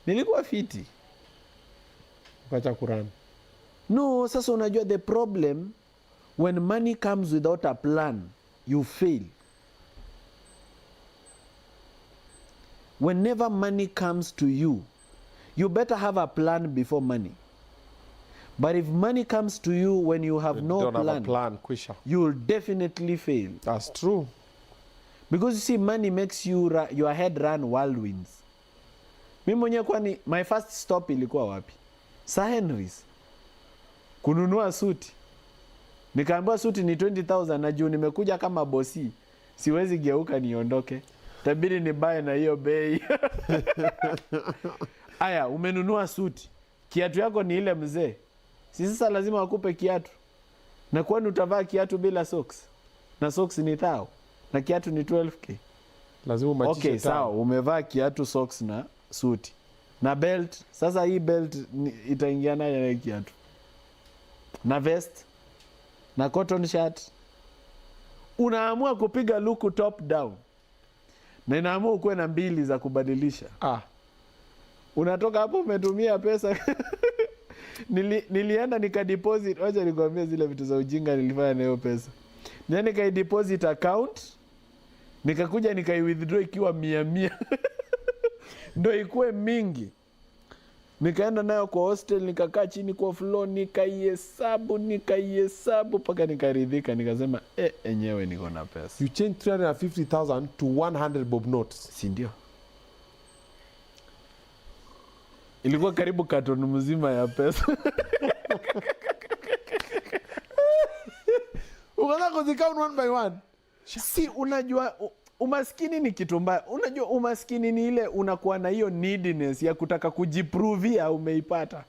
Nilikuwa fiti. Ukacha kurun. No, sasa unajua the problem when money comes without a plan, you fail. Whenever money comes to you, you better have a plan before money. But if money comes to you when you have no plan, have a plan, you will definitely fail. That's true. Because you see, money makes your head run whirlwinds. Mimi mwenyewe kwani my first stop ilikuwa wapi? Sir Henry's. Kununua suti. Nikaambiwa suti ni 20,000 na juu nimekuja kama bosi. Siwezi geuka niondoke. Tabiri ni buy na hiyo bei. Aya, umenunua suti. Kiatu yako ni ile mzee. Sasa lazima wakupe kiatu. Na kwani utavaa kiatu bila socks? Na socks ni 1,000 na kiatu ni 12k. Lazima umachishe. Okay, sawa, umevaa kiatu, socks na suti. Na belt, sasa hii belt itaingiana na kiatu. Na vest, na cotton shirt. Unaamua kupiga look top down. Na inaamua ukuwe na mbili za kubadilisha. Unatoka hapo umetumia pesa. Nilienda nikadeposit, wacha nikwambie zile vitu za ujinga nilifanya na hiyo pesa. Nani nikaideposit account, nikakuja nikaiwithdraw ikiwa 100. Ndio ikuwe mingi. Nikaenda nayo kwa hostel, nikakaa chini kwa floor, nikaihesabu paka nikaridhika, nikasema enyewe niko na pesa. You change 350,000 to 100 bob notes. Si ndio? Ilikuwa karibu katoni mzima ya pesa. Ukaanza kuzicount one by one. Si unajua umaskini ni kitu mbaya. Unajua umaskini ni ile unakuwa na hiyo neediness ya kutaka kujiprovia umeipata.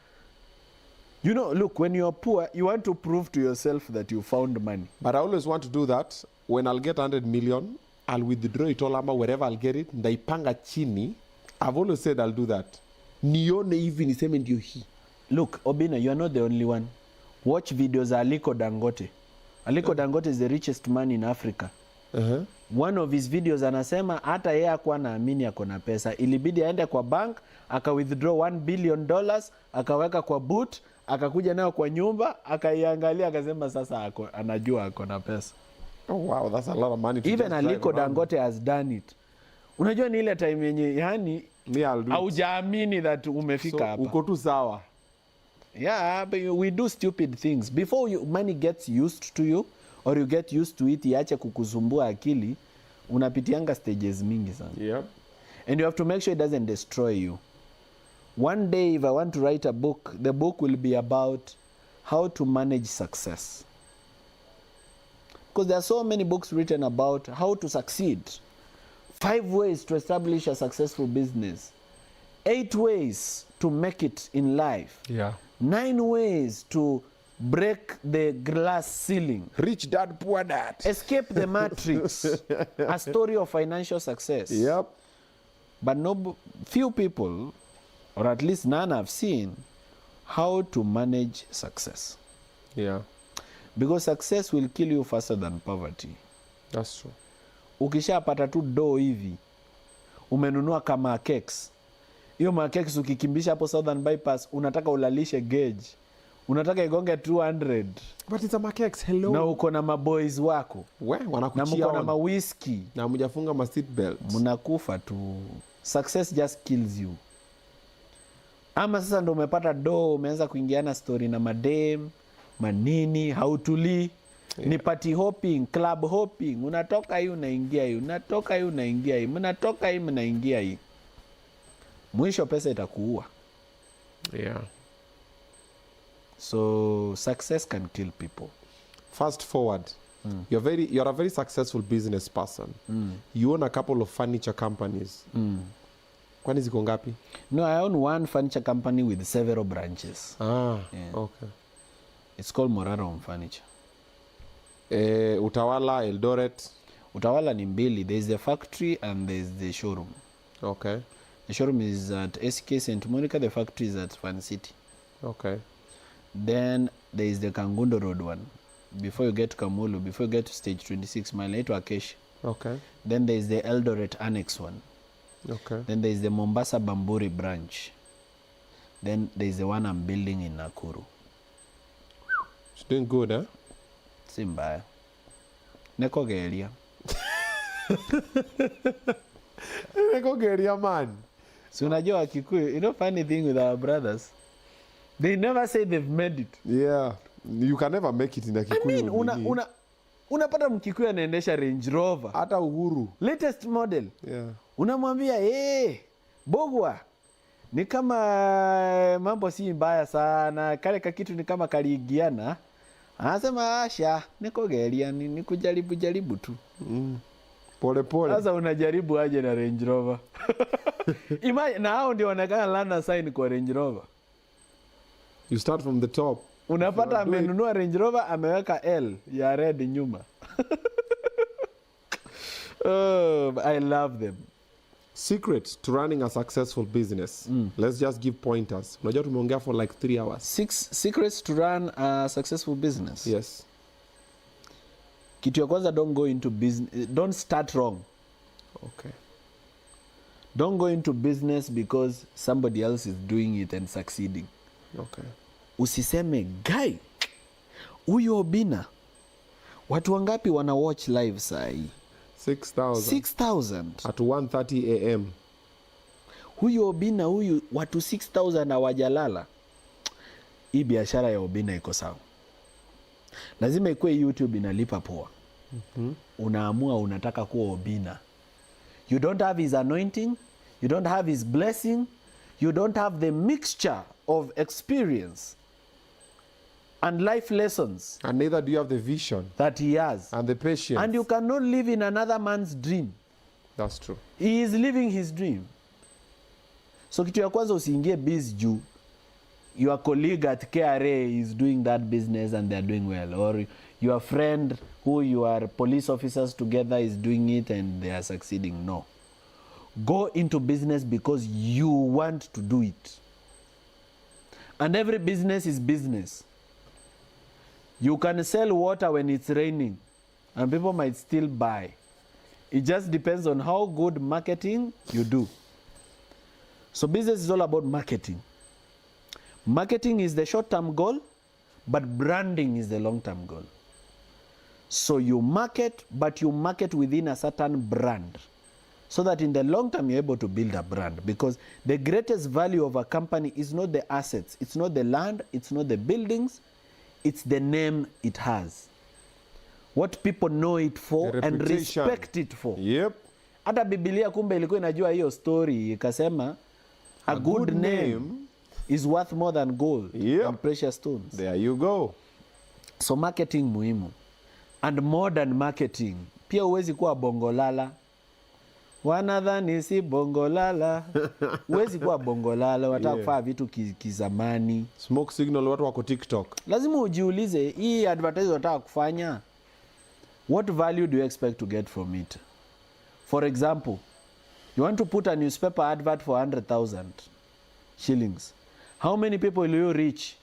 You know, look, when you are poor, you want to prove to yourself that you found money. But I always want to do that. When I'll get 100 million, I'll withdraw it all ama wherever I'll get it. Ndaipanga chini. I've always said I'll do that. Nione hivi niseme ndio hii. Look, Obinna, you are not the only one. Watch videos za Aliko Dangote. Aliko Dangote is the richest man in Africa. One of his videos anasema hata yeye hakuwa naamini ako na pesa. Ilibidi aende kwa bank, aka withdraw $1 billion, akaweka kwa boot, akakuja nayo kwa nyumba, akaiangalia akasema sasa anajua ako na pesa. Oh wow, that's a lot of money to even Aliko Dangote has done it. Unajua ni ile time yenye yani haujaamini that umefika hapa. Uko tu sawa. Yeah, but we do stupid things. Before money gets used to you, or you get used to it, iache kukusumbua akili, unapitianga stages mingi sana. Yeah. And you have to make sure it doesn't destroy you. One day, if I want to write a book, the book will be about how to manage success. Because there are so many books written about how to succeed. 5 ways to establish a successful business. 8 ways to make it in life. Yeah. 9 ways to break the glass ceiling. Rich dad, poor dad. Escape the matrix. A story of financial success. Yep. But few people, or at least none, have seen how to manage success. Yeah. Because success will kill you faster than poverty. That's true. Ukishapata tu do hivi, umenunua kama cakes. Hiyo makeks ukikimbisha hapo Southern Bypass, unataka ulalishe gauge. Unataka igonge 200. But it's a makeks, hello. Na uko na maboys wako. Wanakuchia. Na mko na mawhisky. Na mjafunga ma seat belts. Mnakufa tu. Success just kills you. Ama sasa ndo umepata do, umeanza kuingiana story na madem, manini, hautuli. Yeah. Ni party hopping, club hopping. Unatoka hii unaingia hii, unatoka hii unaingia hii, mnatoka hii mnaingia hii. Mwisho pesa itakuua. Yeah. So success can kill people. Fast forward. You're a very successful business person. You own a couple of furniture companies. Kwani ziko ngapi? No, I own one furniture company with several branches. Yeah. Okay. It's called Morara Home Furniture. Utawala, Eldoret. Utawala ni mbili. There's the factory and there's the showroom. Okay. The showroom is at SK St. Monica. The factory is at Fan City. Okay. Then there is the Kangundo Road one. Before you get to Kamulu, before you get to stage 26, mile 8 to Akesh. Okay. Then there is the Eldoret Annex one. Okay. Then there is the Mombasa Bamburi branch. Then there's the one I'm building in Nakuru. It's doing good, huh? Si mbaya. Nekogeria. Nekogeria, man. So unajua Kikuyu, you know funny thing with our brothers, they never say they've made it. Yeah. You can never make it in a Kikuyu. I mean, unapata Mkikuyu anaendesha Range Rover. Hata Uhuru. Latest model. Yeah. Unamwambia, Bogwa, ni kama mambo si mbaya sana, kale kakitu ni kama kaliigiana. Anasema asha, nikogeria, ni kujaribu tu. Pole pole. Sasa unajaribu aje na Range Rover? Na hao ndio wanakana lana sign kwa Range Rover. You start from the top. Unapata amenunua Range Rover, ameweka L ya red nyuma. Oh, I love them. Secrets to running a successful business. Let's just give pointers. Unajua tumeongea for like 3 hours. 6 secrets to run a successful business. Yes. Kitu ya kwanza, don't go into business, don't start wrong. Okay. Don't go into business because somebody else is doing it and succeeding. Okay. Usiseme, guy, huyu Obinna, watu wangapi wana watch live saa hii? 6,000. At 1:30 a.m. Huyu Obinna, huyu watu 6,000 hawajalala. Hii biashara ya Obinna iko sawa. Lazima ikuwe YouTube inalipa poa. Unaamua unataka kuwa Obinna. You don't have his anointing, you don't have his blessing, you don't have the mixture of experience and life lessons. And neither do you have the vision. That he has. And the patience. And you cannot live in another man's dream. That's true. He is living his dream. So kitu ya kwanza, usiingie biz juu your colleague at KRA is doing that business and they are doing well, or your friend who you are police officers together is doing it and they are succeeding. No. Go into business because you want to do it. And every business is business. You can sell water when it's raining and people might still buy. It just depends on how good marketing you do. So business is all about marketing. Marketing is the short-term goal, but branding is the long-term goal. So you market, but you market within a certain brand, so that in the long term you're able to build a brand. Because the greatest value of a company is not the assets, it's not the land, it's not the buildings, it's the name it has. What people know it for and respect it for. Yep. Hata Biblia kumbe ilikuwa inajua hiyo story, ikasema a good name is worth more than gold and precious stones. There you go. So marketing muhimu. And modern marketing. Pia uwezi kuwa bongolala. Wanadhani si bongolala. Uwezi kuwa bongolala. Wataka kufanya vitu kizamani. Smoke signal watu wako TikTok. Lazima ujiulize, hii advertising wataka kufanya, what value do you expect to get from it? For example, you want to put a newspaper advert for 100,000 shillings. How many people will you reach?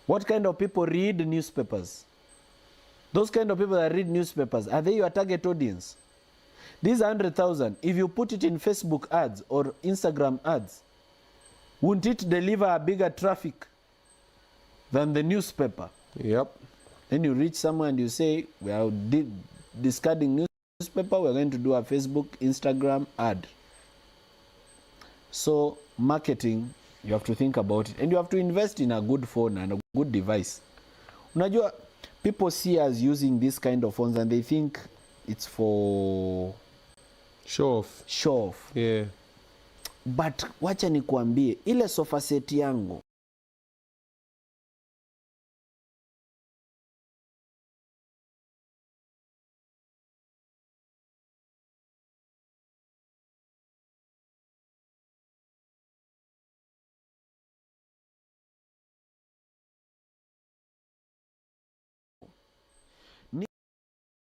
What kind of people read newspapers? Those kind of people that read newspapers, are they your target audience? These 100,000, if you put it in Facebook ads or Instagram ads, wouldn't it deliver a bigger traffic than the newspaper? Yep. Then you reach someone and you say, we are discarding newspaper, we're going to do a Facebook, Instagram ad. So marketing, you have to think about it. And you have to invest in a good phone and a good device. Unajua, people see us using this kind of phones and they think it's for show off. Show off. Yeah. But wacha nikuambie, ile sofa set yangu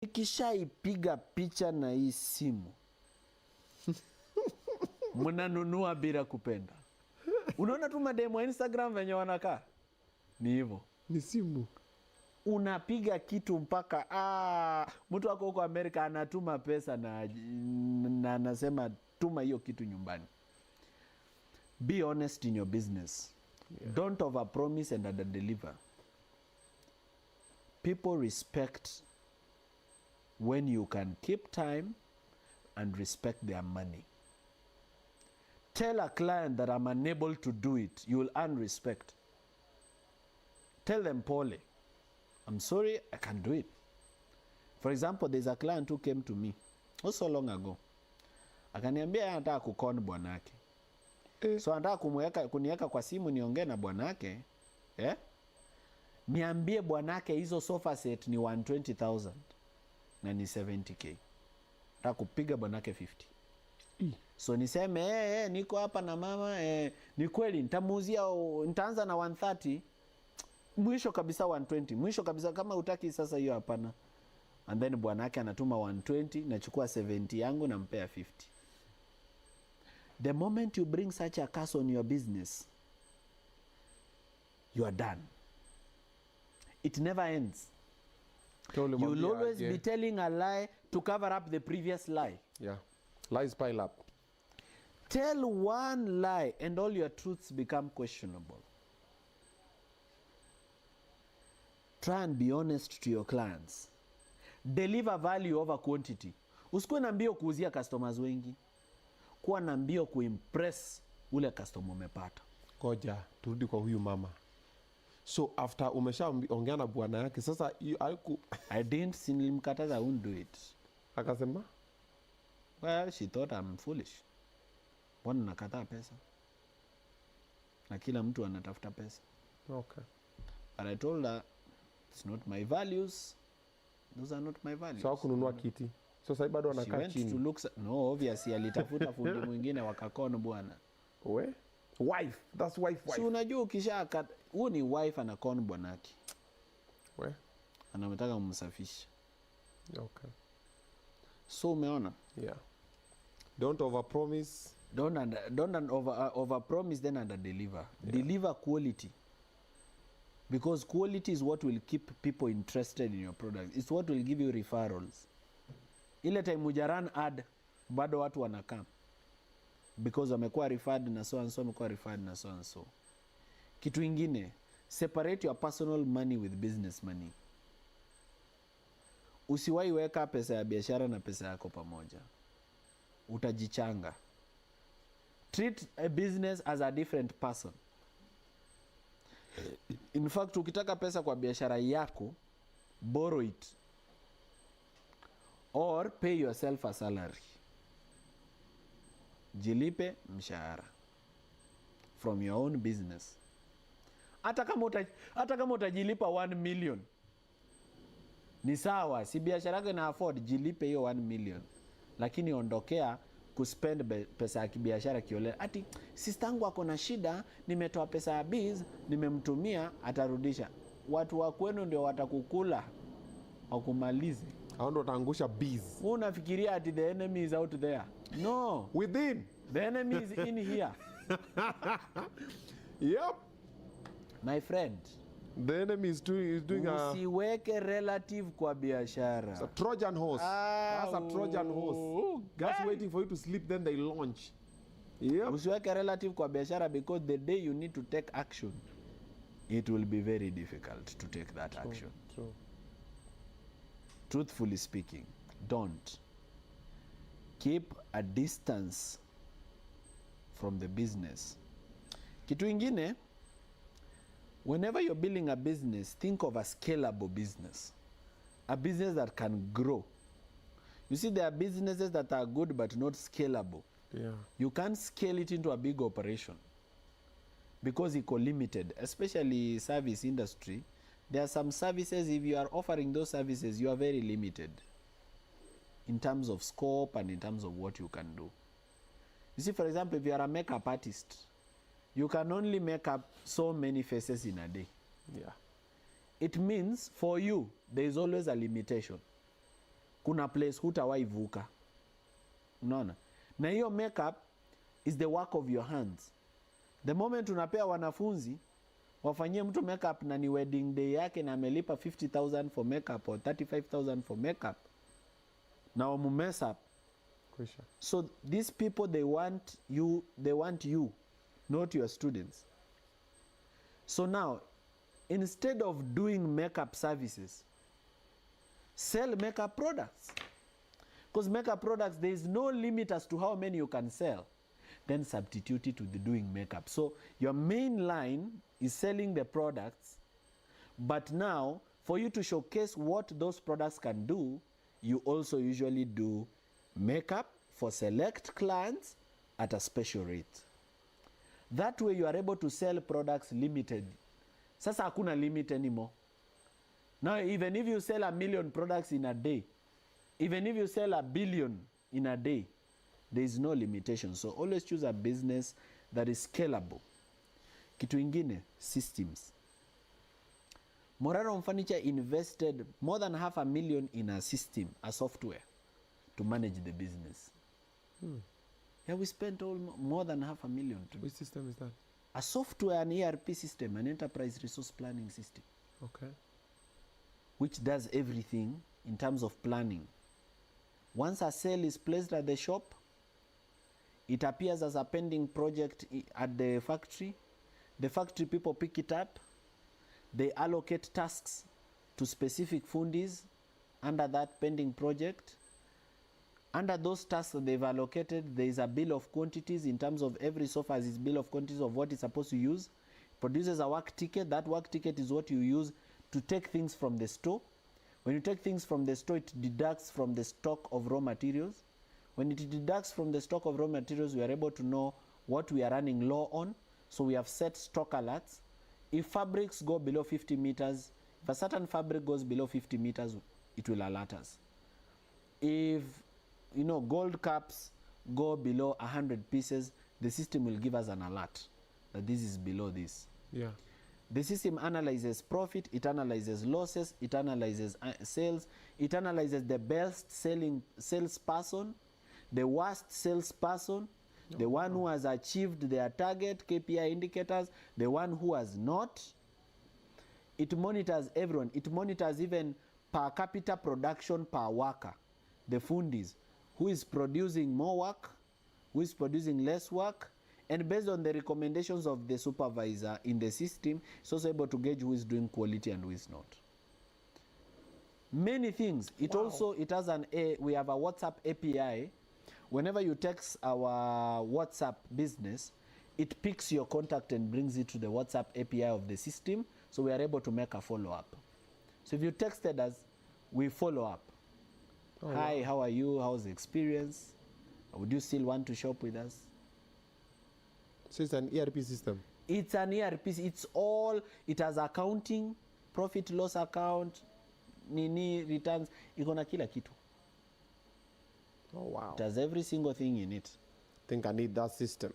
nikishaipiga picha na hii simu mnanunua bila kupenda. Unaona tu mademo wa Instagram venye wanakaa ni hivyo, ni simu. Unapiga kitu mpaka mtu wako huko Amerika anatuma pesa na anasema tuma hiyo kitu nyumbani. Be honest in your business. Yeah. Don't overpromise and underdeliver. People respect when you can keep time and respect their money. Tell a client that I'm unable to do it, you will earn respect. Tell them poorly, I'm sorry, I can't do it. For example, there's a client who came to me not so long ago. Akaniambia anataka kukon bwanake. So anataka kuniweka kwa simu niongee na bwanake. Niambie bwanake hizo sofa set ni 120,000 na ni 70k. Nataka kupiga bwanake 50. So niseme niko hapa na mama ni kweli nitamuuzia, nitaanza na 130, mwisho kabisa 120, mwisho kabisa kama utaki sasa hiyo hapana. And then bwanake anatuma 120, nachukua 70 yangu nampea 50. The moment you bring such a curse on your business, you are done. It never ends. You will always be telling a lie to cover up the previous lie. Yeah. Lies pile up. Tell one lie and all your truths become questionable. Try and be honest to your clients. Deliver value over quantity. Usikuwe na mbio kuuzia customers wengi. Kuwa na mbio kuimpress ule customer umepata. Koja, turudi kwa huyu mama. So after umeshaongea na bwana yake sasa I didn't, nilimkataza, I won't do it. Akasema? Well, she thought I'm foolish. Mbona nakataa pesa? Na kila mtu anatafuta pesa. Okay. But I told her it's not my values. Those are not my values. So kununua kiti. So sasa bado anakaa chini. She went to look, no, obviously alitafuta fundi mwingine wakakono bwana. We? Wife. That's wife. So unajua ukisha huyu ni wife anakon bwanaki. We? Anamtaka kumsafisha. Okay. So umeona? Yeah. Don't overpromise. Don't overpromise then underdeliver. Yeah. Deliver quality. Because quality is what will keep people interested in your product. It's what will give you referrals. Ile time ujaran ad bado watu wanakam. Because wamekuwa referred na so and so, wamekuwa referred na so and so. Kitu ingine, separate your personal money with business money. Usiwahi weka pesa ya biashara na pesa yako pamoja. Utajichanga. Treat a business as a different person. In fact, ukitaka pesa kwa biashara yako, borrow it. Or pay yourself a salary. Jilipe mshahara from your own business. Hata kama utajilipa 1 million. Ni sawa, si biashara yako ina afford, jilipe hiyo 1 million. Lakini ondokea kuspend pesa ya kibiashara kiolela. Ati sistangu ako na shida, nimetoa pesa ya biz, nimemtumia, atarudisha. Watu wa kwenu ndio watakukula wakumalize. Hao ndio wataangusha biz. Unafikiria ati the enemy is out there? No. Within. The enemy is in here. Yep. My friend. The enemy is doing usiweke relative kwa biashara. It's a Trojan horse. That's a Trojan horse. Just waiting for you to sleep, then they launch. Yep. Usiweke relative kwa biashara because the day you need to take action, it will be very difficult to take that action. True. Truthfully speaking, don't. Keep a distance from the business. Kitu ingine, whenever you're building a business, think of a scalable business. A business that can grow. You see, there are businesses that are good but not scalable. Yeah. You can't scale it into a big operation because it's limited, especially service industry. There are some services, if you are offering those services, you are very limited in terms of scope and in terms of what you can do. You see, for example, if you are a makeup artist, you can only make up so many faces in a day. Yeah. It means for you, there is always a limitation. Kuna place hutawahi vuka. Unaona? Na hiyo makeup is the work of your hands. The moment unapea wanafunzi wafanyie mtu makeup na ni wedding day yake na amelipa 50,000 for makeup or 35,000 for makeup, na wamu mess up. Kwisha. So these people, they want you, not your students. So now, instead of doing makeup services, sell makeup products. Because makeup products, there is no limit as to how many you can sell. Then substitute it with doing makeup. So your main line is selling the products, but now for you to showcase what those products can do, you also usually do makeup for select clients at a special rate. That way you are able to sell products limited. Sasa hakuna limit anymore. Now even if you sell 1 million products in a day, even if you sell 1 billion in a day, there is no limitation. So always choose a business that is scalable. Kitu ingine, systems. Morara Furniture invested more than $500,000 in a system, a software, to manage the business. Yeah, we spent more than $500,000. Which system is that? A software, an ERP system, an enterprise resource planning system. Okay. Which does everything in terms of planning. Once a sale is placed at the shop, it appears as a pending project at the factory. The factory people pick it up. They allocate tasks to specific fundis under that pending project. Under those tasks that they've allocated, there is a bill of quantities in terms of every sofa has its bill of quantities of what it's supposed to use. Produces a work ticket. That work ticket is what you use to take things from the store. When you take things from the store, it deducts from the stock of raw materials. When it deducts from the stock of raw materials, we are able to know what we are running low on. So we have set stock alerts. If fabrics go below 50 meters, if a certain fabric goes below 50 meters, it will alert us. If gold caps go below 100 pieces, the system will give us an alert that this is below this. Yeah. The system analyzes profit, it analyzes losses, it analyzes sales, it analyzes the best selling salesperson, the worst salesperson, the one who has achieved their target KPI indicators, the one who has not. It monitors everyone. It monitors even per capita production per worker, the fundis, who is producing more work, who is producing less work, and based on the recommendations of the supervisor in the system, it's also able to gauge who is doing quality and who is not. Many things. It also, it has we have a WhatsApp API. Whenever you text our WhatsApp business, it picks your contact and brings it to the WhatsApp API of the system, so we are able to make a follow-up. So if you texted us, we follow up. Hi, how are you? How's the experience? Would you still want to shop with us? So it's an ERP system? It's an ERP. It's all, it has accounting, profit loss account, returns. Iko na kila kitu. Oh, wow. It has every single thing in it. I think I need that system.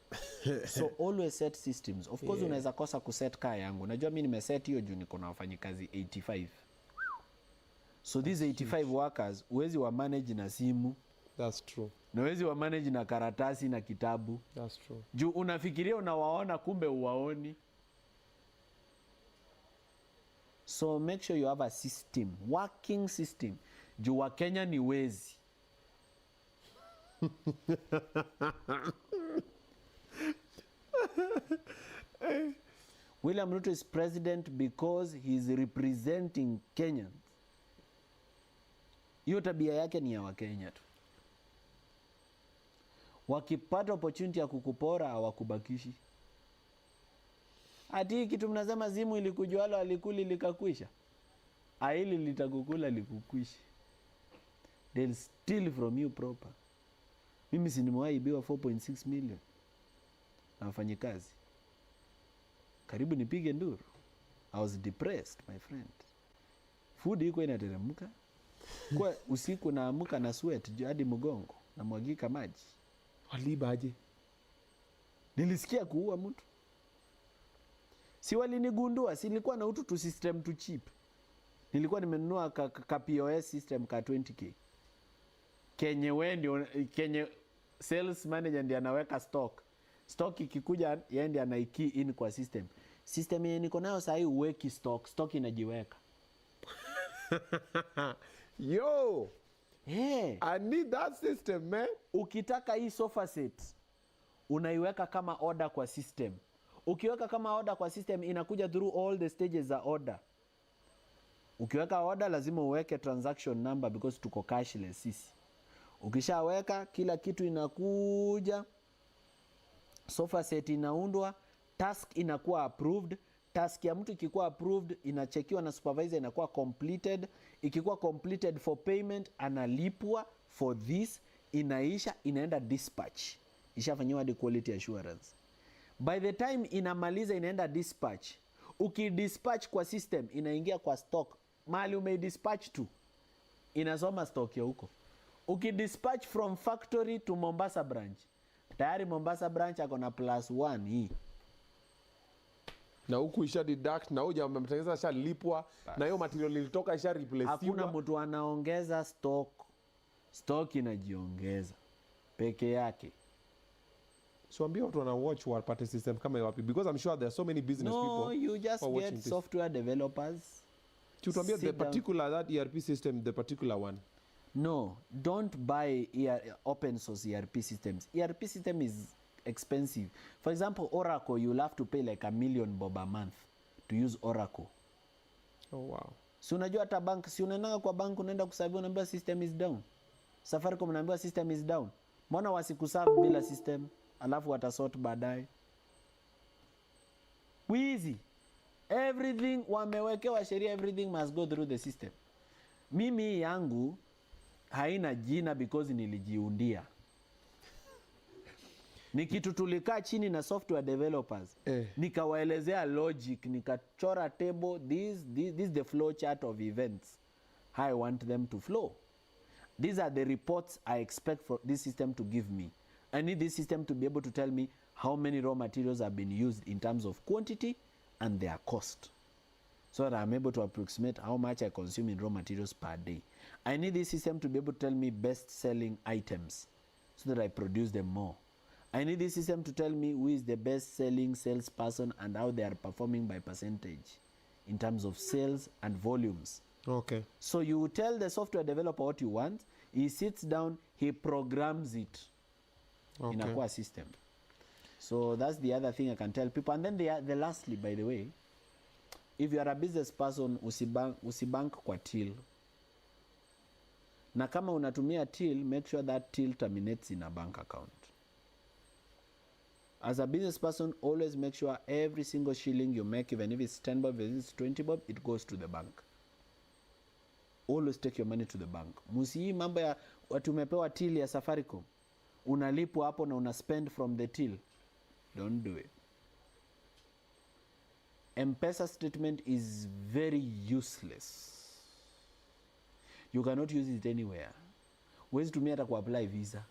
So always set systems. Of course, unaweza kosa kuset kaa yangu. Najua mimi nimeset hiyo juu niko na wafanyikazi 85. So these 85 workers, uwezi wa manage na simu. That's true. Na uwezi wa manage na karatasi na kitabu. That's true. Juu unafikiria unawaona kumbe uwaoni. So make sure you have a system, working system. Juu wa Kenya ni wezi. William Ruto is president because he is representing Kenyans. Hiyo tabia yake ni ya Wakenya tu. Wakipata opportunity ya kukupora hawakubakishi. Ati kitu mnasema zimu ilikujualo alikuli likakwisha. Aili litakukula likukwisha. They'll steal from you proper. Mimi si nimewaibiwa 4.6 million na wafanyikazi. Karibu nipige nduru. I was depressed, my friend. Food iko inateremka. Kwa usiku naamka na sweat hadi mgongo na mwagika maji. Waliba aje? Nilisikia kuua mtu. Si walinigundua, si nilikuwa na utu tu system tu cheap. Nilikuwa nimenunua ka POS system ka 20k. Kenye sales manager ndiye anaweka stock. Stock ikikuja yeye ndiye anaikey in kwa system. System yenye niko nayo sasa hii uweki stock inajiweka. Yo, hey, I need that system, man. Ukitaka hii sofa set unaiweka kama order kwa system. Ukiweka kama order kwa system inakuja through all the stages za order. Ukiweka order lazima uweke transaction number because tuko cashless sisi. Ukishaweka kila kitu inakuja, sofa set inaundwa, task inakuwa approved. Task ya mtu ikikuwa approved inachekiwa na supervisor, inakuwa completed. Ikikuwa completed for payment analipwa for this, inaisha, inaenda dispatch. Ishafanywa hadi quality assurance. By the time inamaliza inaenda dispatch. Ukidispatch kwa system inaingia kwa stock. Mahali umedispatch tu inasoma stock ya huko. Ukidispatch from factory to Mombasa branch, tayari Mombasa branch ako na +1 hii. Na huku isha deduct na huja mmetengeneza isha lipwa na hiyo material ilitoka isha replacewa. Hakuna mtu anaongeza stock. Stock inajiongeza peke yake. So ambia watu wana watch wapate system kama wapi, because I'm sure there are so many business people. No, you just get software developers. Tuambia the particular that ERP system, the particular one. No, don't buy open source ERP systems. ERP system is expensive. For example, Oracle, you'll have to pay like $1 million bob a month to use Oracle. Oh wow. Si unajua hata bank, si unaenda kwa bank unaenda kuserve unaambiwa system is down. Safaricom unaambiwa system is down. Mbona wasikuserve bila system alafu watasort baadaye? Wizi. Everything wamewekewa sheria, everything must go through the system. Mimi yangu haina jina because nilijiundia. Ni kitu tulikaa chini na software developers. Nikawaelezea logic, nikachora table, this is the flow chart of events. How I want them to flow. These are the reports I expect for this system to give me. I need this system to be able to tell me how many raw materials have been used in terms of quantity and their cost, so that I'm able to approximate how much I consume in raw materials per day. I need this system to be able to tell me best-selling items so that I produce them more. I need this system to tell me who is the best-selling salesperson and how they are performing by percentage in terms of sales and volumes. Okay. So you tell the software developer what you want, he sits down, he programs it in a system. So that's the other thing I can tell people. And then the lastly, by the way, if you are a business person, usibank kwa till. Na kama unatumia till, make sure that till terminates in a bank account. As a business person, always make sure every single shilling you make, even if it's 10 bob, if it's 20 bob, it goes to the bank. Always take your money to the bank. Musi mambo ya watu umepewa till ya Safaricom, unalipwa hapo na una spend from the till. Don't do it. M-Pesa statement is very useless. You cannot use it anywhere. Huwezi tumia hata kuapply visa.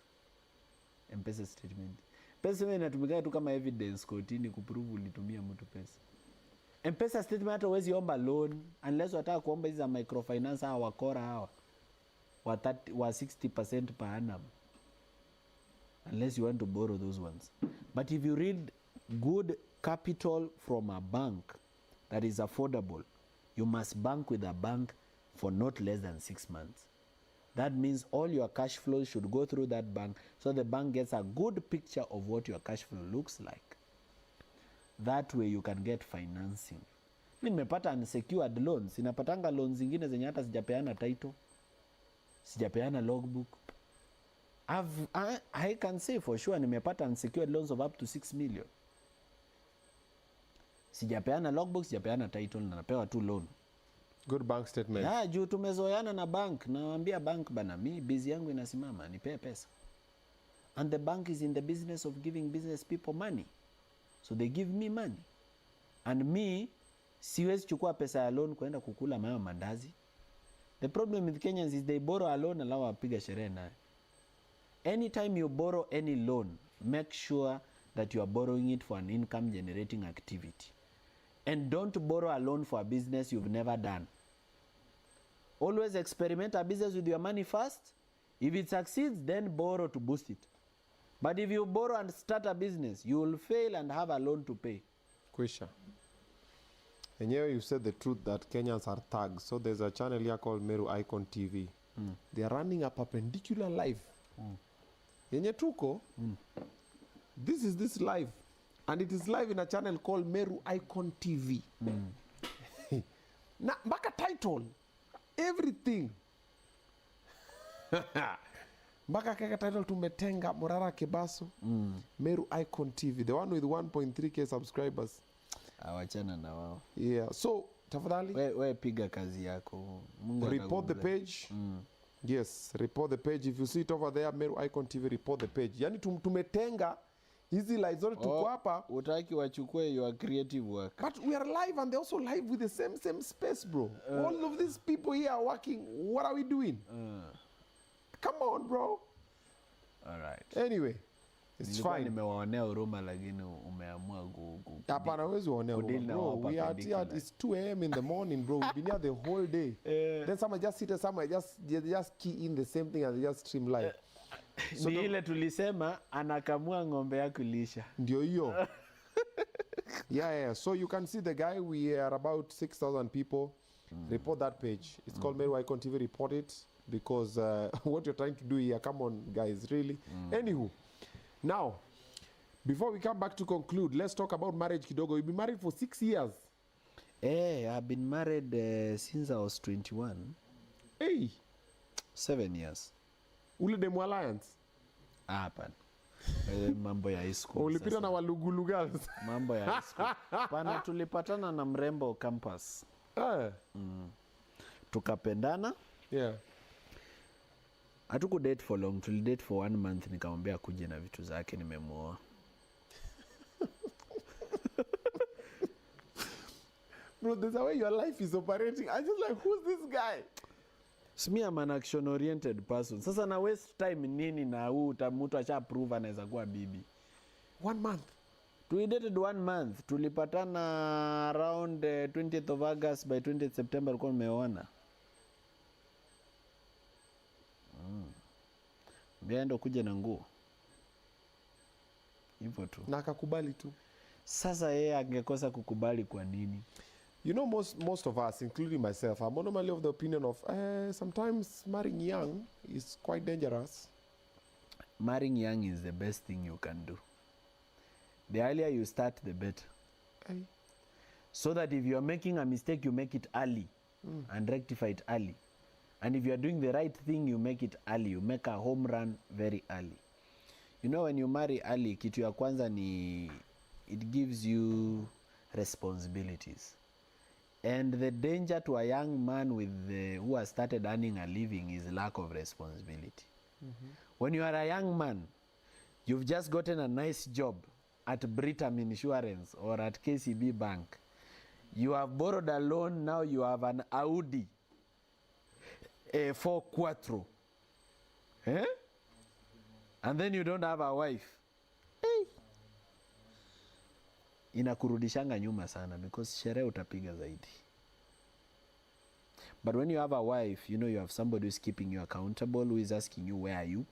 M-Pesa statement. Pesa inatumika tu kama evidence kotini kuprove ulitumia mtu pesa. M-Pesa statement hata huwezi omba loan unless unataka kuomba hizo microfinance hawa wakora hawa wa 60% per annum. Unless you want to borrow those ones. But if you read good capital from a bank that is affordable, you must bank with a bank for not less than 6 months. That means all your cash flows should go through that bank, so the bank gets a good picture of what your cash flow looks like. That way you can get financing. Nimepata unsecured loans. Inapatanga loans zingine zenye hata sijapeana title, sijapeana logbook. I can say for sure nimepata unsecured loans of up to 6 million. Sijapeana logbook, sijapeana title, na napewa tu loan. Good bank statement. Yeah, juu tumezoeana na bank. Naambia bank bana, mi busy yangu inasimama, nipe pesa. And the bank is in the business of giving business people money. So they give me money. And me, siwezi chukua pesa ya loan kwenda kukula mayo mandazi. The problem with Kenyans is they borrow a loan alafu wapiga sherehe nayo. Anytime you borrow any loan, make sure that you are borrowing it for an income generating activity. And don't borrow a loan for a business you've never done. Always experiment a business with your money first. If it succeeds, then borrow to boost it. But if you borrow and start a business, you will fail and have a loan to pay. Kwisha. And here you said the truth that Kenyans are thugs. So there's a channel here called Meru Icon TV. They are running a perpendicular life. Yenye tuko, this is this life. And it is live in a channel called Meru Icon TV. Na mpaka title everything. Mpaka kaka title tumetenga Morara Kebaso. Meru Icon TV, the one with 1.3k subscribers. Awachana na wao. Yeah, so tafadhali we piga kazi yako. Mungu report the page. Yes, report the page. If you see it over there, Meru Icon TV, report the page. Yani tumetenga hizi live zote tuko hapa. Utaki wachukue your creative work. But we are live and they also live with the same space, bro. All of these people here are working. What are we doing? Come on, bro. All right. Anyway, it's fine. Nimewaonea huruma lakini umeamua hapana wezi waonea huruma, bro. We are here, it's 2 a.m. in the morning, bro. We've been here the whole day. Then someone just sit somewhere, just key in the same thing and they just stream live. So ni ile tulisema anakamua ng'ombe ya kulisha. Ndio hiyo. Yeah. So you can see the guy. We are about 6,000 people. Report that page. It's called Meru Icon TV. Report it because what you're trying to do here, come on, guys, really. Anywho, now, before we come back to conclude, let's talk about marriage kidogo. You've been married for 6 years. I've been married since I was 21. Hey. 7 years. Ule demo alliance? Hapana. Mambo ya high school. Ulipita na walugulu girls? Mambo ya high school. Pana tulipatana na mrembo campus. Tukapendana. Yeah. Hatuku date for long. Tuli date for 1 month. Nikamwambia kuje na vitu zake nimemuoa. Bro, there's a way your life is operating. I just like, who's this guy? Me, I'm an action-oriented person. Sasa na waste time nini na mtu acha prove anaweza kuwa bibi. 1 month. We dated 1 month. Tulipatana around 20th of August. By 20th September ulikuwa umeoana. Biando kuja na nguo. Hivyo tu. Na akakubali tu. Sasa yeye angekosa kukubali kwa nini? You know, most of us, including myself, I'm normally of the opinion of sometimes marrying young is quite dangerous. Marrying young is the best thing you can do. The earlier you start, the better. Hey. So that if you are making a mistake, you make it early and rectify it early. And if you are doing the right thing, you make it early. You make a home run very early. You know, when you marry early, kitu ya kwanza ni it gives you responsibilities. And the danger to a young man who has started earning a living is lack of responsibility. When you are a young man, you've just gotten a nice job at Britam Insurance or at KCB Bank. You have borrowed a loan, now you have an Audi 4 Quattro. And then you don't have a wife. Inakurudishanga nyuma sana because sherehe utapiga zaidi. But when you have a wife, you know you have somebody who is keeping you accountable, who is asking you, where are you?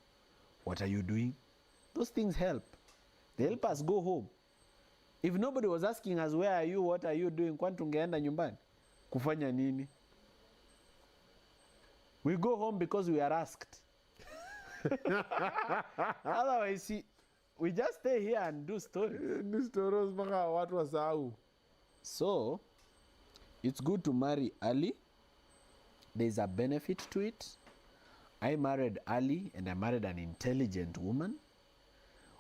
What are you doing? Those things help. They help us go home. If nobody was asking us, where are you? What are you doing? Kwani tungeenda nyumbani? Kufanya nini? We go home because we are asked. Otherwise, we just stay here and do stories. So, it's good to marry early. There's a benefit to it. I married early and I married an intelligent woman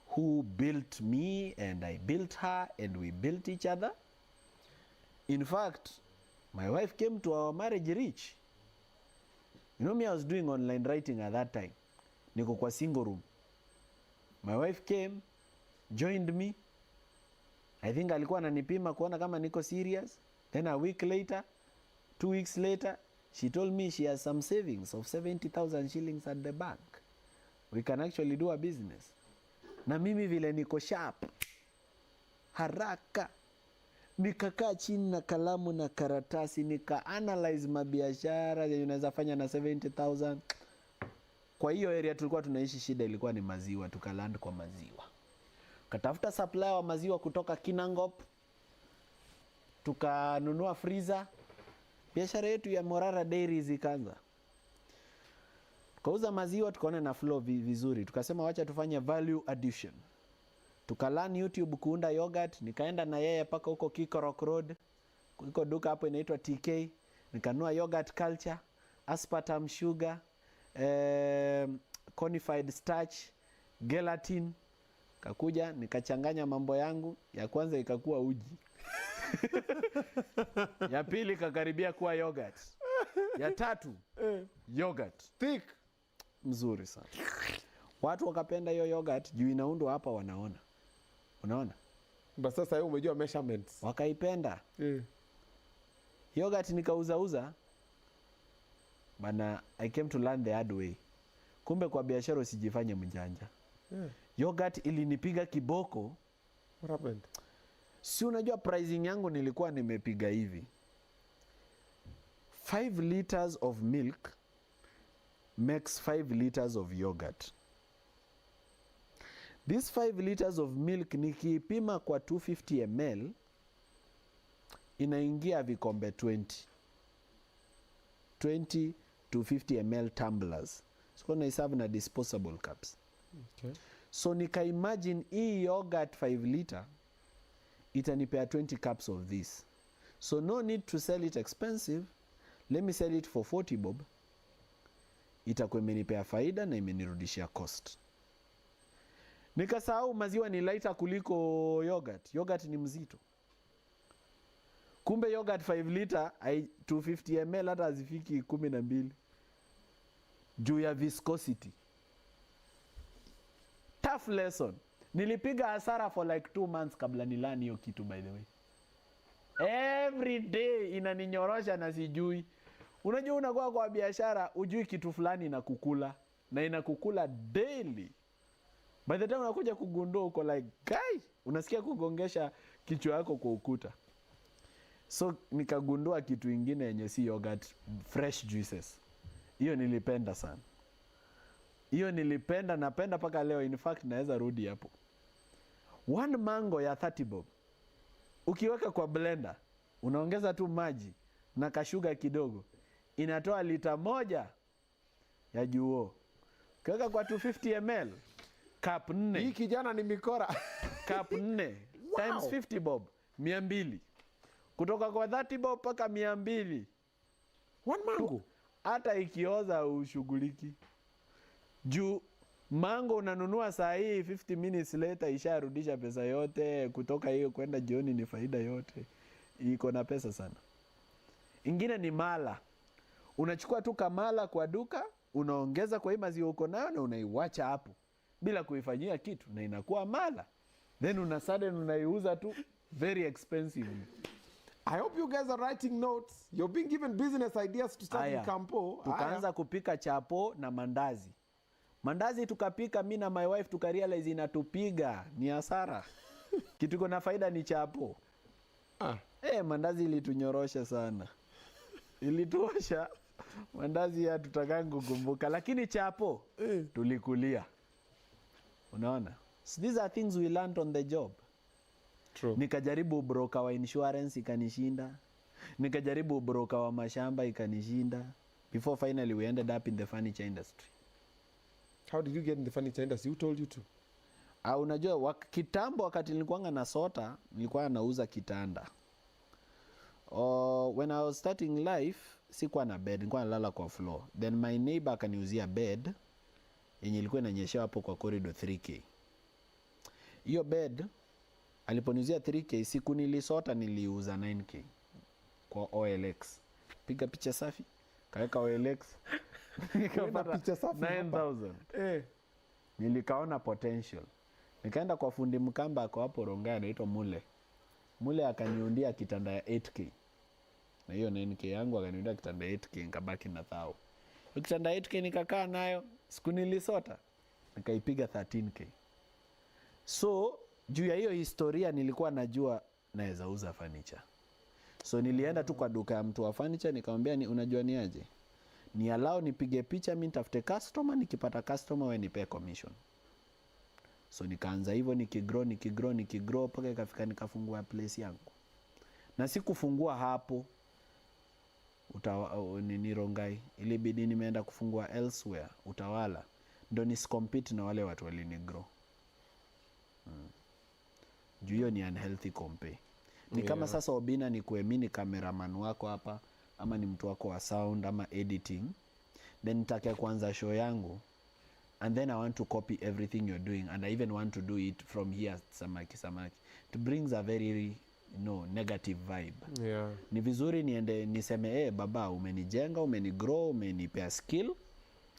who built me and I built her and we built each other. In fact, my wife came to our marriage rich. You know me, I was doing online writing at that time. Niko kwa single room. My wife came, joined me. I think alikuwa ananipima kuona kama niko serious. Then a week later, 2 weeks later, she told me she has some savings of 70,000 shillings at the bank. We can actually do a business. Na mimi vile niko sharp, haraka, nikakaa chini na kalamu na karatasi, nika analyze mabiashara yenye unaweza fanya na 70,000. Kwa hiyo area tulikuwa tunaishi, shida ilikuwa ni maziwa, tukaland kwa maziwa. Katafuta supplier wa maziwa kutoka Kinangop, tukanunua freezer. Biashara yetu ya Morara Dairies ikaanza. Tukauza maziwa, tukaona na flow vizuri. Tukasema wacha tufanye value addition. Tukalan YouTube kuunda yogurt, nikaenda na yeye paka huko Kikorok Road. Kuko duka hapo inaitwa TK, nikanua yogurt culture, aspartame sugar, conified starch, gelatin. Kakuja nikachanganya mambo yangu, ya kwanza ikakuwa uji. Ya pili kakaribia kuwa yogurt. Ya tatu yogurt Thick. mzuri sana. Watu wakapenda hiyo yogurt juu inaundwa hapa wanaona. Unaona? But sasa wewe umejua measurements. Wakaipenda. Yogurt nikauza. Bana, I came to learn the hard way. Kumbe kwa biashara usijifanye mjanja. Yogurt ilinipiga kiboko. What happened? Si unajua pricing yangu nilikuwa nimepiga hivi. 5 liters of milk makes 5 liters of yogurt. This 5 liters of milk nikiipima kwa 250 ml inaingia vikombe 20 to 50 ml tumblers. So na isabu na disposable cups. Okay. So nika imagine hii yogurt 5 liter itanipea 20 cups of this. So no need to sell it expensive. Let me sell it for 40 bob. Itakuwa imenipea faida na imenirudishia cost. Nikasahau maziwa ni lighter kuliko yogurt. Yogurt ni mzito. Kumbe yogurt 5 liter 250 ml hata hazifiki 12. Juu ya viscosity. Tough lesson. Nilipiga hasara for like 2 months kabla nilani hiyo kitu, by the way. Every day inaninyorosha na sijui. Unajua unakuwa kwa biashara ujui kitu fulani inakukula na inakukula daily. By the time unakuja kugundua uko like, guy, unasikia kugongesha kichwa yako kwa ukuta. So nikagundua kitu ingine yenye si yogurt, fresh juices. Hiyo nilipenda sana. Hiyo nilipenda, napenda paka leo. In fact naweza rudi hapo. 1 mango ya 30 bob. Ukiweka kwa blender, unaongeza tu maji na kashuga kidogo, inatoa lita 1 ya juo. Ukiweka kwa 250 ml, cup 4. Hii kijana ni mikora. Cup 4 times 50 bob, 200. Kutoka kwa 30 bob paka 200. 1 mango. Hata ikioza ushughuliki. Juu mango unanunua saa hii 50 minutes later isharudisha pesa yote. Kutoka hiyo kwenda jioni ni faida yote. Iko na pesa sana. Ingine ni mala. Unachukua tu kamala kwa duka, unaongeza kwa hii maziwa uko nayo na unaiwacha hapo bila kuifanyia kitu na inakuwa mala. Then unaiuza tu very expensive. I hope you guys are writing notes. You're being given business ideas to start in Campo. Tukaanza kupika chapo na mandazi. Mandazi tukapika mimi na my wife tukarealize inatupiga ni hasara. Kitu kina faida ni chapo. Mandazi ilitunyorosha sana. Ilituosha. Mandazi ya tutakangu kumbuka, lakini chapo tulikulia. Unaona? So these are things we learned on the job. True. Nikajaribu broker wa insurance ikanishinda. Nikajaribu broker wa mashamba ikanishinda. Before finally we ended up in the furniture industry. How did you get in the furniture industry? Who told you to? Unajua kitambo wakati nilikuwa na sota, nilikuwa nauza kitanda. When I was starting life, sikuwa na bed, nilikuwa nalala kwa floor. Then my neighbor akaniuzia bed yenye ilikuwa inanyeshewa hapo kwa corridor 3K. Hiyo bed aliponiuzia 3K, siku nilisota niliuza 9K kwa OLX. Piga picha safi, kaweka OLX. Nikapata picha safi 9,000. Nilikaona potential. Nikaenda kwa fundi mkamba ako hapo Rongai anaitwa Mule. Mule akaniundia kitanda ya 8K. Na hiyo 9K yangu akaniundia kitanda ya 8K, nikabaki na 1,000. Hiyo kitanda ya 8K nikakaa nayo, siku nilisota nikaipiga 13K. So juu ya hiyo historia nilikuwa najua naweza uza furniture. So nilienda tu kwa duka ya mtu wa furniture nikamwambia unajua ni aje? Ni allow nipige picha mimi nitafute customer, nikipata customer wewe nipe commission. So nikaanza hivyo nikigrow mpaka ikafika nikafungua place yangu. Na sikufungua hapo ni Rongai, ilibidi nimeenda kufungua elsewhere, Utawala. Ndio nisicompete na wale watu walinigrow. Juu hiyo ni unhealthy compare. Ni kama sasa Obinna ni kuemini cameraman wako hapa ama ni mtu wako wa sound ama editing, then nitake kuanza show yangu and then I want to copy everything you're doing and I even want to do it from here samaki. It brings a very negative vibe. Yeah. Ni vizuri niende niseme baba umenijenga, umenigrow, umenipea skill.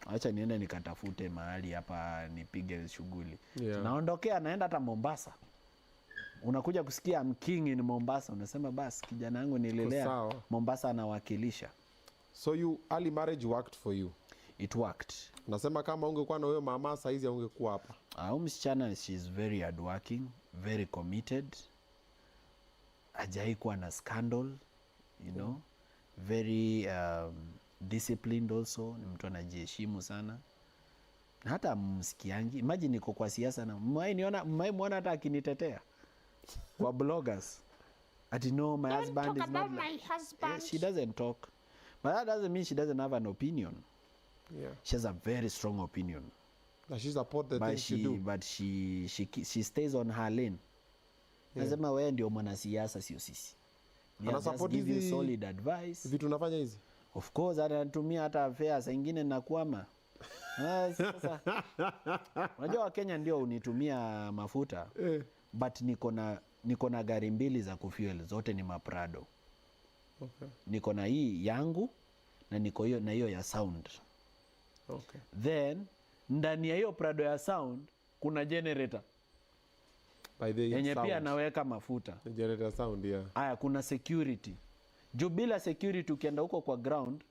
Acha niende nikatafute mahali hapa nipige shughuli. Yeah. Naondokea naenda hata Mombasa. Unakuja kusikia I'm king in Mombasa, unasema basi kijana wangu nililea Mombasa anawakilisha. So early marriage worked for you? It worked. Nasema kama ungekuwa na huyo mama saizi ungekuwa hapa. Msichana she's very hardworking, very committed. Hajai kuwa na scandal, very disciplined also, ni mtu anajiheshimu sana. Hata msikiangi, imagine niko kwa siasa na mmaimuona hata akinitetea kwa bloggers. Ati no, my husband is not my husband. Yeah, she doesn't talk. But that doesn't mean she doesn't have an opinion. Yeah. She has a very strong opinion. That she support the things you do. But she stays on her lane. Nasema wewe ndio mwanasiasa sio sisi. Ana support hizi solid advice. Vitu unafanya hizi? Of course anatumia hata affairs zingine na kuama. Sasa. Unajua Wakenya ndio unitumia mafuta. But niko na gari mbili za kufuel, zote ni Maprado. Okay. Niko na hii yangu na niko hiyo ya sound. Okay. Then ndani ya hiyo Prado ya sound kuna generator. By the yenye pia naweka mafuta. The generator sound, yeah. Aya, kuna security. Juu bila security ukienda huko kwa ground,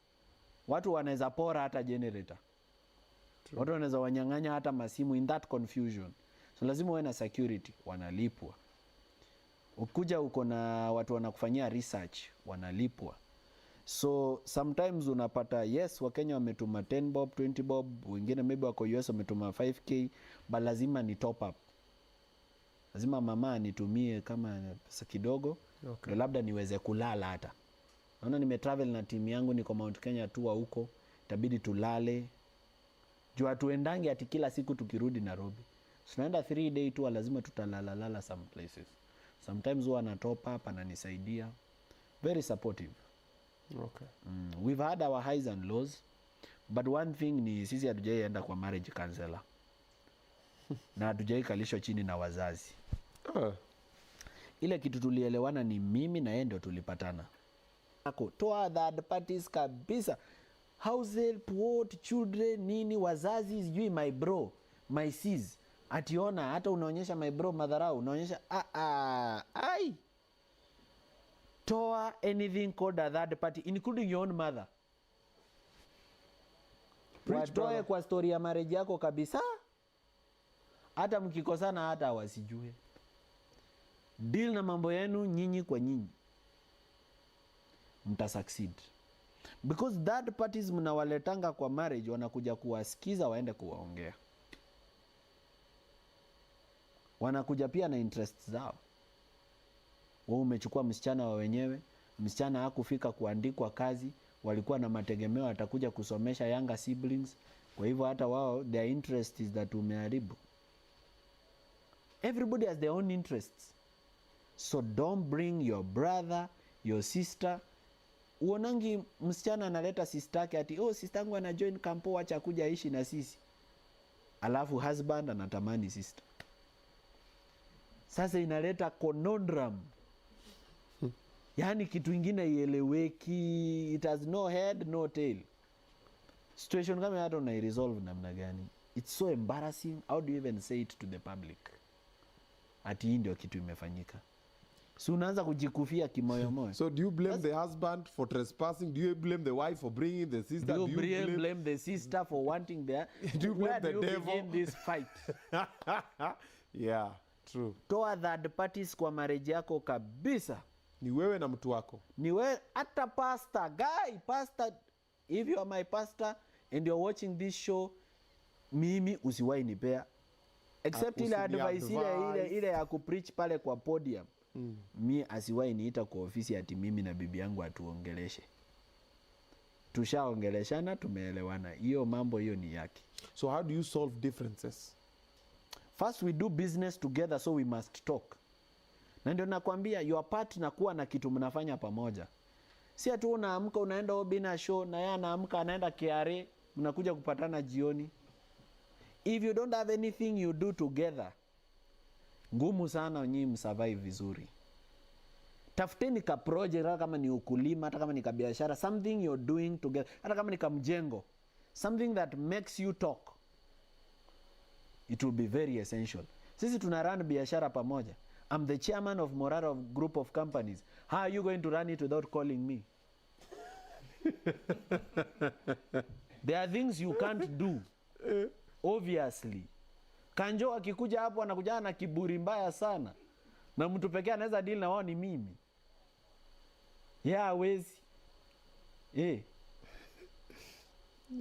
watu wanaweza pora hata generator. True. Watu wanaweza wanyang'anya hata masimu in that confusion. So lazima uwe na security, wanalipwa. Ukuja uko na watu wanakufanyia research, wanalipwa. So sometimes unapata yes Wakenya wametuma 10 bob, 20 bob, wengine maybe wako US wametuma 5k, but lazima ni top up. Lazima mama nitumie kama pesa kidogo, ndio labda niweze kulala hata. Naona nimetravel na timu yangu niko Mount Kenya tour huko, itabidi tulale. Juu hatuendangi ati kila siku tukirudi Nairobi. Tunaenda 3 day tour, lazima tutalala some places. Sometimes huwa na top up ananisaidia. Very supportive. Okay. We've had our highs and lows, but one thing ni sisi hatujaienda kwa marriage counselor. Na hatujai kalishwa chini na wazazi. Ile kitu tulielewana ni mimi na yeye ndio tulipatana. Toa third parties kabisa. House help, what, children, nini, wazazi, sijui my bro, my sis. Ationa hata unaonyesha my bro madharau, unaonyesha ai. Toa anything called a third party, including your own mother. Watoe kwa story ya marriage yako kabisa. Hata mkikosana hata wasijue. Deal na mambo yenu nyinyi kwa nyinyi. Mta succeed. Because third parties mnawaletanga kwa marriage wanakuja kuwasikiza waende kuwaongea. Wanakuja pia na interest zao. Wewe umechukua msichana wa wenyewe, msichana hakufika kuandikwa kazi, walikuwa na mategemeo atakuja kusomesha younger siblings. Kwa hivyo hata wao their interest is that umeharibu. Everybody has their own interests. So don't bring your brother, your sister. Uonangi msichana analeta sister yake ati sister yangu ana join kampo, acha kuja ishi na sisi. Alafu husband anatamani sister. Sasa inaleta conundrum. Yaani kitu ingine ieleweki, it has no head no tail. Situation kama hata una resolve namna gani? It's so embarrassing. How do you even say it to the public? Ati hii ndio kitu imefanyika. So unaanza kujikufia kimoyomoyo. So do you blame the husband for trespassing? Do you blame the wife for bringing the sister? Do you blame the sister for wanting their... Do you blame the devil? Begin this fight? Yeah, true. Toa third parties kwa marriage yako kabisa. Ni wewe na mtu wako. Ni wewe hata pastor, pastor, if you are my pastor and you're watching this show, mimi usiwahi nipea. Except ile advice ile ya kupreach pale kwa podium. Mi asiwahi niita kwa ofisi ati mimi na bibi yangu atuongeleshe. Tushaongeleshana, tumeelewana. Hiyo mambo hiyo ni yake. So how do you solve differences? First we do business together, so we must talk. Na ndio nakwambia your partner kuwa na kitu mnafanya pamoja. Si atu unaamka unaenda Obinna show na yeye anaamka anaenda KRA, mnakuja kupatana jioni. If you don't have anything you do together, ngumu sana nyinyi msurvive vizuri. Tafuteni ka project, hata kama ni ukulima, hata kama ni biashara, something you're doing together, hata kama ni mjengo, something that makes you talk. It will be very essential. Sisi tuna run biashara pamoja. I'm the chairman of Morara group of companies. How are you going to run it without calling me? There are things you can't do. Obviously. Kanjo akikuja hapo anakuja na kiburi mbaya sana. Na mtu pekee anaweza deal na wao ni mimi. Hawezi.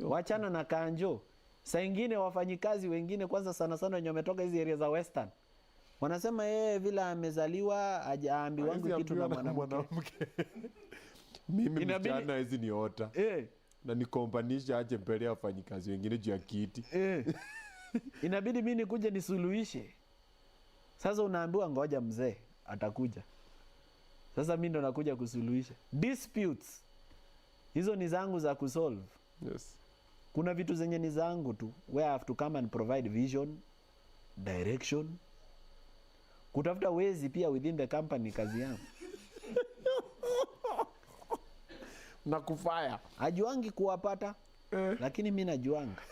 Wachana na Kanjo. Saa ingine wafanyikazi wengine kwanza sana wenye wametoka hizi area za Western. Wanasema vile amezaliwa hajaambiwangu kitu na mwanamke. Mimi mchana hizi ni ota. Na nikompanisha aje mbele ya wafanyikazi wengine juu ya kiti. Inabidi mimi nikuje nisuluhishe. Sasa unaambiwa ngoja mzee atakuja. Sasa mimi ndo nakuja kusuluhisha. Disputes. Hizo ni zangu za kusolve. Yes. Kuna vitu zenye ni zangu tu. Where I have to come and provide vision, direction. Kutafuta wezi pia within the company kazi yangu. Na kufaya. Hajuangi kuwapata. Lakini mimi najuanga.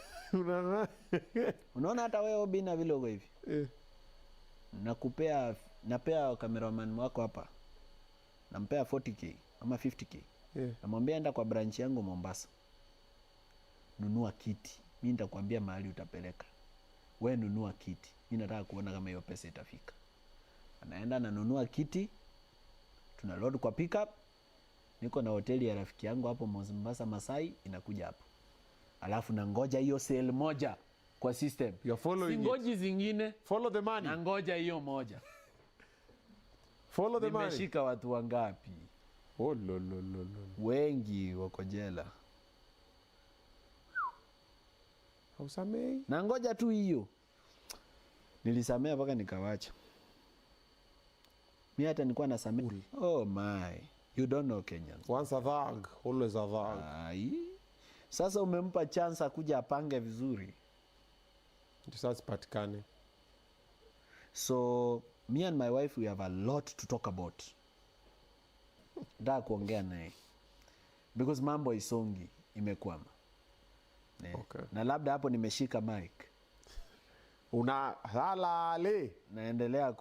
Unaona hata wewe Obinna vile uko hivi. Napea cameraman wako hapa. Nampea 40k ama 50k. Namwambia enda kwa branch yangu Mombasa. Nunua kiti. Mimi nitakwambia mahali utapeleka. Wewe nunua kiti. Mimi nataka kuona kama hiyo pesa itafika. Anaenda ananunua kiti. Tuna load kwa pickup. Niko na hoteli ya rafiki yangu hapo Mombasa Masai inakuja hapo. Alafu na ngoja hiyo sale moja kwa system. Singoji zingine. Follow the money. Na ngoja hiyo moja. Follow the money. Nimeshika watu wangapi? Wengi wako jela. Hausamei? Na ngoja tu hiyo. Nilisamea mpaka nikawacha. Mimi hata nilikuwa nasamea. Oh my. You don't know Kenyans. Once a thug, always a thug. Sasa umempa chance kuja apange vizuri. Sasa patikane. So me and my wife we have a lot to talk about. Da kuongea naye. Because mambo isongi imekwama. Okay. Na labda hapo nimeshika mic. Una halale. Naendelea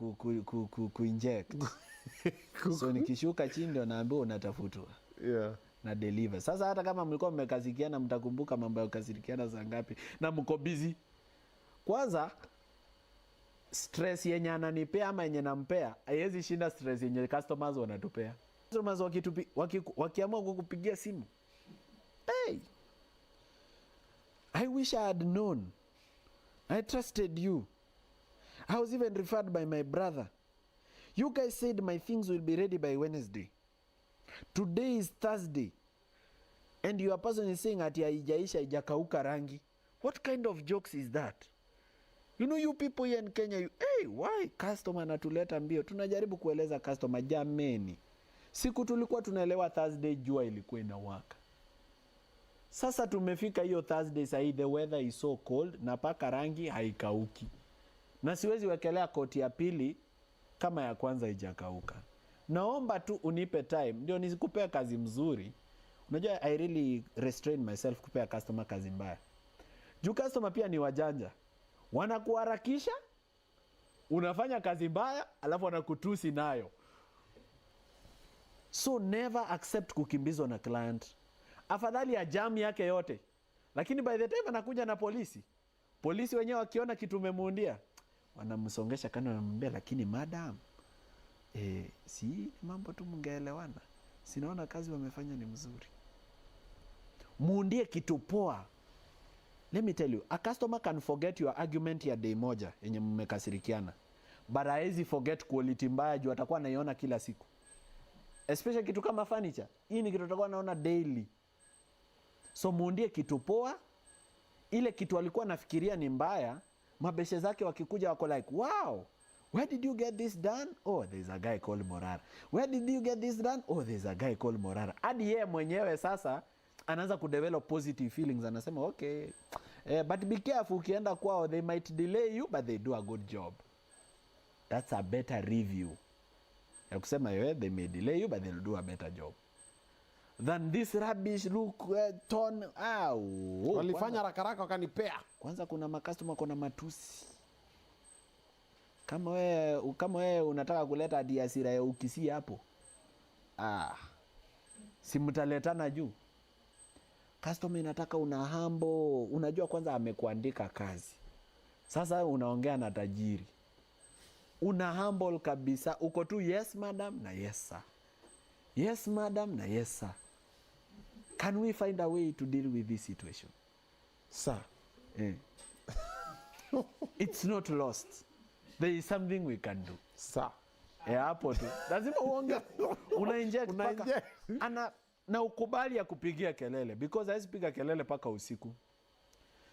kuinject. So nikishuka chini ndio naambiwa unatafutwa. Na deliver. Sasa hata kama mlikuwa mmekazikiana mtakumbuka mambo ya kukasirikiana saa ngapi na mko busy. Kwanza stress yenye ananipea ama yenye nampea haiwezi shinda stress yenye customers wanatupea. Customers wakiamua kukupigia simu. Hey. I wish I had known. I trusted you. I was even referred by my brother. You guys said my things will be ready by Wednesday. Today is Thursday. And your person is saying ati haijaisha haijakauka rangi. What kind of jokes is that? You know you people here in Kenya, why? Customer natuleta mbio. Tunajaribu kueleza customer, jameni. Siku tulikuwa tunaelewa Thursday jua ilikuwa inawaka. Sasa tumefika hiyo Thursday sahi, the weather is so cold na paka rangi haikauki. Na siwezi wekelea koti ya pili kama ya kwanza haijakauka. Naomba tu unipe time ndio nisikupea kazi mzuri. Unajua I really restrain myself kupea customer kazi mbaya. Juu customer pia ni wajanja. Wanakuharakisha, unafanya kazi mbaya, alafu wanakutusi nayo. So never accept kukimbizwa na client. Afadhali ya jam yake yote. Lakini by the time anakuja na polisi. Polisi wenyewe wakiona kitu umemuundia, wanamsongesha kando wanamwambia lakini madam, si mambo tu mngeelewana. Sinaona kazi wamefanya ni mzuri. Muundie kitu poa. Let me tell you, a customer can forget your argument ya day moja yenye mmekasirikiana. But haezi forget quality mbaya juu atakuwa anaiona kila siku. Especially kitu kama furniture. Hii ni kitu atakuwa anaona daily. So muundie kitu poa. Ile kitu alikuwa nafikiria ni mbaya, mabeshe zake wakikuja wako like, wow, Where did you get this done? Oh, there's a guy called Morara. Where did you get this done? Oh, there's a guy called Morara. Hadi yeye mwenyewe sasa anaanza kudevelop positive feelings, anasema okay, but be careful, ukienda kwao they might delay you but they do a good job. That's a better review ya kusema they may delay you but they'll do a better job than this rubbish look tone. Walifanya haraka haraka wakanipea. Kwanza kuna makastoma kuna matusi. Kama wewe unataka kuleta hadi hasira ya ukisi hapo, si mtaletana juu. Customer inataka una humble, unajua kwanza amekuandika kazi. Sasa unaongea na tajiri. Una humble kabisa, uko tu yes madam na yes sir. Yes madam na yes sir. Can we find a way to deal with this situation? Sir. It's not lost. There is something we can do. Sir. Hapo tu. Lazima uonge. Una-inject paka. Na ukubali ya kupigia kelele. Because hawezi piga kelele paka usiku.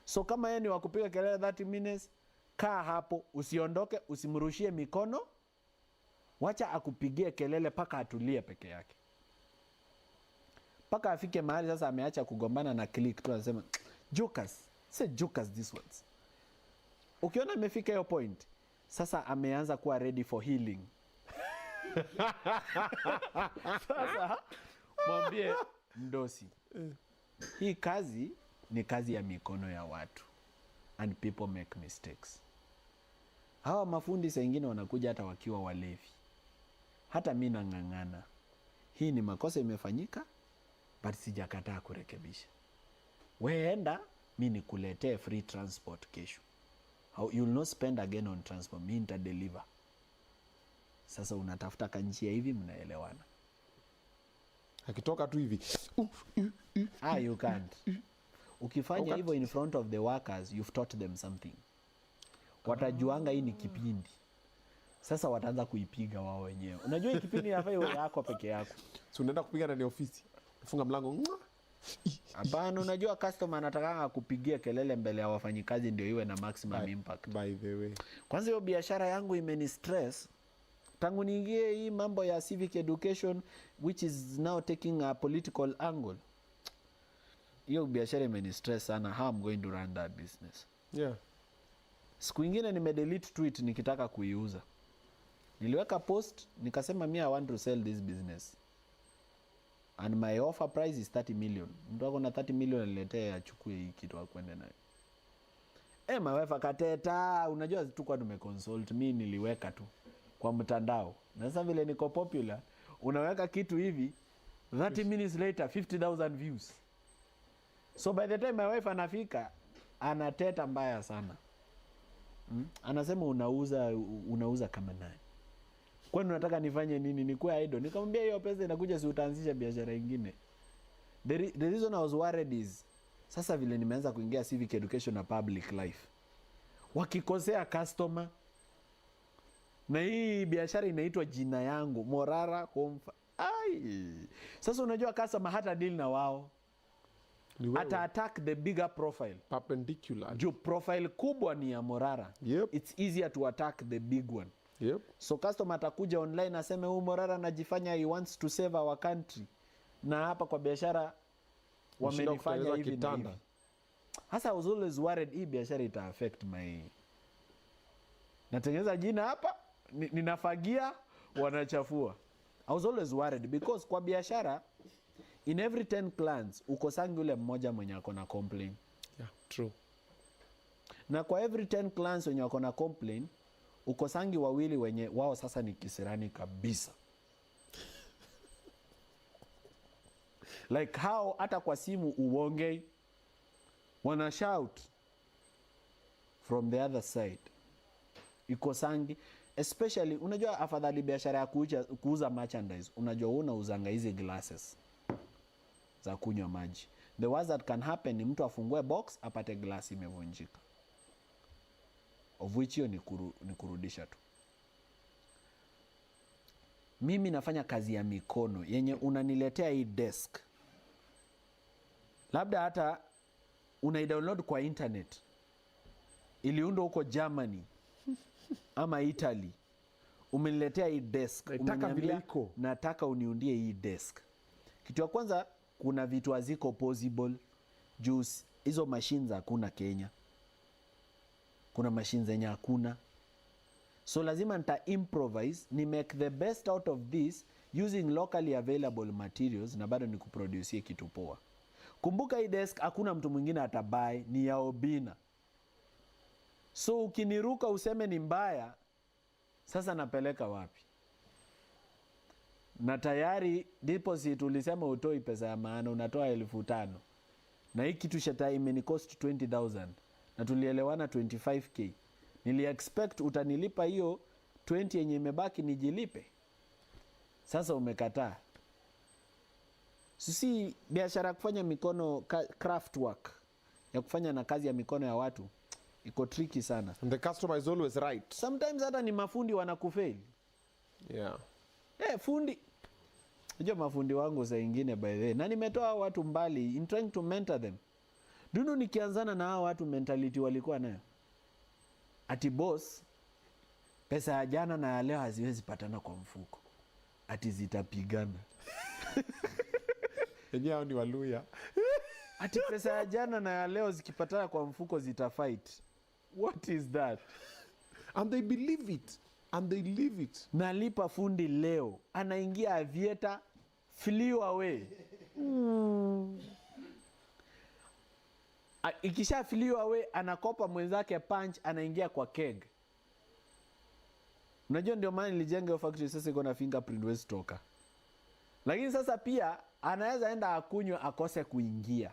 So kama yeye ni wa kupiga kelele 30 minutes, kaa hapo, usiondoke, usimrushie mikono. Wacha akupigie kelele paka atulie peke yake. Paka afike mahali sasa ameacha kugombana na click tu anasema, jokers, say jokers these ones. Ukiona amefika hiyo point, sasa ameanza kuwa ready for healing. Sasa mwambie mdosi, hii kazi ni kazi ya mikono ya watu and people make mistakes. Hawa mafundi saa ingine wanakuja hata wakiwa walevi. Hata mimi nang'ang'ana. Hii ni makosa imefanyika, but sijakataa kurekebisha. Weenda, mimi nikuletee free transport kesho. You'll not spend again on transport. Mimi nitadeliver. Sasa unatafuta kanjia hivi, mnaelewana. Akitoka tu hivi. You can't. Ukifanya hivyo in front of the workers, you've taught them something. Watajuanga hii ni kipindi. Sasa wataanza kuipiga wao wenyewe. Unajua hii kipindi inafaa iwe yako peke yako. So unaenda kupiga ndani ya ofisi. Funga mlango. Hapana, unajua customer anataka kupigia kelele mbele ya wafanyikazi ndio iwe na maximum impact. By the way. Kwanza hiyo biashara yangu imeni stress. Tangu niingie hii mambo ya civic education which is now taking a political angle. Hiyo biashara imeni stress sana. How I'm going to run that business. Yeah. Siku ingine nimedelete tweet nikitaka kuiuza. Niliweka post nikasema I want to sell this business. And my offer price is 30 million. Mtu wako na 30 million aniletee achukue hii kitu akwende nayo. My wife akateta, unajua tu kwa tumeconsult, mimi niliweka tu kwa mtandao. Na sasa vile niko popular, unaweka kitu hivi 30 minutes later 50,000 views. So by the time my wife anafika, anateta mbaya sana. Anasema unauza kama nani? Kwani unataka nifanye nini? Nikuwe idol? Nikamwambia hiyo pesa inakuja si utaanzisha biashara nyingine. The reason I was worried is sasa vile nimeanza kuingia civic education na public life. Wakikosea customer na hii biashara inaitwa jina yangu, Morara Home. Sasa unajua customer hata deal na wao. Ata attack the bigger profile. Perpendicular. Juu profile kubwa ni ya Morara. Yep. It's easier to attack the big one. Yep. So customer atakuja online aseme huyu Morara anajifanya he wants to save our country. Na hapa kwa biashara wamenifanya hivi na hivi. Hasa I was always worried hii biashara ita affect my. Natengeneza jina hapa, ninafagia, wanachafua. I was always worried because kwa biashara in every 10 clients ukosangi ule mmoja mwenye ako na complain. Yeah, true. Na kwa every 10 clients wenye wako na complain ukosangi wawili wenye wao sasa ni kisirani kabisa. Like how hata kwa simu uongei, wana shout from the other side. Ikosangi, especially unajua afadhali biashara ya kuuza merchandise, unajua unauzanga hizi glasses za kunywa maji. The worst that can happen ni mtu afungue box apate glass imevunjika. Of which hiyo ni kurudisha tu. Mimi nafanya kazi ya mikono yenye unaniletea hii desk. Labda hata unaidownload kwa internet. Iliundwa huko Germany ama Italy umeniletea hii desk, Nataka vile iko. nataka uniundie hii desk. Kitu ya kwanza, kuna vitu haziko possible juu hizo machines hakuna Kenya. Kuna machines zenye hakuna. So lazima nita improvise, ni make the best out of this using locally available materials na bado ni kuproduce kitu poa. Kumbuka hii desk hakuna mtu mwingine atabai, ni ya Obinna. So ukiniruka useme ni mbaya, sasa napeleka wapi? Na tayari deposit ulisema utoi pesa ya maana, unatoa 5,000. Na hii kitu shata imenicost 20,000 na tulielewana 25k. Nili expect utanilipa hiyo 20 yenye imebaki nijilipe. Sasa umekataa. Sisi biashara kufanya mikono, craft work ya kufanya na kazi ya mikono ya watu iko tricky sana. And the customer is always right. Sometimes hata ni mafundi wanakufeli. Yeah. Fundi. Unajua mafundi wangu saa ingine by the way. Na nimetoa watu mbali in trying to mentor them. Duno nikianzana na hao watu mentality walikuwa nayo. Ati boss, pesa ya jana na ya leo haziwezi patana kwa mfuko. Ati zitapigana. Yenyewe ni Waluya. Ati pesa ya jana na ya leo zikipatana kwa mfuko zitafight. What is that? And they believe it. And they live it. Nalipa fundi leo, anaingia avieta, flew away. Ikisha flew away, anakopa mwenzake punch, anaingia kwa keg. Unajua ndio maana nilijenga hiyo factory, sasa iko na fingerprint wezi toka. Lakini sasa pia anaweza enda akunywe akose kuingia.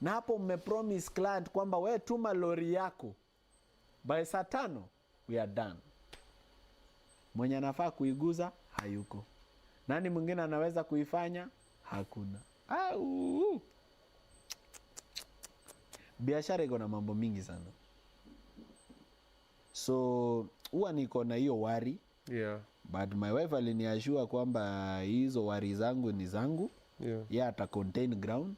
Na hapo mmepromise client kwamba we tuma lori yako by saa 5 we are done. Mwenye anafaa kuiguza hayuko. Nani mwingine anaweza kuifanya? Hakuna. Biashara iko na mambo mingi sana. So huwa niko na hiyo worry. Yeah. But my wife aliniashua kwamba hizo worry zangu ni zangu. Yeah. Ata contain ground.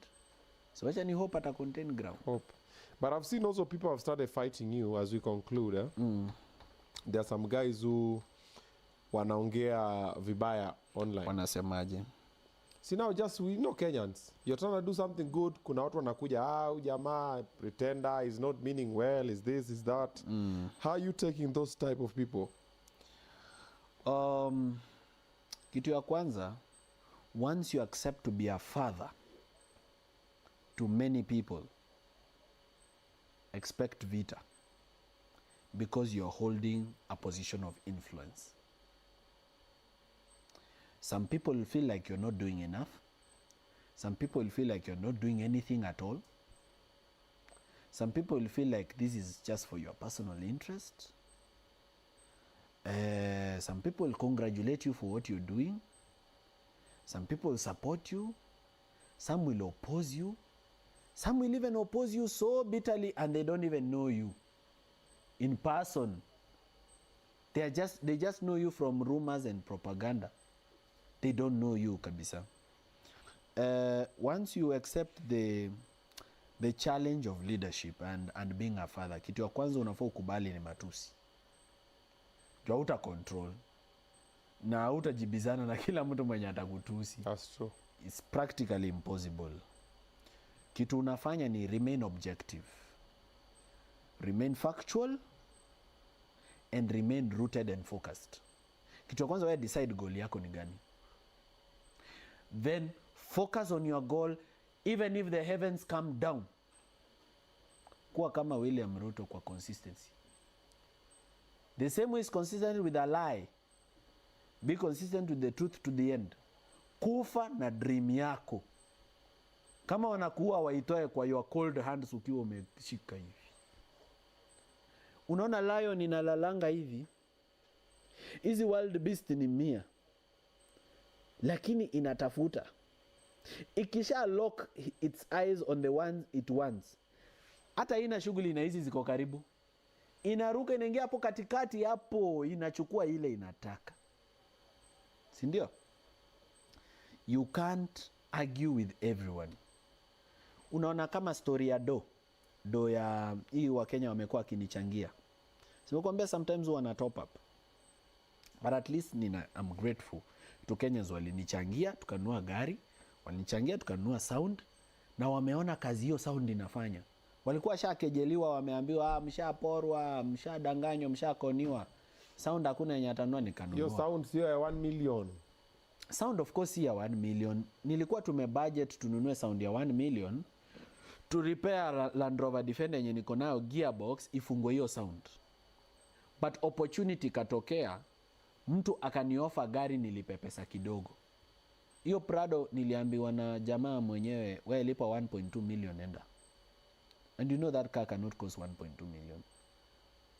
So wacha ni hope ata contain ground. Hope. But I've seen also people have started fighting you as we conclude. There are some guys who wanaongea vibaya online. Wanasemaje? See now just we know Kenyans. You're trying to do something good. Kuna watu wanakuja, jamaa pretender is not meaning well, is this, is that. How are you taking those type of people? Kitu ya kwanza, once you accept to be a father to many people, expect vita because you're holding a position of influence. Some people feel like you're not doing enough. Some people feel like you're not doing anything at all. Some people feel like this is just for your personal interest. Some people congratulate you for what you're doing. Some people support you. Some will oppose you. Some will even oppose you so bitterly and they don't even know you in person. They just know you from rumors and propaganda. They don't know you kabisa. Once you accept the challenge of leadership and being a father, kitu ya kwanza unafaa ukubali ni matusi. Jua uta control. Na utajibizana na kila mtu mwenye atakutusi. That's true. It's practically impossible. Kitu unafanya ni remain objective. Remain factual and remain rooted and focused. Kitu ya kwanza wewe decide goal yako ni gani. Then focus on your goal even if the heavens come down. Kuwa kama William Ruto kwa consistency. The same way is consistent with a lie. Be consistent with the truth to the end. Kufa na dream yako. Kama wanakuwa waitoe kwa your cold hands ukiwa umeshika hivi. Unaona lion inalalanga hivi. Hizi wild beast ni 100. Lakini inatafuta. Ikisha lock its eyes on the ones it wants. Hata ina shughuli na hizi ziko karibu. Inaruka inaingia hapo katikati hapo inachukua ile inataka. Si ndio? You can't argue with everyone. Unaona kama story ya do ya hii wa Kenya wamekuwa kinichangia. Simekwambia sometimes wana top up. But at least I'm grateful to Kenyans walinichangia tukanunua gari, walinichangia tukanunua sound, na wameona kazi hiyo sound inafanya. Walikuwa shakejeliwa, wameambiwa mshaporwa, mshadanganywa, mshakoniwa. Sound hakuna yenye atanunua, nikanunua. Your sound sio ya 1 million. Sound of course ya 1 million. Nilikuwa tumebudget tununue sound ya 1 million to repair Land Rover Defender yenye niko nayo gearbox ifungwe hiyo sound. But opportunity katokea, mtu akaniofa gari nilipe pesa kidogo. Hiyo Prado niliambiwa na jamaa mwenyewe, wewe lipa 1.2 million enda. And you know that car cannot cost 1.2 million.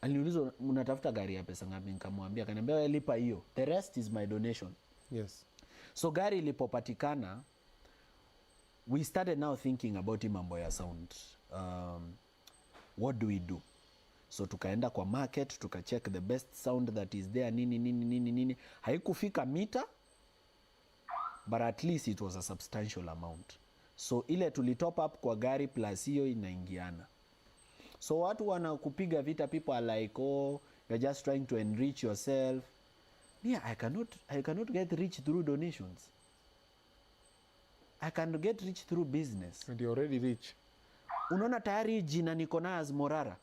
Aliniuliza unatafuta gari ya pesa ngapi? Nikamwambia, akaniambia wewe lipa hiyo. The rest is my donation. Yes. So gari ilipopatikana, we started now thinking about mambo ya sound. What do we do? So tukaenda kwa market, tukacheck the best sound that is there, nini. Haikufika mita, but at least it was a substantial amount. So ile tulitop up kwa gari plus hiyo inaingiana. So watu wanakupiga vita, people are like, oh, you're just trying to enrich yourself. Yeah, I cannot get rich through donations. I can get rich through business. And you're already rich. Unaona tayari jina niko na as Morara.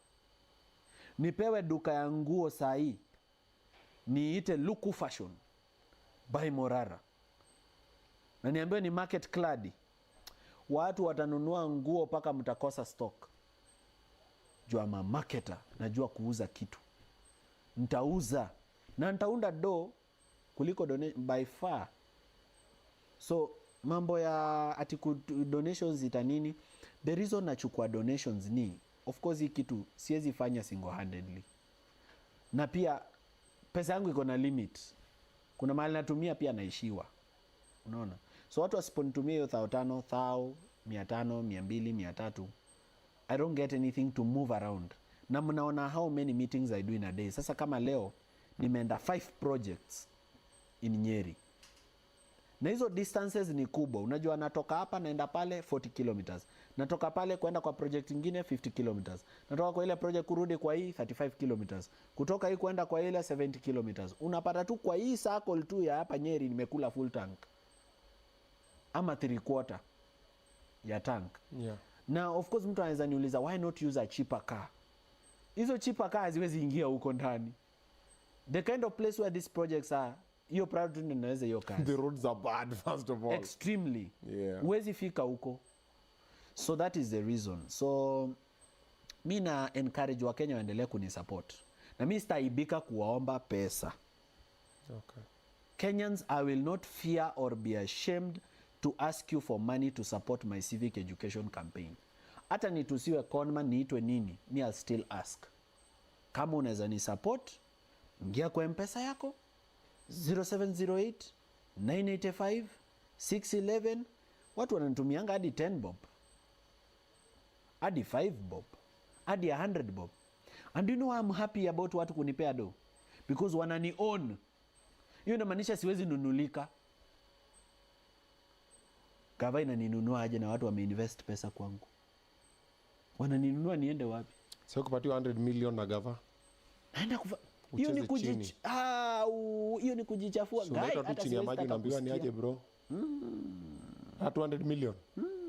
Nipewe duka ya nguo sahi, niite Luku Fashion by Morara, na niambiwe ni market clad, watu watanunua nguo paka mtakosa stock. Jua marketer, najua kuuza kitu, nitauza na nitaunda do kuliko by far. So mambo ya ati donations ita nini, the reason nachukua donations ni, of course hii kitu siwezi fanya single handedly, na pia pesa yangu iko na limit. Kuna mahali natumia pia naishiwa, unaona. So watu wasiponitumia hiyo 500, 500, 200, 300, I don't get anything to move around. Na mnaona how many meetings I do in a day. Sasa kama leo nimeenda 5 projects in Nyeri, na hizo distances ni kubwa. Unajua natoka hapa naenda pale 40 kilometers. Natoka pale kwenda kwa project nyingine 50 kilometers. Natoka kwa ile project kurudi kwa hii 35 kilometers. Kutoka hii kwenda kwa ile 70 kilometers. Unapata tu kwa hii circle tu ya hapa Nyeri nimekula full tank. Ama 3/4 ya tank. Yeah. Now of course mtu anaweza niuliza, why not use a cheaper car? Hizo cheaper car haziwezi ingia huko ndani. The kind of place where these projects are, hiyo product inaweza hiyo kazi. The roads are bad, first of all. Extremely. Yeah. Huwezi fika huko. So that is the reason. So mi na encourage wa Kenya waendelee kunisupport. Na mi sitaibika kuwaomba pesa. Okay. Kenyans, I will not fear or be ashamed to ask you for money to support my civic education campaign. Hata nitusiwe conman, niitwe nini, me I'll still ask. Kama unaweza ni support, ingia kwa M-Pesa yako 0708 985 611. Watu wananitumianga hadi 10 bob, hadi 5 bob, hadi 100 bob. And you know I'm happy about watu kunipea do, because wanani own. Hiyo inamaanisha siwezi nunulika. Gava inaninunua aje na watu wameinvest pesa kwangu? Wananinunua niende wapi? So kupatiwa 100 million na gava, naenda kufa. Hiyo ni kujichafua. So guy, hata chini ya maji unaambiwa ni aje bro? 200 million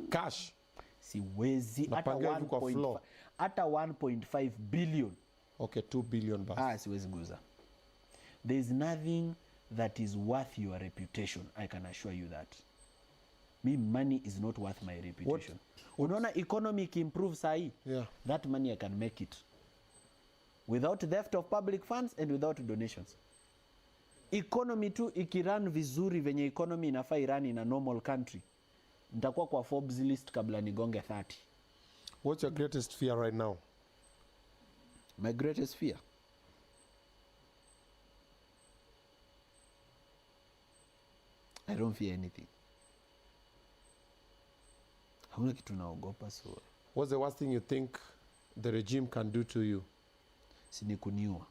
cash. Siwezi hata 1.5 billion. Okay, 2 billion bas. Siwezi guza. There is nothing that is worth your reputation. I can assure you that. Money is not worth my reputation. Unaona economy improve sahi? Yeah. That money I can make it without theft of public funds and without donations. Economy tu ikirun vizuri venye economy inafaa irun in a normal country, nitakuwa kwa Forbes list kabla nigonge 30. What's your greatest fear right now? My greatest fear? I don't fear anything. Hakuna kitu naogopa. So what's the worst thing you think the regime can do to you? Sinikuniua.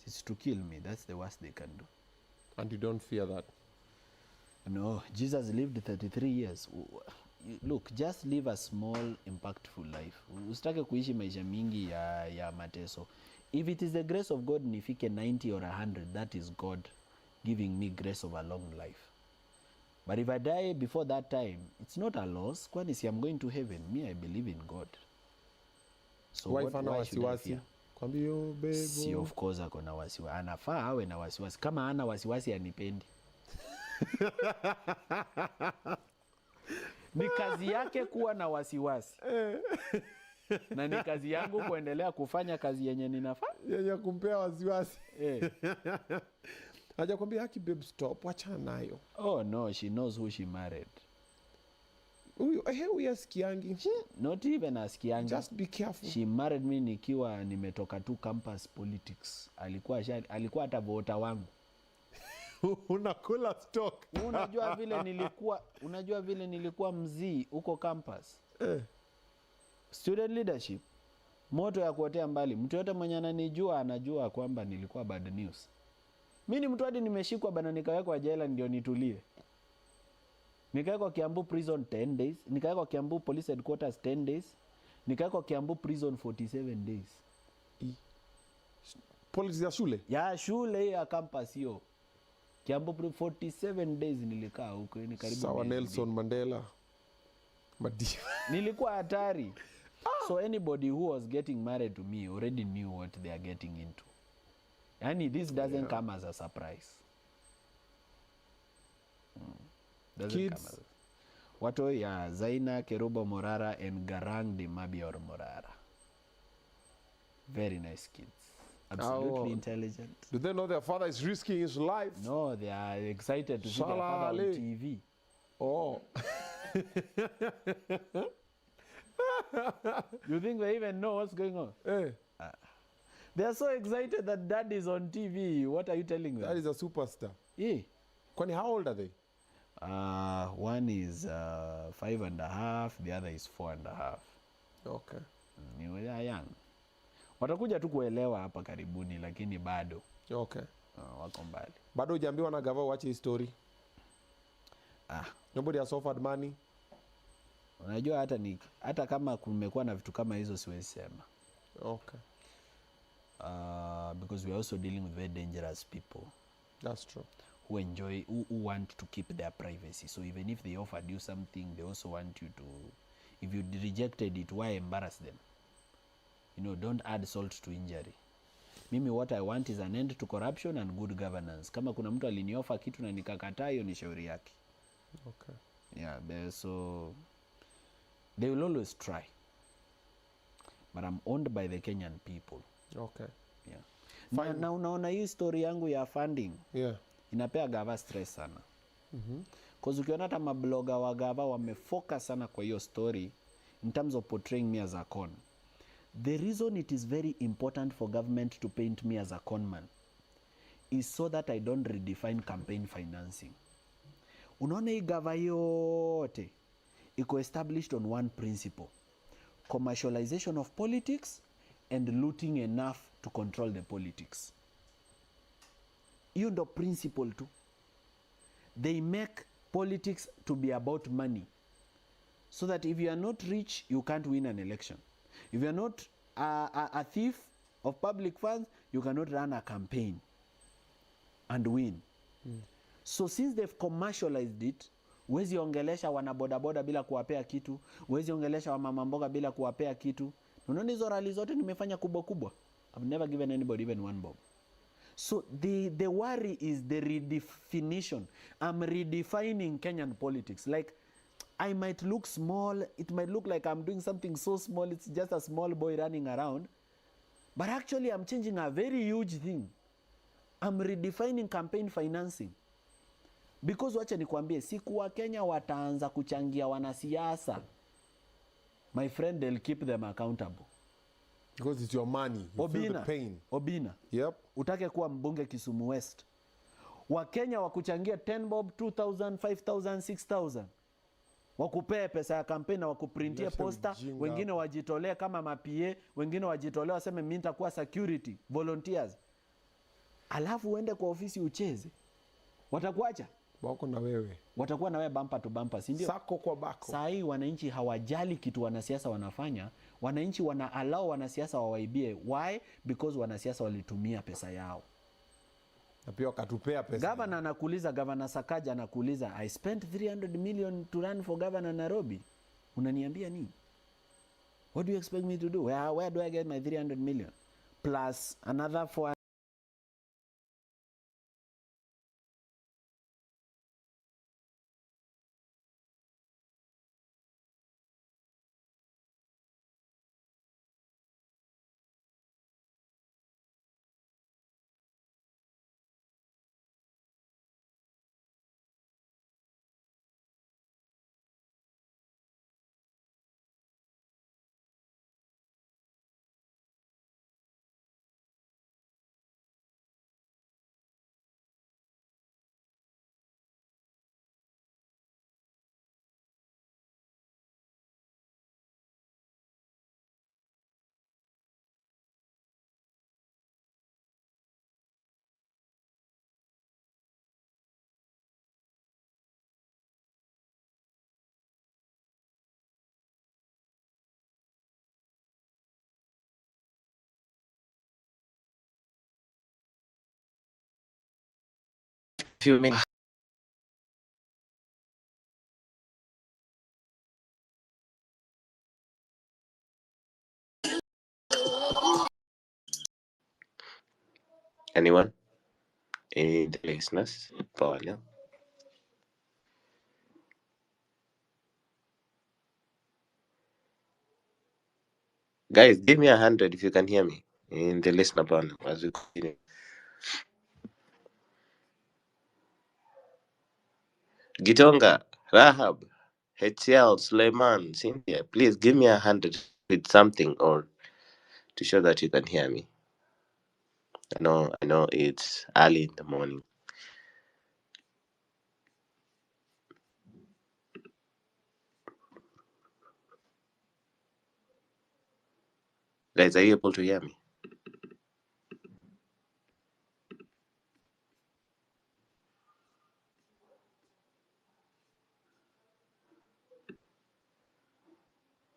It's to kill me. That's the worst they can do. And you don't fear that? No, Jesus lived 33 years. Look, just live a small impactful life. Usitake kuishi maisha mingi ya mateso. If it is the grace of God nifike 90 or 100, that is God giving me grace of a long life. But if I die before that time, it's not a loss. Kwani si I'm going to heaven. Me, I believe in God. So why should I fear? Kwambio bebo. Si of course ako na wasiwasi. Anafaa awe na wasiwasi. Kama ana wasiwasi anipendi. Ni kazi yake kuwa na wasiwasi. Na ni kazi yangu kuendelea kufanya kazi yenye ninafanya. Yenye kumpea wasiwasi. Haja kwambia haki babe stop, wachana nayo. Oh no, she knows who she married. Huyu asikiangi. Not even asikiangi. Just be careful. She married me nikiwa nimetoka tu campus politics. Alikuwa hata vota wangu. Unakula stock. Unajua vile nilikuwa mzii huko campus. Student leadership. Moto ya kuotea mbali. Mtu yote mwenye ananijua anajua kwamba nilikuwa bad news. Mimi ni mtu hadi nimeshikwa bana nikawekwa jela ndio nitulie. Nikawekwa Kiambu prison 10 days, nikawekwa Kiambu police headquarters 10 days, nikawekwa Kiambu prison 47 days. Police ya shule? Ya shule ya campus hiyo. Kiambu 47 days nilikaa huko, ni karibu. Sawa Nelson Mandela. Nilikuwa hatari. So anybody who was getting married to me already knew what they are getting into. Yani this doesn't come as a surprise. Kids. Wato ya Zaina, Kerubo Morara and Garang de Mabior Morara. Very nice kids. Absolutely intelligent. Do they know their father is risking his life? No, they are excited to see their father on TV. Oh. You think they even know what's going on? They are so excited that dad is on TV. What are you telling them? That is a superstar. Yeah. Kwani, how old are they? One is 5.5, the other is 4.5. Okay. They are young. Watakuja tu kuelewa hapa karibuni lakini bado. Okay. Wako mbali. Bado hujaambiwa na gava wache hii story? Nobody has offered money? Unajua hata kama kumekuwa na vitu kama hizo siwezi sema. Okay. Because we are also dealing with very dangerous people. That's true. Who want to keep their privacy. So even if they offered you something, they also want you to, if you rejected it, why embarrass them? Don't add salt to injury. Mimi what I want is an end to corruption and good governance. Kama kuna mtu aliniofa kitu na nikakataa, hiyo ni shauri yake. Okay. Yeah, so they will always try. But I'm owned by the Kenyan people. Okay. Yeah. Na unaona hii story yangu ya funding. Yeah. Inapea gava stress sana. Cause ukiona hata mabloga wa gava wamefocus sana kwa hiyo story in terms of portraying me as a con. The reason it is very important for government to paint me as a con man is so that I don't redefine campaign financing. Unaona hii gava yote iko established on one principle: commercialization of politics and looting enough to control the politics. Hiyo ndo principle tu. They make politics to be about money, so that if you are not rich, you can't win an election. If you are not a thief of public funds, you cannot run a campaign and win. So since they've commercialized it, huwezi ongelesha wanabodaboda bila kuwapea kitu, huwezi ongelesha wamama mboga bila kuwapea kitu. Unaona hizo rally zote nimefanya kubwa kubwa. I've never given anybody even one bob. So the worry is the redefinition. I'm redefining Kenyan politics. Like, I might look small. It might look like I'm doing something so small. It's just a small boy running around. But actually, I'm changing a very huge thing. I'm redefining campaign financing. Because wacha nikwambie, siku wa Kenya wataanza kuchangia wanasiasa, my friend, they'll keep them accountable. Because it's your money. You feel the pain. Obinna. Yep. Utake kuwa mbunge Kisumu West. Wakenya wakuchangia 10 bob, 2,000, 5,000, 6,000. Wakupee pesa ya kampeni na wakuprintie poster, wengine wajitolee kama mapie, wengine wajitolee waseme mimi nitakuwa security, volunteers. Alafu uende kwa ofisi ucheze. Watakuacha? Wako na wewe. Watakuwa na wewe bumper to bumper, si ndio? Sako kwa bako. Saa hii wananchi hawajali kitu wanasiasa wanafanya. Wananchi wana allow wanasiasa wawaibie. Why? Because wanasiasa walitumia pesa yao. Na pia wakatupea pesa. Governor anakuuliza, Governor Sakaja anakuuliza, I spent 300 million to run for governor Nairobi. Unaniambia nini? What do you expect me to do? Where do I get my 300 million? Plus another 400. Few minutes. Anyone? Any the listeners? Paul. Guys, give me 100 if you can hear me in the listener panel as we continue. Gitonga, Rahab, HCL, Suleiman, Cynthia, please give me 100 with something or to show that you can hear me. I know it's early in the morning. Guys, are you able to hear me?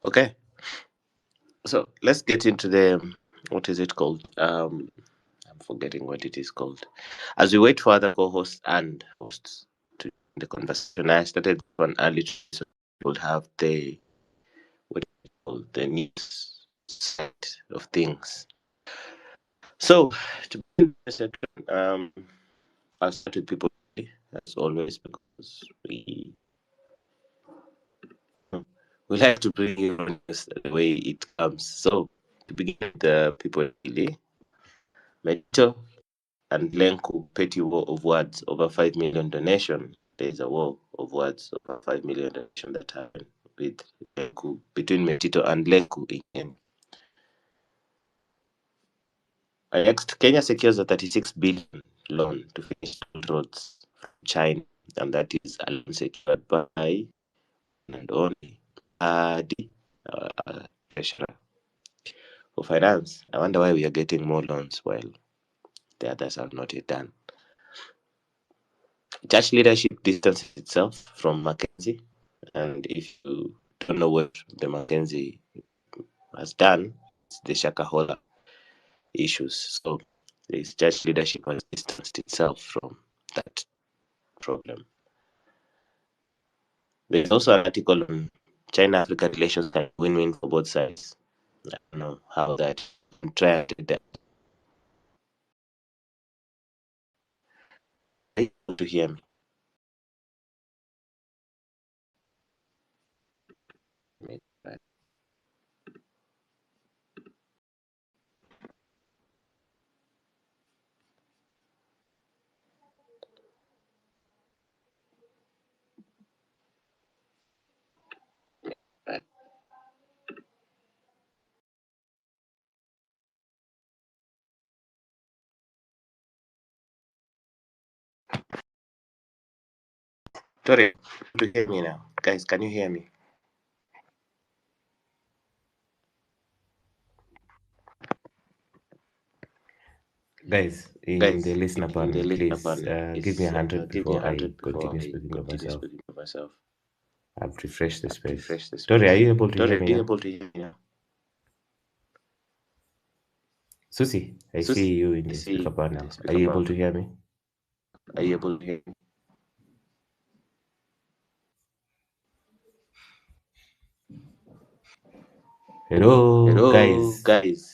Okay. So let's get into the what is it called? I'm forgetting what it is called. As we wait for other co-hosts and hosts to the conversation, I started one early so we'll have the what is it called, the news side of things. So to begin the section, I'll start with people as always because we like to bring you on this the way it comes. So to begin with the people really, Metro and Lenku petty war of words over 5 million donation. There is a war of words over 5 million donation that happened with Lenku, between Metito and Lenku in Kenya. Next, Kenya secures a 36 billion loan to finish roads from China, and that is a loan secured by and only the treasurer for finance. I wonder why we are getting more loans while the others are not yet done. Church leadership distances itself from Mackenzie, and if you don't know what the Mackenzie has done, it's the Shakahola issues. So the church leadership has distanced itself from that problem. There's also an article on China-Africa relations can win-win for both sides. I don't know how that. Try to that. Are you able to hear me? Right. Right. Sorry, to hear me now, guys. Can you hear me? Guys, in the listener panel, please give me 100 before I continue speaking of myself. I've refreshed the space. Tori, are you able to hear me now? Susie, I see you in the speaker panel. Are you able to hear me? Hello, guys.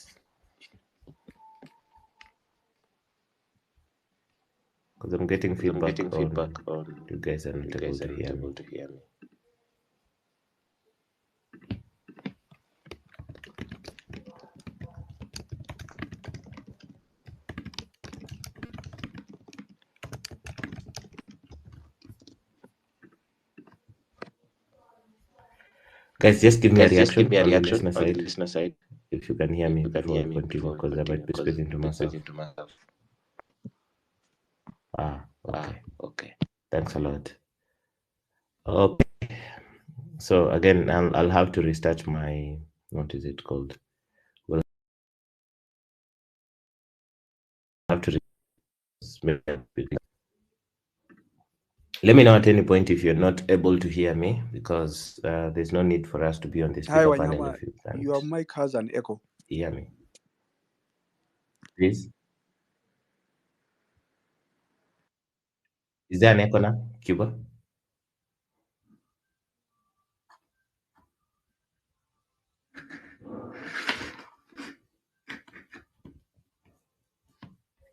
Because I'm getting feedback on you guys are not able to hear me. Guys, just give me a reaction on the listener side if you can hear me before we continue, because I might be speaking to myself. Okay. Thanks a lot. Okay. So again, I'll have to restart my, what is it called? We'll have to let me know at any point if you're not able to hear me, because there's no need for us to be on the speaker panel if you can't. Your mic has an echo. Hear me, please. Is there an echo now, Cuba?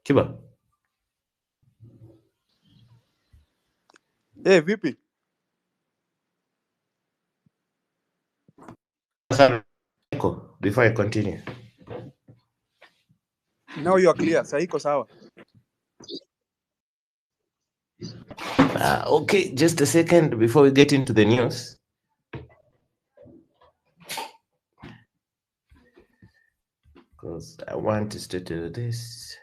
Cuba? Hey, VP. Echo before I continue. Now you are clear. Saiko sawa. Okay, just a second before we get into the news. Because I want us to do this.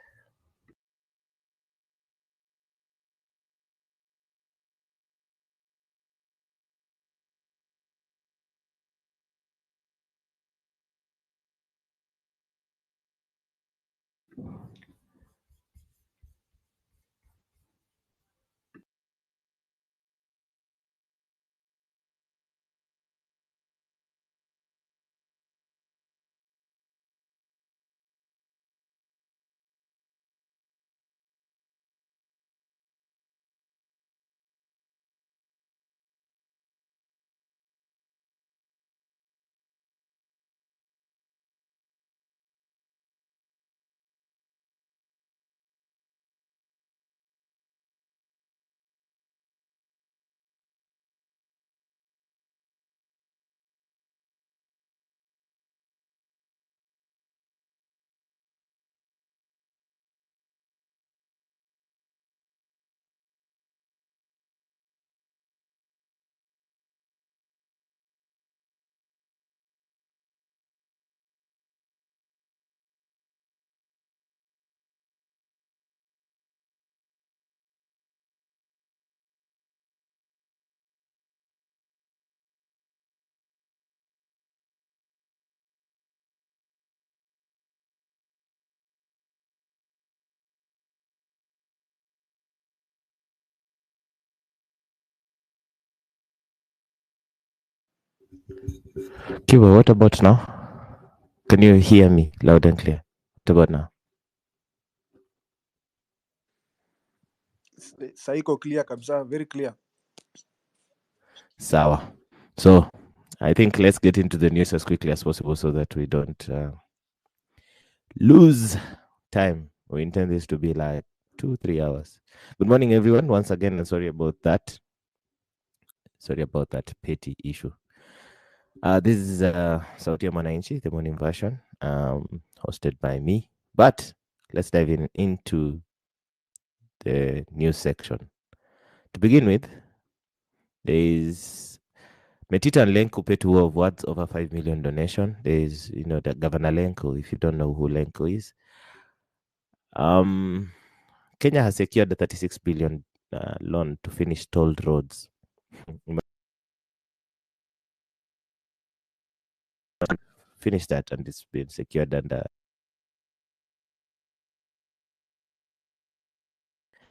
Cuba, what about now? Can you hear me loud and clear? What about now? Saiko clear kabisa, very clear. Sawa. So I think let's get into the news as quickly as possible so that we don't lose time. We intend this to be like 2-3 hours. Good morning, everyone. Once again, and sorry about that. Sorry about that petty issue. This is Sauti ya Mwananchi, the morning version, hosted by me. But let's dive into the news section. To begin with, there is Metita and Lenku pay to war of words over 5 million donation. There is, the Governor Lenku, if you don't know who Lenku is. Kenya has secured the 36 billion loan to finish tolled roads. Finish that, and it's been secured under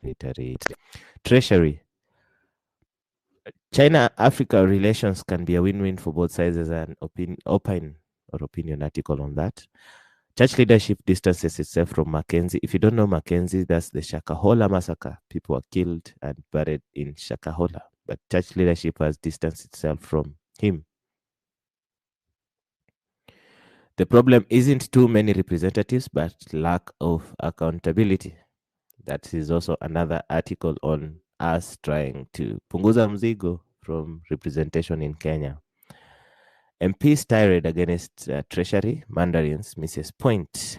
reiterate. Treasury. China-Africa relations can be a win-win for both sides. As an opinion article on that. Church leadership distances itself from Mackenzie. If you don't know Mackenzie, that's the Shakahola massacre. People were killed and buried in Shakahola. But church leadership has distanced itself from him. The problem isn't too many representatives, but lack of accountability. That is also another article on us trying to punguza mzigo from representation in Kenya. MP's tirade against Treasury mandarins misses point.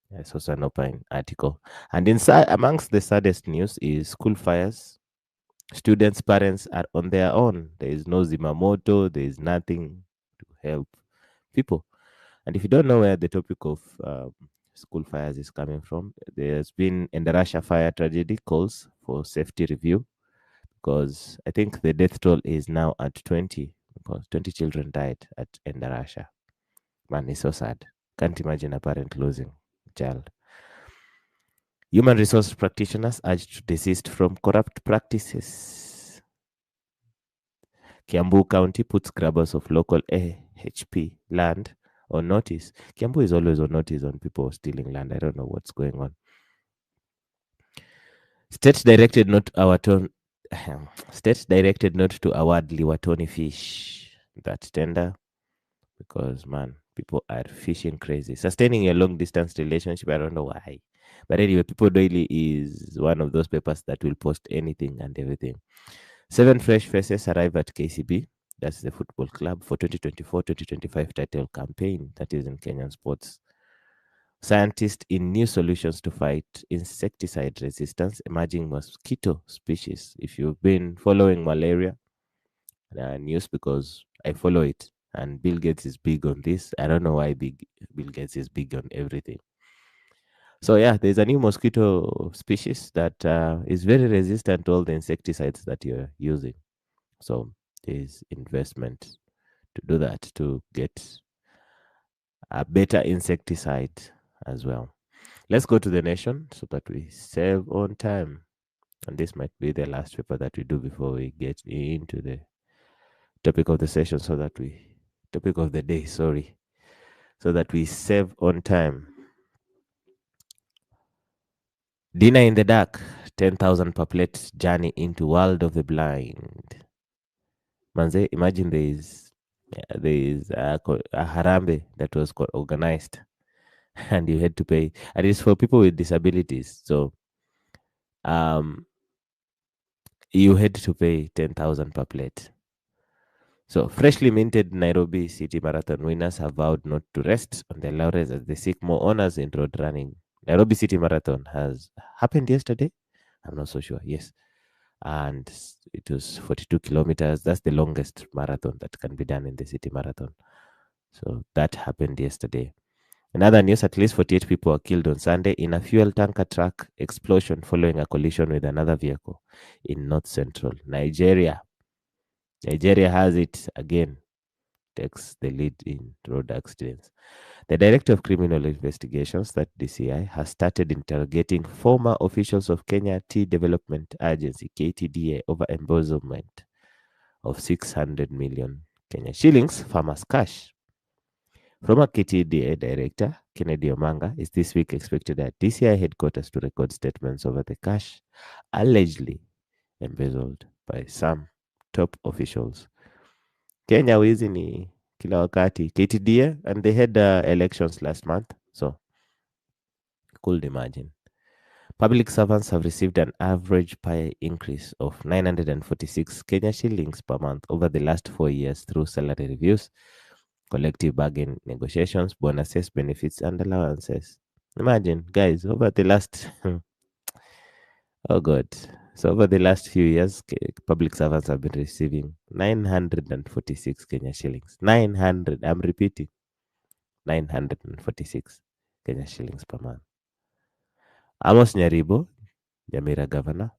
That's also an open article. And inside, amongst the saddest news is school fires. Students' parents are on their own. There is no Zimamoto. There is nothing to help people. And if you don't know where the topic of school fires is coming from, there's been in the Russia fire tragedy calls for safety review, because I think the death toll is now at 20, because 20 children died at Endarasha. Man, it's so sad. Can't imagine a parent losing a child. Human resource practitioners urged to desist from corrupt practices. Kiambu County puts grabbers of local AHP land on notice. Kiambu is always on notice on people stealing land. I don't know what's going on. State directed not to award Liwatoni fish that tender, because man, people are fishing crazy. Sustaining a long distance relationship, I don't know why. But anyway, People Daily is one of those papers that will post anything and everything. 7 fresh faces arrive at KCB, that's the football club, for 2024-2025 title campaign that is in Kenyan sports. Scientists in new solutions to fight insecticide resistance, emerging mosquito species. If you've been following malaria news, because I follow it, and Bill Gates is big on this. I don't know why Bill Gates is big on everything. So yeah, there's a new mosquito species that is very resistant to all the insecticides that you're using. So there's investment to do that, to get a better insecticide as well. Let's go to the Nation so that we save on time. And this might be the last paper that we do before we get into the topic of the session, topic of the day, sorry, so that we save on time. Dinner in the dark, 10,000 per plate journey into world of the blind. Manze, imagine there is a harambe that was organized and you had to pay. And it's for people with disabilities. So you had to pay 10,000 per plate. So, freshly minted Nairobi City Marathon winners have vowed not to rest on their laurels as they seek more honors in road running. Nairobi City Marathon has happened yesterday. I'm not so sure. Yes. And it was 42 kilometers. That's the longest marathon that can be done in the City Marathon. So, that happened yesterday. In other news, at least 48 people were killed on Sunday in a fuel tanker truck explosion following a collision with another vehicle in north central Nigeria. Nigeria has it again, takes the lead in road accidents. The Director of Criminal Investigations, that DCI, has started interrogating former officials of Kenya Tea Development Agency, KTDA, over embezzlement of 600 million Kenya shillings, farmers' cash. Former KTDA Director Kennedy Omanga is this week expected at DCI headquarters to record statements over the cash allegedly embezzled by some top officials. Kenya wizi ni kila wakati. KTDA, and they had elections last month, so could imagine. Public servants have received an average pay increase of 946 Kenya shillings per month over the last 4 years through salary reviews, collective bargain negotiations, bonuses, benefits, and allowances. Imagine, guys, over the last oh God. So over the last few years, public servants have been receiving 946 Kenya shillings. 900, I'm repeating, 946 Kenya shillings per month. Amos Nyaribo, Nyamira governor,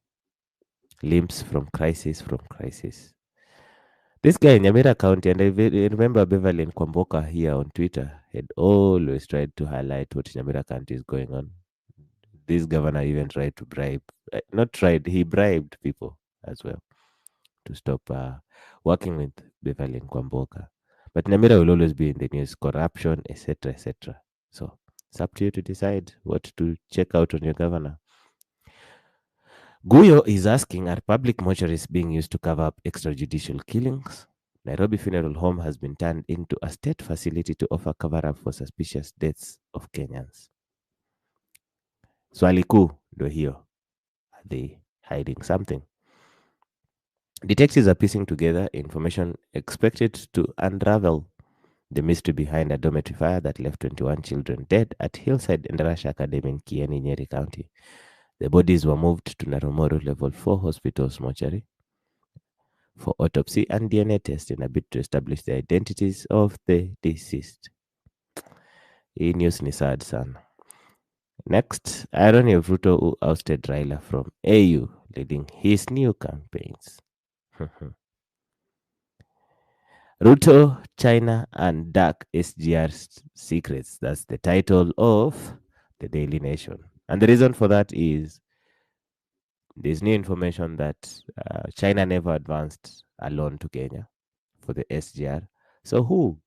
limps from crisis. This guy in Nyamira County, and I remember Beverly and Kwamboka here on Twitter, had always tried to highlight what Nyamira County is going on. this governor even tried to bribe, not tried, he bribed people as well to stop working with Beverly Kwamboka. But Nyamira will always be in the news, corruption, etc., etc. So it's up to you to decide what to check out on your governor. Guyo is asking, are public mortuaries being used to cover up extrajudicial killings? Nairobi Funeral Home has been turned into a state facility to offer cover-up for suspicious deaths of Kenyans. Swali kuu ndo hiyo. Are they hiding something? Detectives are piecing together information expected to unravel the mystery behind a dormitory fire that left 21 children dead at Hillside Endarasha Academy in Kieni, Nyeri County. The bodies were moved to Narumoro Level 4 Hospital's mortuary for autopsy and DNA test in a bid to establish the identities of the deceased. Hii news ni sad sana. Next, irony of Ruto who ousted Raila from AU, leading his new campaigns. Ruto, China, and Dark SGR Secrets. That's the title of the Daily Nation. And the reason for that is there's new information that China never advanced a loan to Kenya for the SGR. So who?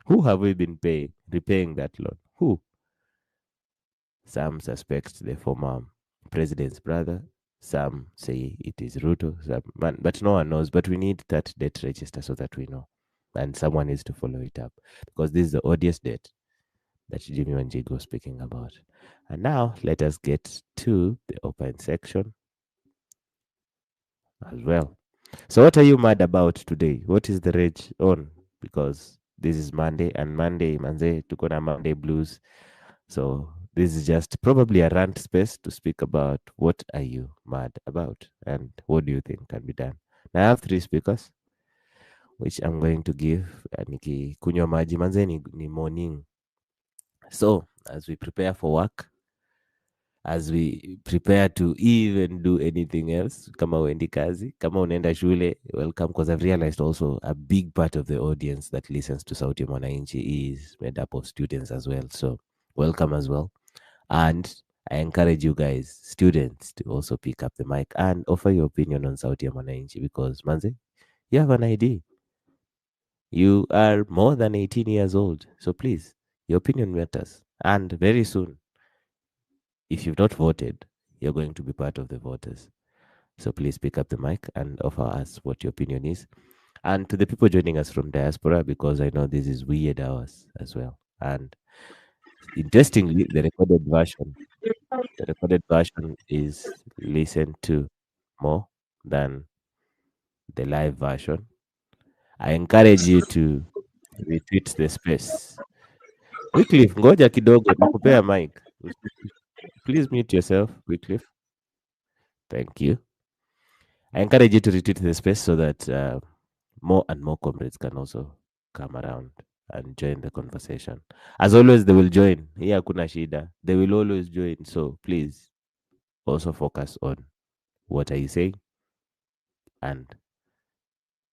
Who have we been repaying that loan? Who? Some suspect the former president's brother. Some say it is Ruto, but no one knows. But we need that debt register so that we know. And someone needs to follow it up. Because this is the odious debt that Jimmy Wanjigo was speaking about. And now let us get to the open section as well. So what are you mad about today? What is the rage on? Because this is Monday, and Monday, manze, tuko na Monday blues. So this is just probably a rant space to speak about what are you mad about and what do you think can be done. Now I have 3 speakers, which I'm going to give. Nikikunywa maji manze ni morning. So as we prepare for work, as we prepare to even do anything else, kama uendi kazi, kama unaenda shule, welcome, because I've realized also a big part of the audience that listens to Sauti ya Mwananchi is made up of students as well. So welcome as well. And I encourage you guys, students, to also pick up the mic and offer your opinion on Sauti ya Mwananchi, because manze, you have an ID. You are more than 18 years old. So please, your opinion matters. And very soon, if you've not voted, you're going to be part of the voters. So please pick up the mic and offer us what your opinion is. And to the people joining us from diaspora, because I know this is weird hours as well. And interestingly, the recorded version is listened to more than the live version. I encourage you to retweet the space. Wycliffe, ngoja kidogo, nakupea mic. Please mute yourself, Wycliffe. Thank you. I encourage you to retweet the space so that more and more comrades can also come around and join the conversation. As always, they will join. Here hakuna shida. They will always join. So please also focus on what are you saying and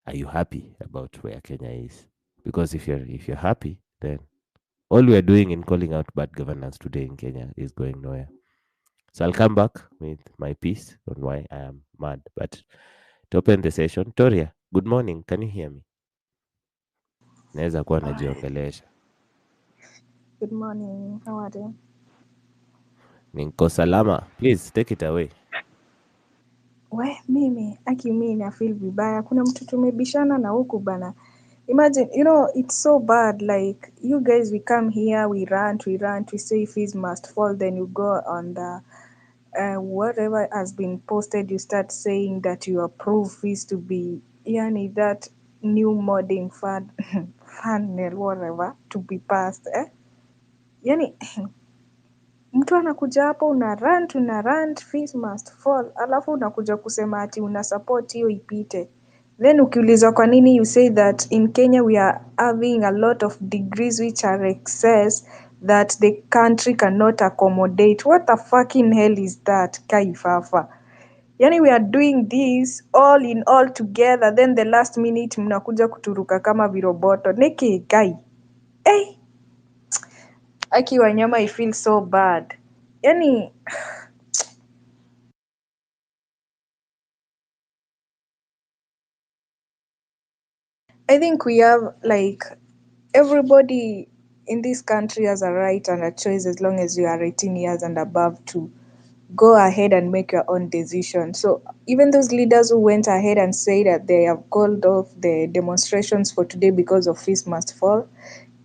are you happy about where Kenya is? Because if you're happy, then all we are doing in calling out bad governance today in Kenya is going nowhere. So I'll come back with my piece on why I am mad. But to open the session, Toria, good morning. Can you hear me? Naweza kuwa najiongelesha. Good morning. How are you? Niko salama. Please take it away. Mimi na feel vibaya. Kuna mtu tumebishana na huku bana. Imagine, it's so bad. Like, you guys, we come here, we rant, we say fees must fall, then you go on the whatever has been posted, you start saying that you approve fees to be, that new modding funnel, whatever, to be passed. Mtu anakuja hapo una rant, fees must fall, alafu unakuja kusema ati una support hiyo ipite. Then ukiulizwa kwa nini, you say that in Kenya we are having a lot of degrees which are excess that the country cannot accommodate. What the fucking hell is that, Kaifafa? Yani we are doing this all in all together, then the last minute mnakuja kuturuka kama viroboto. Kai. Aki Wanyama, I feel so bad. Yani I think we have like everybody in this country has a right and a choice as long as you are 18 years and above to go ahead and make your own decision. So even those leaders who went ahead and say that they have called off the demonstrations for today because of fees must fall,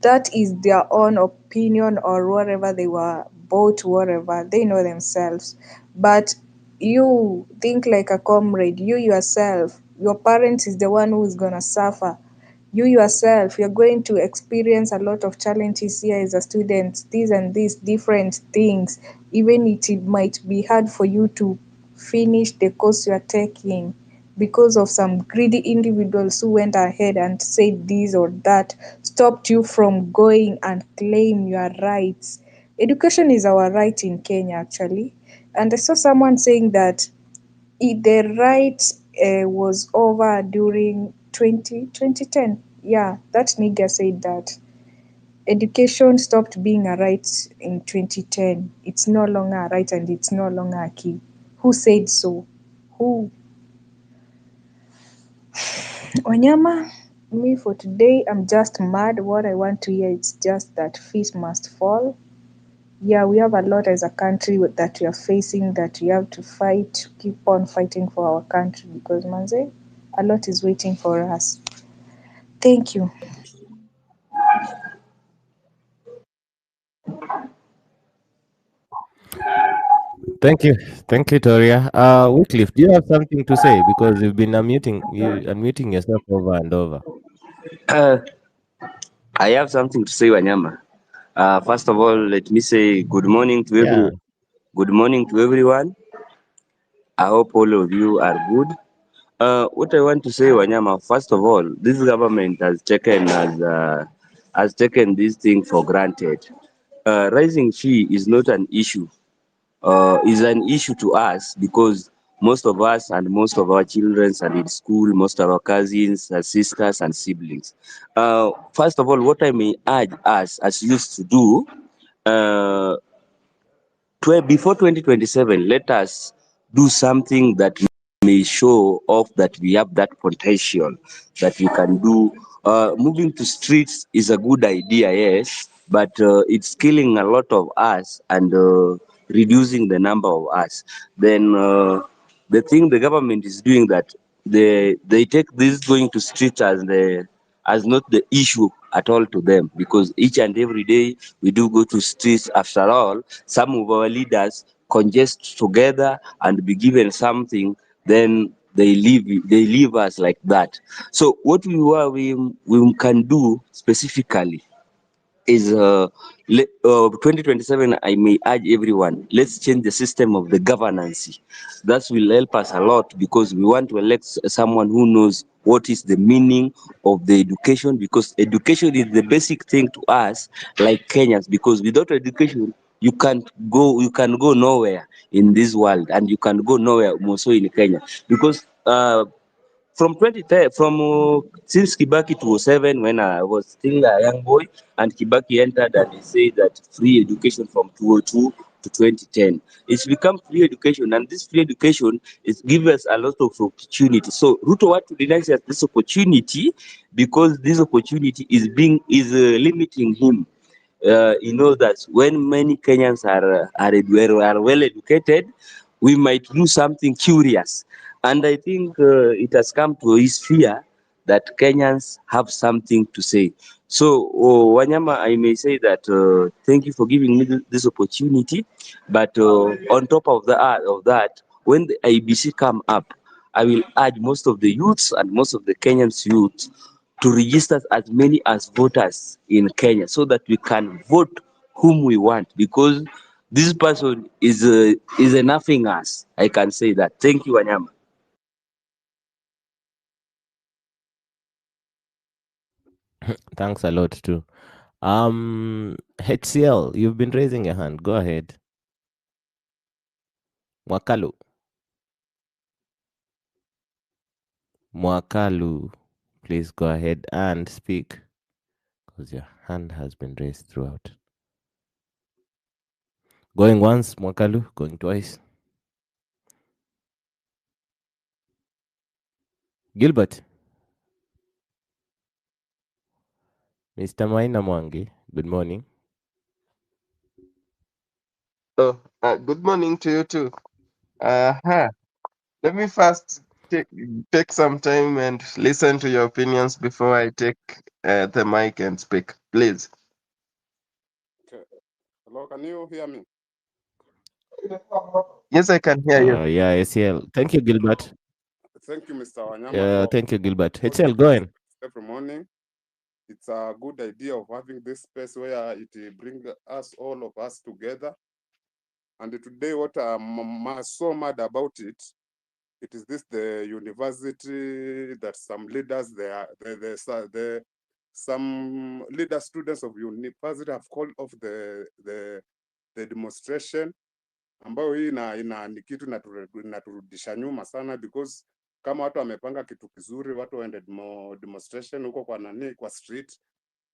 that is their own opinion or whatever they were bought, whatever they know themselves. But you think like a comrade, you yourself, your parents is the one who is gonna suffer. You yourself, you're going to experience a lot of challenges here as a student, these and these different things. Even it might be hard for you to finish the course you're taking because of some greedy individuals who went ahead and said this or that, stopped you from going and claim your rights. Education is our right in Kenya, actually. And I saw someone saying that the right was over during 2010. Yeah, that nigga said that. Education stopped being a right in 2010. It's no longer a right and it's no longer a key. Who said so? Who? Wanyama, me for today, I'm just mad. What I want to hear is just that fees must fall. Yeah, we have a lot as a country that we are facing that we have to fight, keep on fighting for our country because manze, a lot is waiting for us. Thank you. Thank you, Toria. Wycliffe, do you have something to say? Because you've been unmuting yourself over and over. Uh, I have something to say, Wanyama. First of all, let me say Yeah. good morning to everyone. I hope all of you are good. What I want to say, Wanyama, first of all, this government has taken this thing for granted. Rising fee is not an issue. Is an issue to us because most of us and most of our children are in school, most of our cousins, sisters, and siblings. First of all, what I may urge us as used to do, uh, before 2027, let us do something that may show off that we have that potential that we can do. Moving to streets is a good idea, yes, but it's killing a lot of us and reducing the number of us. Then the thing the government is doing that they take this going to street as not the issue at all to them because each and every day we do go to streets. After all, some of our leaders congest together and be given something, then they leave us like that. So what we can do specifically is 2027. I may urge everyone, let's change the system of the governance. That will help us a lot because we want to elect someone who knows what is the meaning of the education, because education is the basic thing to us like Kenyans, because without education you can go nowhere in this world, and you can go nowhere more so in Kenya because from 2010, since Kibaki 2007, when I was still a young boy, and Kibaki entered and he said that free education from 2002 to 2010. It's become free education, and this free education is give us a lot of opportunity. So Ruto want to deny us this opportunity because this opportunity is limiting him. You know that when many Kenyans are well educated, we might do something curious. And I think it has come to his fear that Kenyans have something to say. So, Wanyama, I may say that thank you for giving me this opportunity. But on top of that, when the IBC come up, I will urge most of the youths and most of the Kenyans youth to register as many as voters in Kenya so that we can vote whom we want, because this person is enoughing us. I can say that. Thank you, Wanyama. Thanks a lot too. HCL, you've been raising your hand. Go ahead. Mwakalu. Mwakalu. Please go ahead and speak because your hand has been raised throughout. Going once, Mwakalu. Going twice. Gilbert. Mr. Maina Mwangi. Good morning. Oh, good morning to you too. Huh. Let me first take some time and listen to your opinions before I take the mic and speak, please. Okay. Hello, can you hear me? Yes, I can hear you. Yeah, ACL. Thank you, Gilbert. Thank you, Mr. Wanyama, for Thank you, Gilbert. hosting HCL, go this ahead. every morning. It's a good idea of having this space where it brings us, all of us together. And today, what I'm so mad about it is this: the university that some leaders, some leader students of university have called off the demonstration, ambayo hii ni kitu inaturudisha nyuma sana, because kama watu wamepanga kitu kizuri, watu waende demonstration huko kwa street,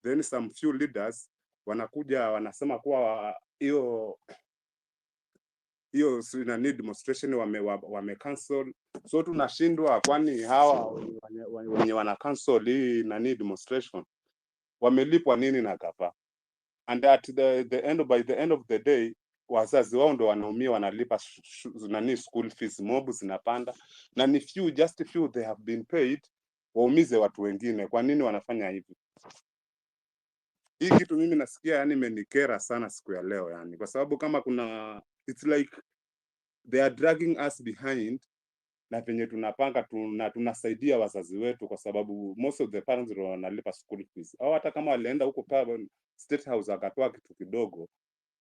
then some few leaders wanakuja wanasema kuwa hiyo demonstration wame cancel. So tunashindwa, kwani hawa wenye wana cancel hii demonstration wamelipwa nini na gava? And at by the end of the day, wazazi wao ndo wanaumia, wanalipa school fees, mob zinapanda, na ni just few they have been paid, waumize watu wengine. Kwa nini wanafanya hivi? Hii kitu mimi nasikia imenikera sana siku ya leo, kwa sababu kama kuna, it's like they are dragging us behind, na penye tunapanga tunasaidia wazazi wetu, kwa sababu most of the parents ndio wanalipa school fees, au hata kama walienda huko State House akatoa kitu kidogo,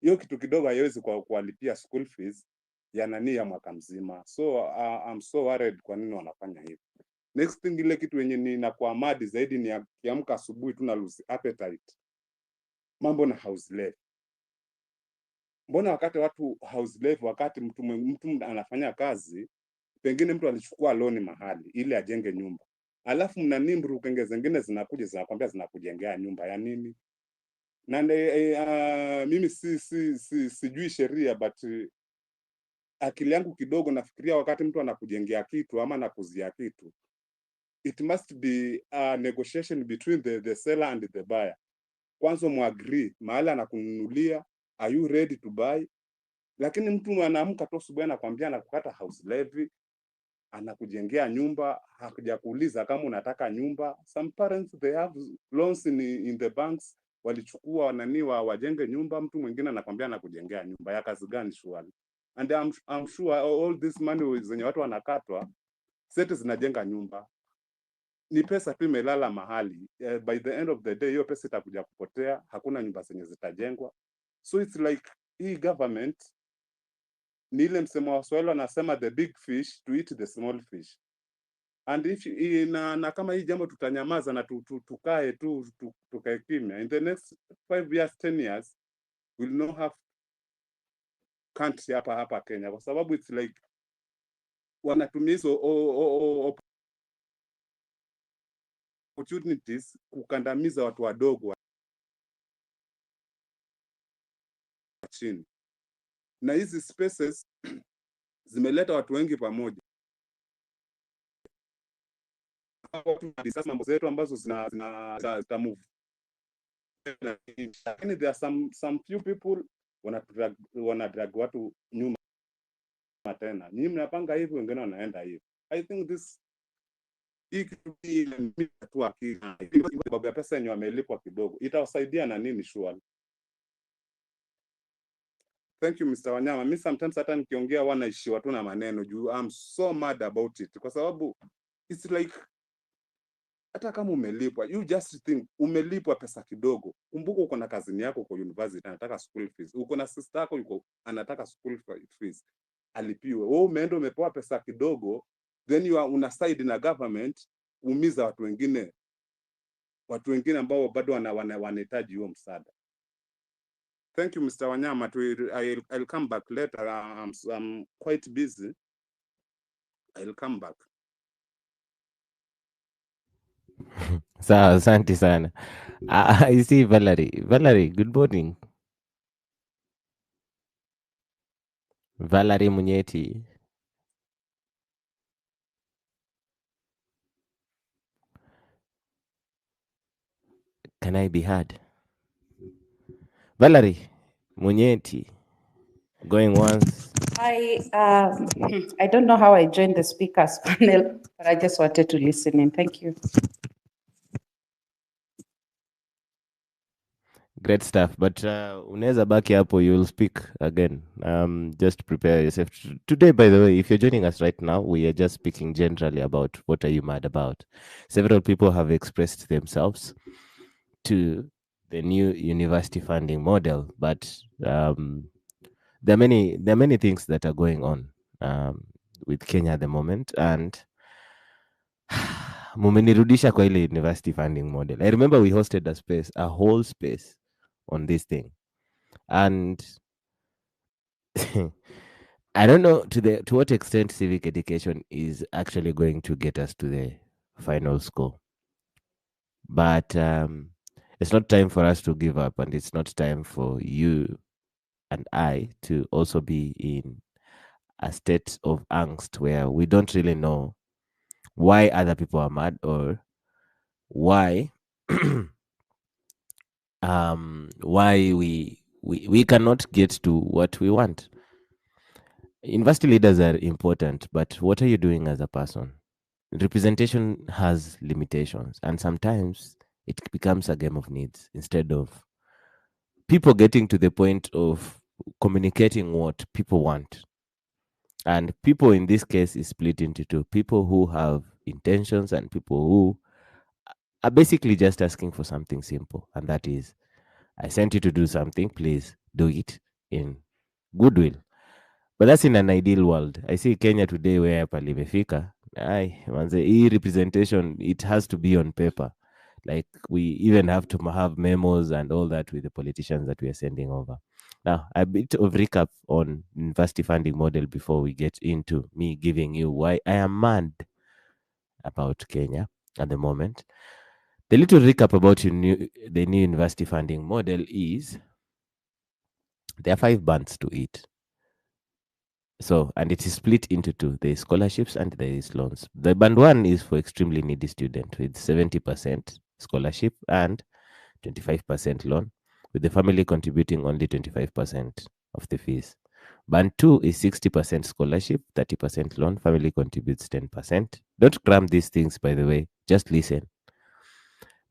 hiyo kitu kidogo haiwezi kuwalipia school fees ya mwaka mzima. So I'm so worried kwa nini wanafanya hivyo. Next thing, ile kitu yenye ninakuwa mad zaidi ni kiamka asubuhi tu na lose appetite, mambo na house levy. Mbona wakati watu house levy, wakati mtu anafanya kazi, pengine mtu alichukua loan mahali ili ajenge nyumba, alafu mnanimbru kenge zingine zinakuja zinakwambia zinakujengea nyumba ya nini? Na mimi sijui sheria, but akili yangu kidogo nafikiria wakati mtu anakujengea kitu ama anakuzia kitu, it must be a negotiation between the seller and the buyer. Kwanza muagree mahali anakununulia, are you ready to buy? Lakini mtu anaamka tu asubuhi anakwambia anakukata house levy, anakujengea nyumba, hakujakuuliza kama unataka nyumba. Some parents they have loans in the banks, walichukua wajenge nyumba, mtu mwingine anakwambia anakujengea nyumba. Ya kazi gani shwali? And I'm sure all this money zenye watu wanakatwa, seti zinajenga nyumba, ni pesa tu imelala mahali. By the end of the day, hiyo pesa itakuja kupotea, hakuna nyumba zenye zitajengwa. So it's like hii government ni ile msemo wa Swahili anasema the big fish to eat the small fish. And if na kama hii jambo tutanyamaza na tukae tu tukae kimya, in the next 5 years 10 years we'll not have country hapa Kenya, kwa sababu it's like wanatumia hizo opportunities kukandamiza watu wadogo wa chini, na hizi spaces zimeleta watu wengi pamoja. Discuss mambo zetu ambazo zina move, lakini there are some few people wana drag watu nyuma tena. Nyinyi mnapanga hivi, wengine wanaenda hivi. I think this tu akili, sababu ya pesa yenye wamelipwa kidogo, itawasaidia na nini sure? Thank you Mr. Wanyama. Mimi sometimes hata nikiongea wanaishiwa tu na maneno juu I'm so mad about it, kwa sababu it's like hata kama umelipwa, you just think umelipwa pesa kidogo. Kumbuka uko na kazini yako kwa university, anataka school fees. Uko na sister yako yuko anataka school fees, alipiwe. Wewe umeenda umepewa pesa kidogo, then una side na government, umiza watu wengine ambao bado wanahitaji huo msaada. Thank you Mr. Wanyama. I'll come back later. I'm quite busy. I'll come back. Sawa, asante sana. I see Valerie. Valerie, good morning. Valerie Munyeti. Can I be heard? Valerie Munyeti. Going once. I don't know how I joined the speakers panel, but I just wanted to listen in. Thank you. Great stuff. But unaweza baki hapo, you'll speak again. Just prepare yourself. Today, by the way, if you're joining us right now, we are just speaking generally about what are you mad about. Several people have expressed themselves to the new university funding model, but there are many things that are going on with Kenya at the moment, and mumenirudisha kwa ile university funding model. I remember we hosted a whole space on this thing, and I don't know to what extent civic education is actually going to get us to the final score, but it's not time for us to give up, and it's not time for you and I to also be in a state of angst where we don't really know why other people are mad, or why why we cannot get to what we want. University leaders are important, but what are you doing as a person? Representation has limitations, and sometimes it becomes a game of needs instead of people getting to the point of communicating what people want. And people in this case is split into two: people who have intentions and people who are basically just asking for something simple, and that is, I sent you to do something, please do it in goodwill. But that's in an ideal world. I see Kenya today where palimefika. Ai, manze, representation, it has to be on paper. Like, we even have to have memos and all that with the politicians that we are sending over. Now, a bit of recap on university funding model before we get into me giving you why I am mad about Kenya at the moment. The little recap about the new university funding model is there are 5 bands to it. So, and it is split into two. There is scholarships and there is loans. The band 1 is for extremely needy students with 70% scholarship and 25% loan, with the family contributing only 25% of the fees. Band 2 is 60% scholarship, 30% loan, family contributes 10%. Don't cram these things, by the way, just listen.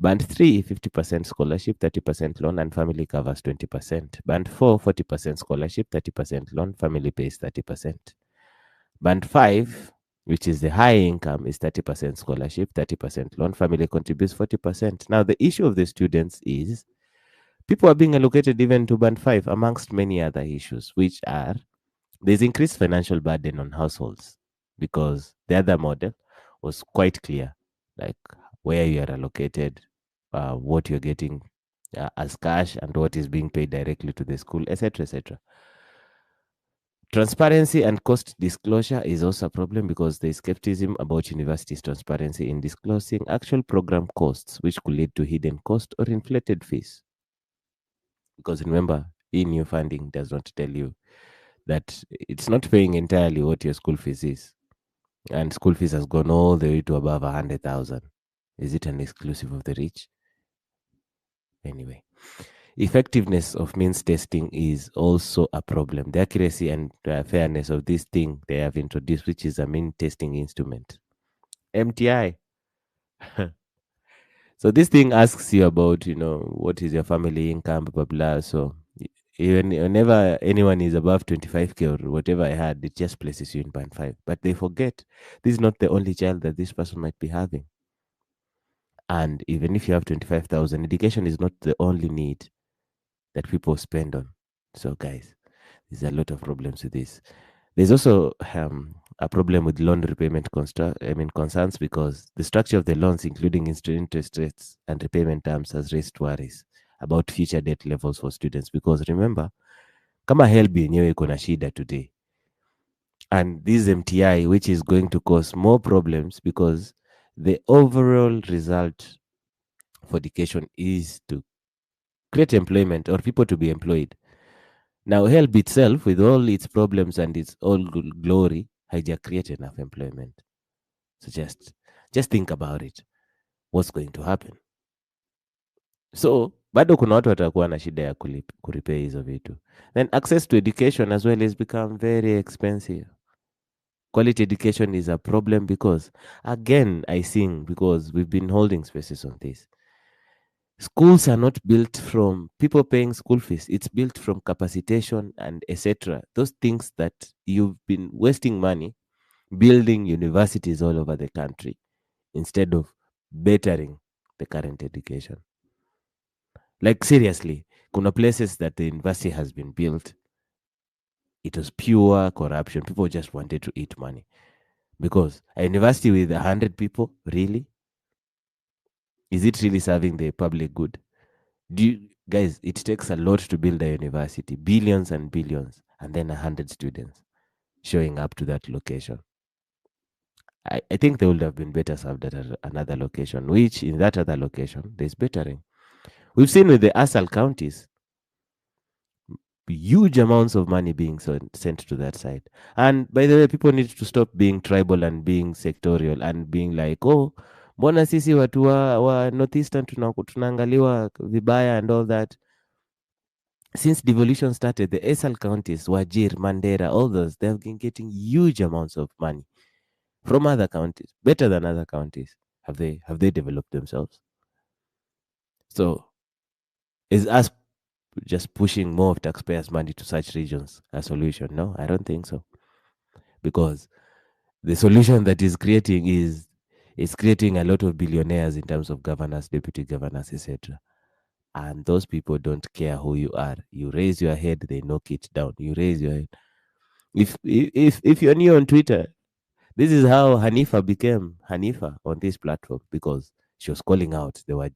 Band 3, 50% scholarship, 30% loan, and family covers 20%. Band 4, 40% scholarship, 30% loan, family pays 30%. Band 5, which is the high income, is 30% scholarship, 30% loan, family contributes 40%. Now, the issue of the students is people are being allocated even to Band 5, amongst many other issues, which are there's increased financial burden on households, because the other model was quite clear, like where you are allocated, what you're getting as cash, and what is being paid directly to the school, etc., etc. Transparency and cost disclosure is also a problem, because there is skepticism about universities' transparency in disclosing actual program costs, which could lead to hidden cost or inflated fees. Because remember, new funding does not tell you that it's not paying entirely what your school fees is. And school fees has gone all the way to above 100,000. Is it an exclusive of the rich? Anyway, effectiveness of means testing is also a problem. The accuracy and fairness of this thing they have introduced, which is a mean testing instrument, MTI. So this thing asks you about, what is your family income, blah, blah, blah. So even whenever anyone is above 25K or whatever I had, it just places you in band 5. But they forget this is not the only child that this person might be having. And even if you have 25,000, education is not the only need that people spend on. So, guys, there's a lot of problems with this. There's also a problem with loan repayment concerns, because the structure of the loans, including interest rates and repayment terms, has raised worries about future debt levels for students. Because remember, kama HELB yenyewe iko na shida today, and this MTI, which is going to cause more problems, because the overall result for education is to create employment or people to be employed. Now, help itself, with all its problems and its all glory, haija create enough employment. So just think about it. What's going to happen? So bado kuna watu watakuwa na shida ya kuripea hizo vitu. Then access to education as well has become very expensive. Quality education is a problem because, again, I sing because we've been holding spaces on this. Schools are not built from people paying school fees. It's built from capacitation and etc. Those things that you've been wasting money building universities all over the country instead of bettering the current education. Like seriously, kuna places that the university has been built, it was pure corruption. People just wanted to eat money. Because a university with 100 people, really? Is it really serving the public good? Guys, it takes a lot to build a university, billions and billions, and then 100 students showing up to that location. I think they would have been better served at another location, which in that other location, there's bettering. We've seen with the ASAL counties, huge amounts of money being sent to that side. And by the way, people need to stop being tribal and being sectorial and being like, oh, mbona sisi watu wa northeastern tunaangaliwa vibaya and all that. Since devolution started, the ASAL counties, Wajir, Mandera, all those, they have been getting huge amounts of money from other counties, better than other counties. Have they developed themselves? So is us just pushing more of taxpayers' money to such regions a solution? No, I don't think so. Because the solution that is creating is creating a lot of billionaires in terms of governors, deputy governors, etc. And those people don't care who you are. You raise your head, they knock it down. You raise your head. If you're new on Twitter, this is how Hanifa became Hanifa on this platform, because she was calling out the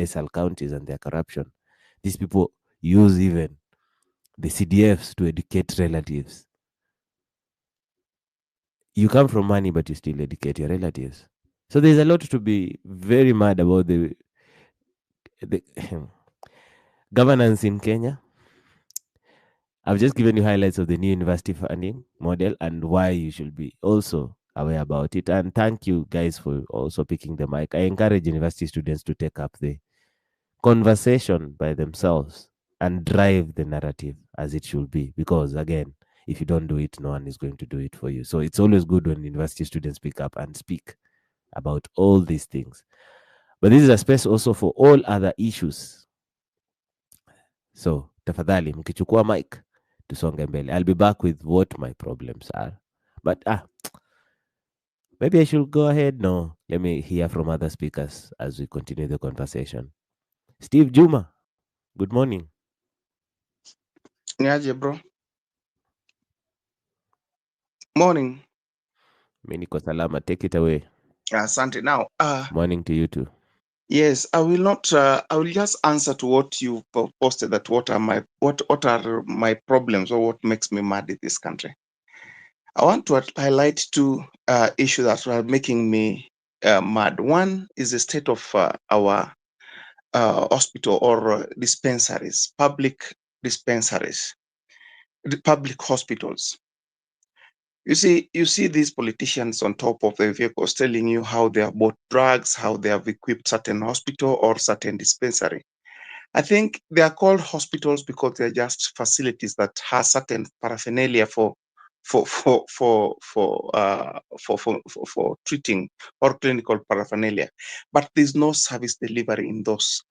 SL counties and their corruption. These people use even the CDFs to educate relatives. You come from money, but you still educate your relatives. So there's a lot to be very mad about the governance in Kenya. I've just given you highlights of the new university funding model and why you should be also aware about it. And thank you guys for also picking the mic. I encourage university students to take up the conversation by themselves and drive the narrative as it should be. Because again, if you don't do it, no one is going to do it for you. So it's always good when university students pick up and speak about all these things. But this is a space also for all other issues. So tafadhali mkichukua mic tusonge mbele. I'll be back with what my problems are. But maybe I should go ahead. No, let me hear from other speakers as we continue the conversation. Steve Juma, good morning. Niaje bro. Morning. Mimi niko salama. Take it away. Asante. Now, Morning to you too. yes, I will not. I will just answer to what you posted. That what are my problems, or what makes me mad in this country. I want to highlight two issues that are making me mad. One is the state of our hospital or dispensaries, public dispensaries, the public hospitals. You see these politicians on top of the vehicles telling you how they have bought drugs, how they have equipped certain hospital or certain dispensary. I think they are called hospitals because they're just facilities that have certain paraphernalia for treating or clinical paraphernalia, but there's no service delivery in those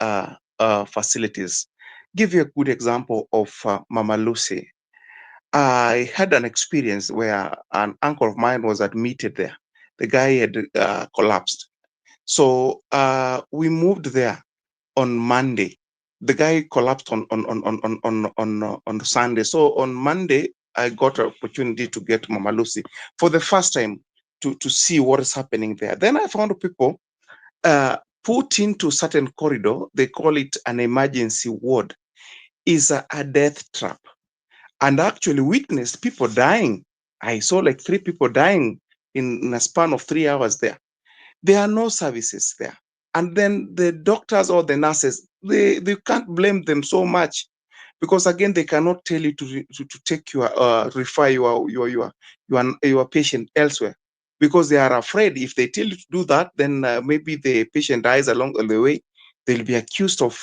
facilities. Give you a good example of Mama Lucy. I had an experience where an uncle of mine was admitted there. The guy had collapsed. So we moved there on Monday. The guy collapsed on Sunday. So on Monday, I got an opportunity to get Mama Lucy for the first time to see what is happening there. Then I found people put into certain corridor. They call it an emergency ward. Is a death trap. And actually witnessed people dying. I saw like 3 people dying in a span of 3 hours there. There are no services there. And then the doctors or the nurses, they can't blame them so much because again, they cannot tell you to take your refer your patient elsewhere, because they are afraid if they tell you to do that, then maybe the patient dies along the way. They'll be accused of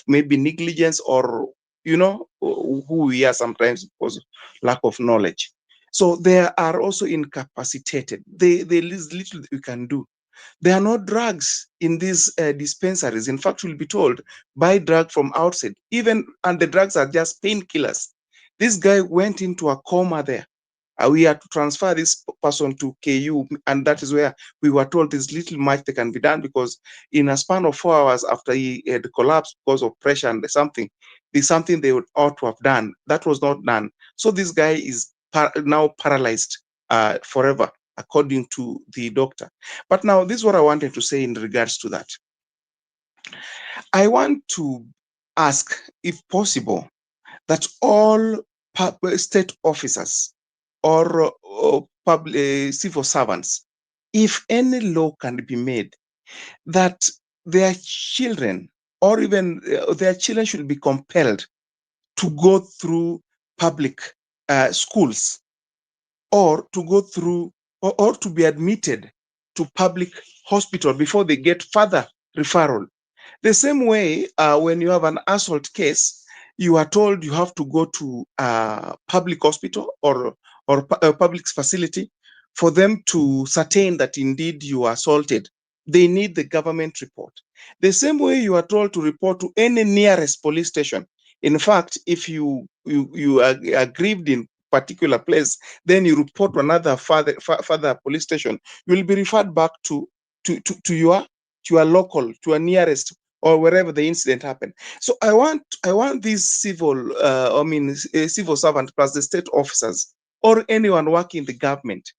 maybe negligence, or who we are sometimes because of lack of knowledge. So they are also incapacitated. There is little we can do. There are no drugs in these dispensaries. In fact, you'll be told, buy drug from outside. And the drugs are just painkillers. This guy went into a coma there. We had to transfer this person to KU, and that is where we were told there's little much that can be done, because in a span of 4 hours after he had collapsed because of pressure and something, there's something they ought to have done. That was not done. So this guy is now paralyzed forever, according to the doctor. But now, this is what I wanted to say in regards to that. I want to ask, if possible, that all state officers or public civil servants, if any law can be made that their children or even their children should be compelled to go through public schools, or to go through or to be admitted to public hospital before they get further referral. The same way, when you have an assault case, you are told you have to go to a public hospital or a public facility for them to ascertain that indeed you are assaulted. They need the government report. The same way you are told to report to any nearest police station. In fact, if you are aggrieved in particular place, then you report to another further police station. You will be referred back to your local, to a nearest, or wherever the incident happened. So I want these civil, civil servant plus the state officers or anyone working in the government,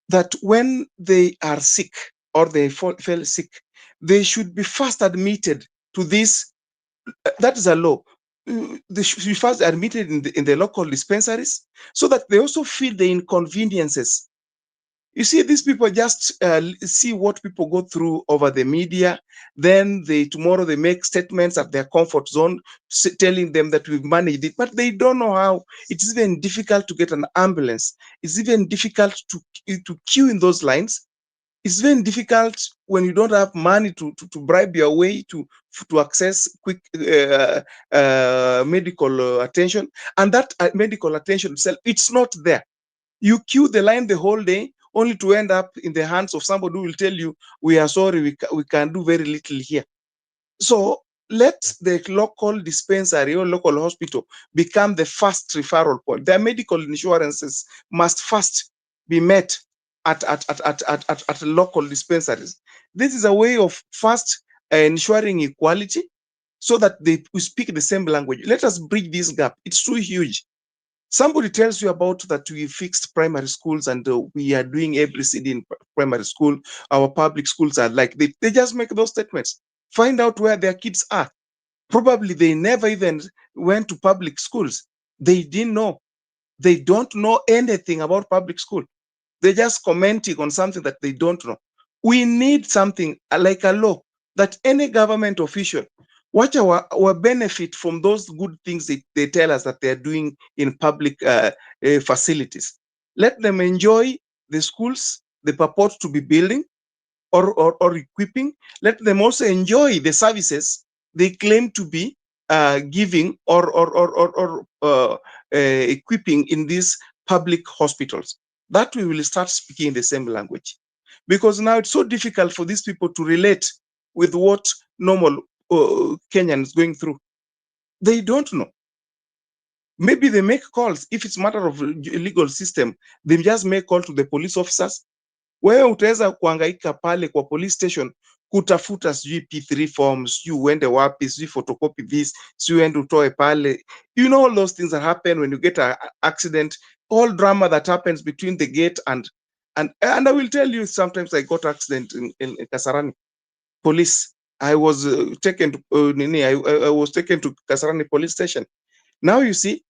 that when they are sick or they fell sick, they should be first admitted to this. That is a law. They should be first admitted in the local dispensaries, so that they also feel the inconveniences. You see, these people just see what people go through over the media. Then tomorrow they make statements at their comfort zone, telling them that we've managed it, but they don't know how. It's even difficult to get an ambulance. It's even difficult to queue in those lines. It's very difficult when you don't have money to bribe your way to access quick medical attention. And that medical attention itself, it's not there. You queue the line the whole day, only to end up in the hands of somebody who will tell you, we are sorry, we can do very little here. So let the local dispensary or local hospital become the first referral point. Their medical insurances must first be met at local dispensaries. This is a way of first ensuring equality, so that they speak the same language. Let us bridge this gap. It's too huge. Somebody tells you about that we fixed primary schools and we are doing ABCD in primary school. Our public schools are like, they just make those statements. Find out where their kids are. Probably they never even went to public schools. They didn't know. They don't know anything about public school. They're just commenting on something that they don't know. We need something like a law that any government official, watch our benefit from those good things they tell us that they're doing in public facilities. Let them enjoy the schools they purport to be building or equipping. Let them also enjoy the services they claim to be giving or equipping in these public hospitals. That we will start speaking the same language. Because now it's so difficult for these people to relate with what normal Kenyans going through. They don't know. Maybe they make calls. If it's a matter of legal system, they just make call to the police officers. Wewe utaweza kuhangaika pale kwa police station kutafuta sijui P3 forms, sijui uende wapi, sijui photocopy this, sijui uende utoe pale. You know all those things that happen when you get an accident, all drama that happens between the gate and I will tell you, sometimes I got accident in Kasarani police. I was taken to I was taken to Kasarani police station. Now you see,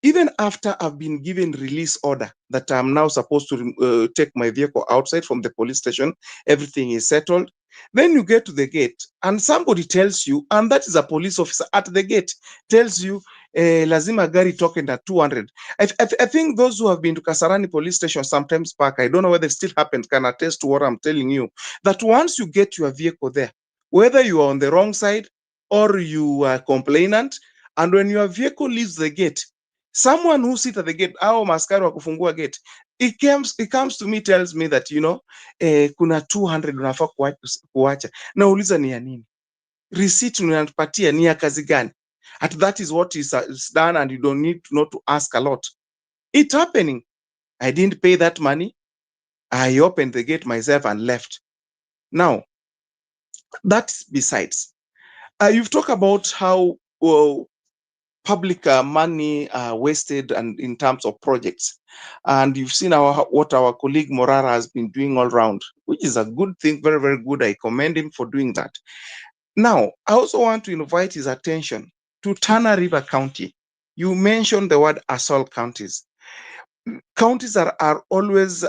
even after I've been given release order that I'm now supposed to take my vehicle outside from the police station, everything is settled. Then you get to the gate and somebody tells you, and that is a police officer at the gate, tells you, lazima gari token at 200. I think those who have been to Kasarani police station sometimes back, I don't know whether it still happened, can attest to what I'm telling you, that once you get your vehicle there, whether you are on the wrong side or you are complainant, and when your vehicle leaves the gate, someone who sits at the gate, au maskari wa kufungua gate, it comes to me, tells me that, kuna 200 unafaa kuacha. Nauliza ni ya nini? Receipt unanipatia ni ya kazi gani? That is what is done, and you don't need not to ask a lot. It's happening. I didn't pay that money. I opened the gate myself and left. Now, that's besides. You've talked about how public money wasted and in terms of projects. And you've seen what our colleague Morara has been doing all around, which is a good thing, very, very good. I commend him for doing that. Now, I also want to invite his attention to Tana River County. You mentioned the word assault counties. Counties are always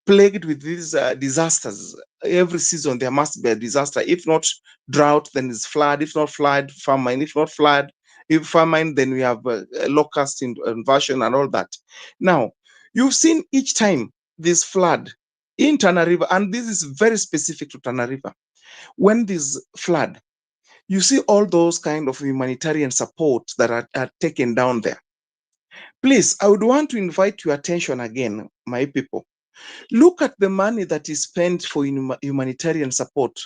plagued with these disasters. Every season there must be a disaster. If not drought, then it's flood. If not flood, famine. If not flood, if famine, then we have locust invasion and all that. Now, you've seen each time this flood in Tana River, and this is very specific to Tana River. When this flood, you see all those kind of humanitarian support that are taken down there. Please, I would want to invite your attention again, my people. Look at the money that is spent for humanitarian support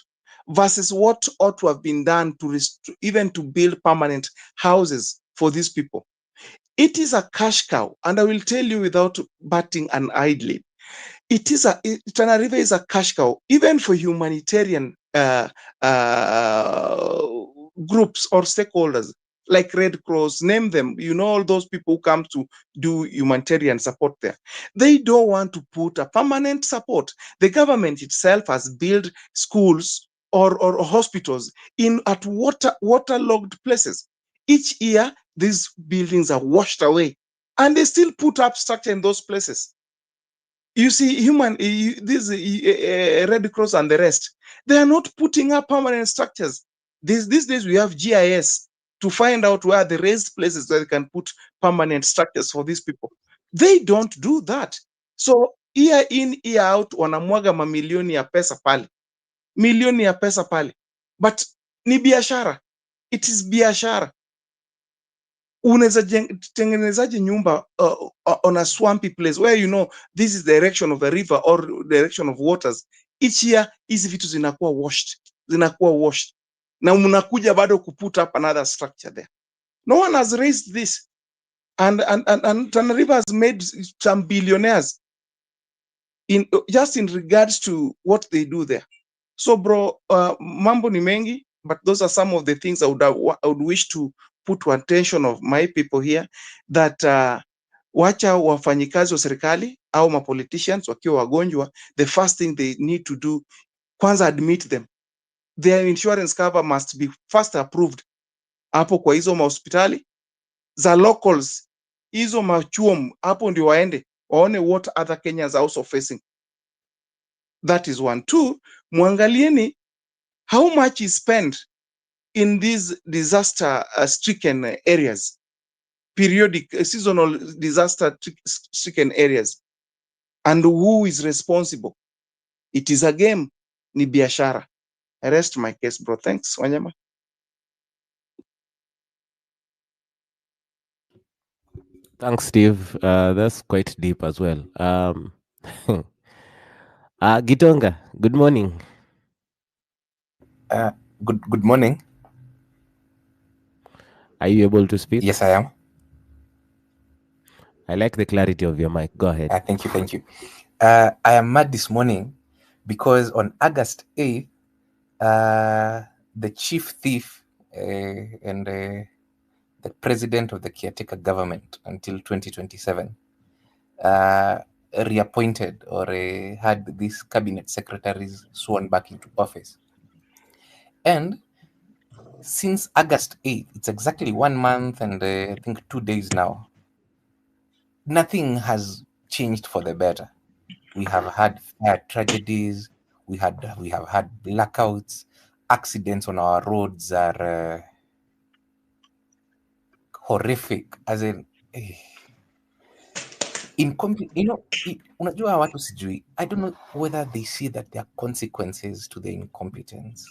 versus what ought to have been done to even to build permanent houses for these people. It is a cash cow, and I will tell you without batting an eyelid. Tana River is a cash cow, even for humanitarian groups or stakeholders like Red Cross, name them. All those people who come to do humanitarian support there. They don't want to put a permanent support. The government itself has built schools or hospitals at waterlogged places. Each year, these buildings are washed away, and they still put up structure in those places. You see, Red Cross and the rest, they are not putting up permanent structures. These days we have GIS to find out where the raised places where they can put permanent structures for these people. They don't do that. So year in, year out, wanamwaga mamilioni ya pesa pale. Milioni ya pesa pale. But ni biashara. It is biashara. Unaweza tengenezaje nyumba on a swampy place where this is the direction of the river or direction of waters. Each year hizi vitu zinakuwa washed na mnakuja bado kuput up another structure there. No one has raised this, and Tana River has made some billionaires just in regards to what they do there. So bro, mambo ni mengi, but those are some of the things I would wish to put to attention of my people here, that wacha wafanyikazi wa serikali au mapoliticians wakiwa wagonjwa, the first thing they need to do, kwanza admit them. Their insurance cover must be first approved hapo kwa hizo mahospitali za locals, hizo machuom hapo ndio waende waone what other Kenyans are also facing. That is one. Two, muangalieni how much is spent in these disaster stricken areas, periodic seasonal disaster stricken areas, and who is responsible. It is a game, ni biashara. I rest my case, bro. Thanks, Wanyama. Thanks, Steve. That's quite deep as well. Gitonga, good morning. Good morning. Are you able to speak? Yes, I am. I like the clarity of your mic. Go ahead. Thank you. I am mad this morning because on August 8th, the chief thief and the president of the caretaker government until 2027 reappointed or had these cabinet secretaries sworn back into office. And since August 8th, it's exactly 1 month and I think 2 days now, nothing has changed for the better. We have had tragedies. We have had blackouts. Accidents on our roads are horrific. As in, unajua watu sijui, I don't know whether they see that there are consequences to their incompetence.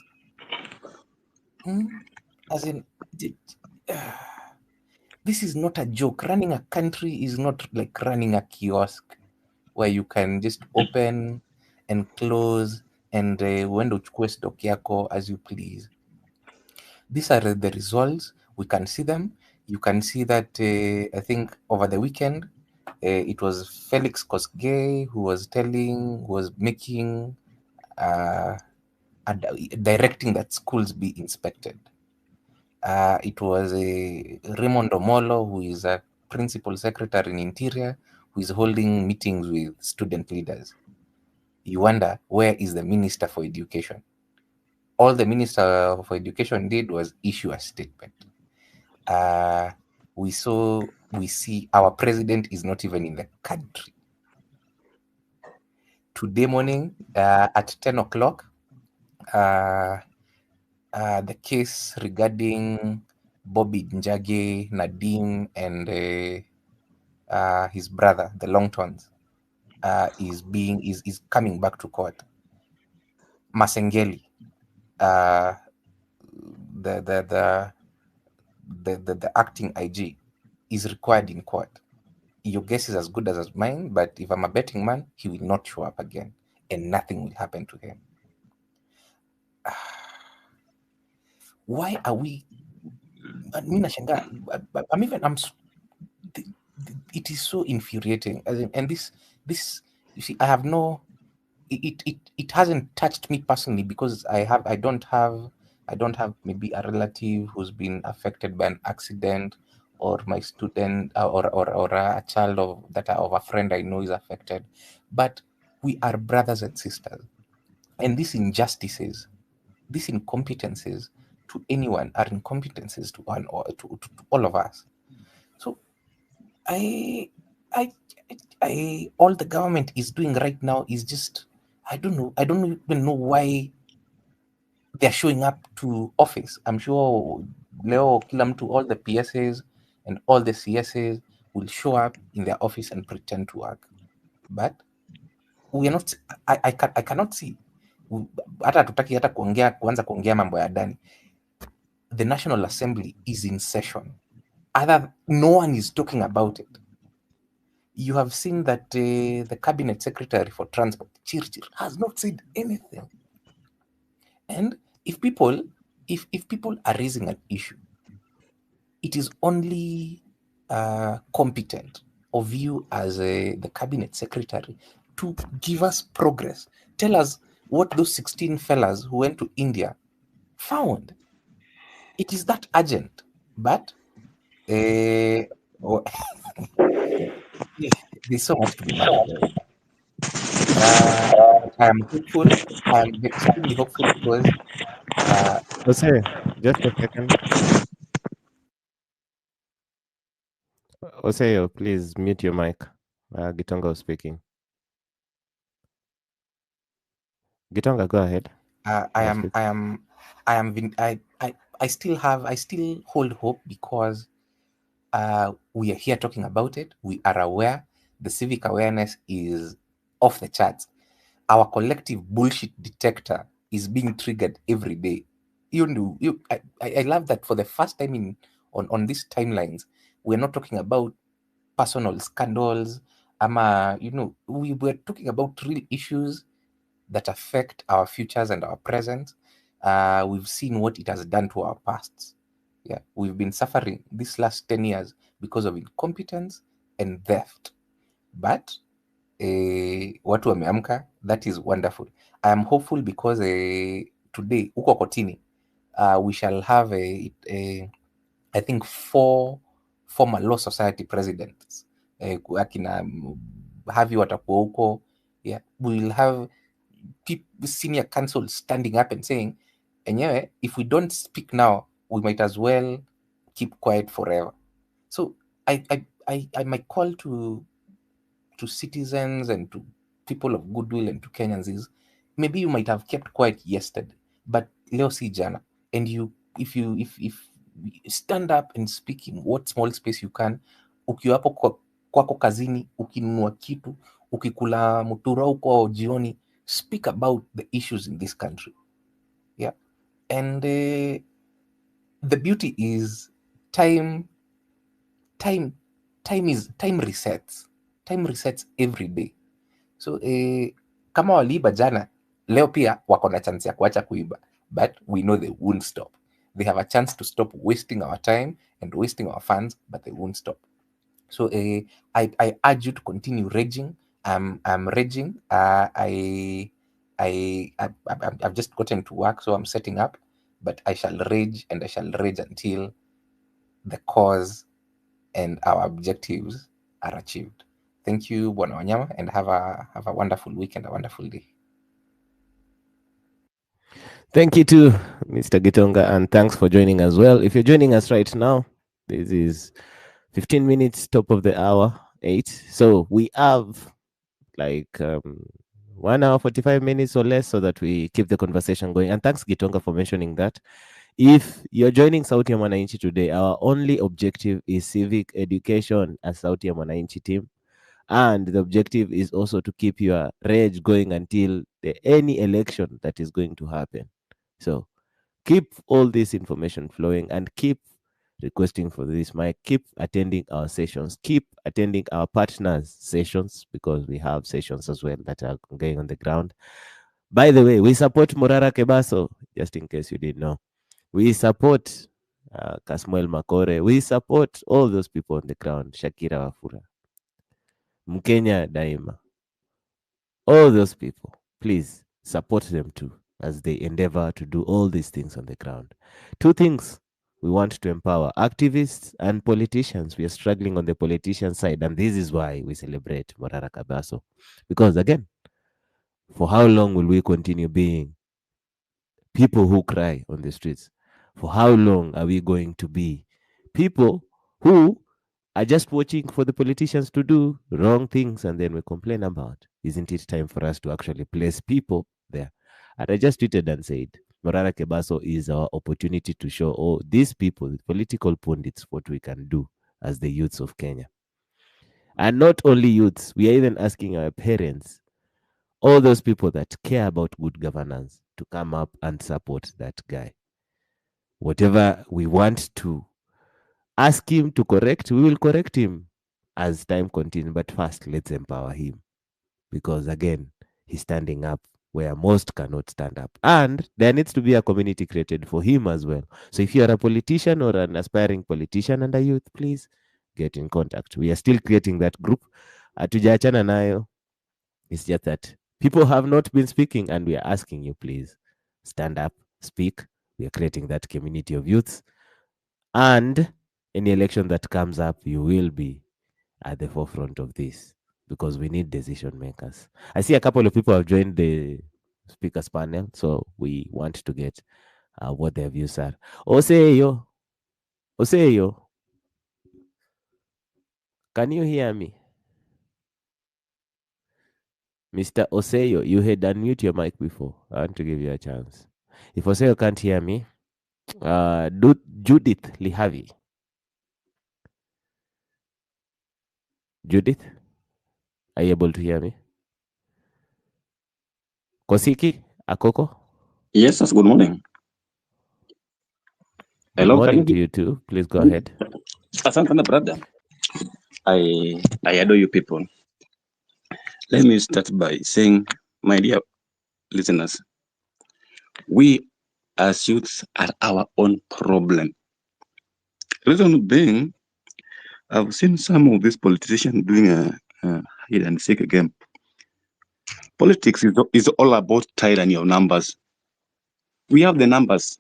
As in, this is not a joke. Running a country is not like running a kiosk where you can just open and close and uende uchukue stock yako as you please. These are the results. We can see them. You can see that I think over the weekend, it was Felix Kosgei who was making, directing that schools be inspected. It was Raymond Omolo, who is a principal secretary in Interior, who is holding meetings with student leaders. You wonder, where is the Minister for Education? All the Minister for Education did was issue a statement. We see our president is not even in the country. Today morning at 10 o'clock, the case regarding Bobby Njage, Nadim, and his brother, the Longtons, is coming back to court. Masengeli, the acting IG, is required in court. Your guess is as good as mine, but if I'm a betting man, he will not show up again, and nothing will happen to him. Why are we? It is so infuriating. And this, you see, I have no. It hasn't touched me personally because I don't have maybe a relative who's been affected by an accident, or my student or a child of a friend I know is affected. But we are brothers and sisters, and these injustices, these incompetences to anyone are incompetences to all of us. So all the government is doing right now is just, I don't know. I don't even know why they're showing up to office. I'm sure Leo Kilamtu, all the PSAs and all the CSAs will show up in their office and pretend to work. But we are not, I cannot see. Hata hatutaki hata kuanza kuongea mambo ya ndani. The National Assembly is in session. No one is talking about it. You have seen that the Cabinet Secretary for Transport, Chirchir, has not said anything. And if people are raising an issue, it is only competent of you as the Cabinet Secretary to give us progress. Tell us what those 16 fellas who went to India found. It is that urgent. But there's so much to be mad about. I am hopeful. I am extremely hopeful because Jose, just a second. Jose, please mute your mic. Gitonga was speaking. Gitonga, go ahead. I still hold hope because we are here talking about it. We are aware. The civic awareness is off the charts. Our collective bullshit detector is being triggered every day. I love that for the first time on these timelines, we're not talking about personal scandals. We were talking about real issues that affect our futures and our present. We've seen what it has done to our pasts. Yeah, we've been suffering these last 10 years because of incompetence and theft. But watu wameamka, that is wonderful. I am hopeful because today, huko kotini, we shall have I think 4 former Law Society presidents. Akina Havi watakuwa huko. Yeah, we will have senior counsel standing up and saying, enyewe, if we don't speak now, we might as well keep quiet forever. So my call to citizens and to people of goodwill and to Kenyans is, maybe you might have kept quiet yesterday, but leo si jana, and if you stand up and speak in what small space you can, ukiwa hapo kwako kazini, ukinunua kitu, ukikula mutura huko jioni, speak about the issues in this country. Yeah. And the beauty is time resets. Time resets every day. So kama waliiba jana, leo pia wako na chance ya kuacha kuiba, but we know they won't stop. They have a chance to stop wasting our time and wasting our funds, but they won't stop. So I urge you to continue raging. I'm raging. I've just gotten to work, so I'm setting up, but I shall rage, and I shall rage until the cause and our objectives are achieved. Thank you, Bwana Wanyama, and have a wonderful week and a wonderful day. Thank you to Mr. Gitonga, and thanks for joining as well. If you're joining us right now, this is 15 minutes, top of the hour, 8. So we have like 1 hour, 45 minutes or less so that we keep the conversation going. And thanks, Gitonga, for mentioning that. If you're joining Sauti ya Mwananchi today, our only objective is civic education as Sauti ya Mwananchi team. And the objective is also to keep your rage going until any election that is going to happen. So keep all this information flowing and keep requesting for this mic. Keep attending our sessions. Keep attending our partners' sessions, because we have sessions as well that are going on the ground. By the way, we support Morara Kebaso, just in case you didn't know. We support Kasmuel Makore. We support all those people on the ground. Shakira Wafura, Mkenya Daima. All those people, please support them too as they endeavor to do all these things on the ground. 2 things we want to empower: activists and politicians. We are struggling on the politician side, and this is why we celebrate Morara Kebaso. Because again, for how long will we continue being people who cry on the streets? For how long are we going to be people who are just watching for the politicians to do wrong things and then we complain about? Isn't it time for us to actually place people there? And I just tweeted and said, Morara Kebaso is our opportunity to show these people, political pundits, what we can do as the youths of Kenya. And not only youths, we are even asking our parents, all those people that care about good governance, to come up and support that guy. Whatever we want to ask him to correct, we will correct him as time continues. But first, let's empower him. Because again, he's standing up where most cannot stand up. And there needs to be a community created for him as well. So if you're a politician or an aspiring politician and a youth, please get in contact. We are still creating that group. Hatujaachana nayo. It's just that people have not been speaking, and we are asking you, please stand up, speak. We are creating that community of youths. And any election that comes up, you will be at the forefront of this, because we need decision makers. I see a couple of people have joined the speakers panel, so we want to get what their views are. Oseyo, can you hear me? Mr. Oseyo, you had unmute your mic before. I want to give you a chance. If Oseyo can't hear me, Judith Lihavi. Judith, are you able to hear me? Kosiki, Akoko? Yes, sir. Good morning. Good Hello, morning to you too. Please go ahead. Asante, brother. I adore you people. Let me start by saying, my dear listeners, we as youths are our own problem. Reason being, I've seen some of these politicians doing a hide and seek game. Politics is all about tyranny of numbers. We have the numbers.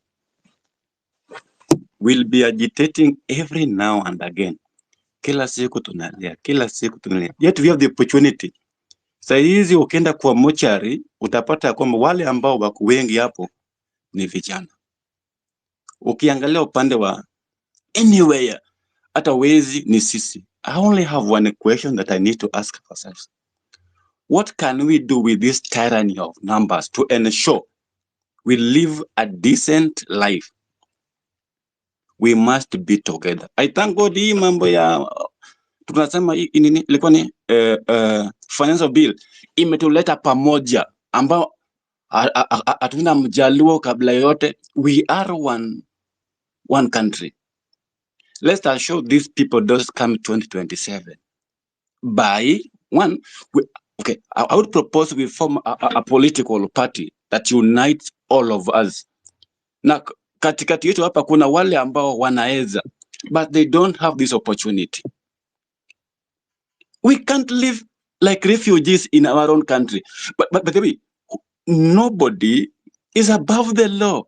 We'll be agitating every now and again. Kila siku tunalia. Yet we have the opportunity. Saa hizi ukienda kwa mochari utapata kwamba wale ambao wako wengi hapo ni vijana. Ukiangalia upande wa anywhere, hata wezi ni sisi. I only have one question that I need to ask ourselves. What can we do with this tyranny of numbers to ensure we live a decent life? We must be together. I thank God hii mambo ya tunasema hii nini ilikuwa ni financial bill imetuleta pamoja, ambao hatuna mjaluo kabla yote. We are one country. Let's assure these people those come 2027 by one. Okay, I would propose we form a political party that unites all of us. Na katikati yetu hapa kuna wale ambao wanaweza, but they don't have this opportunity. We can't live like refugees in our own country. But the way, nobody is above the law,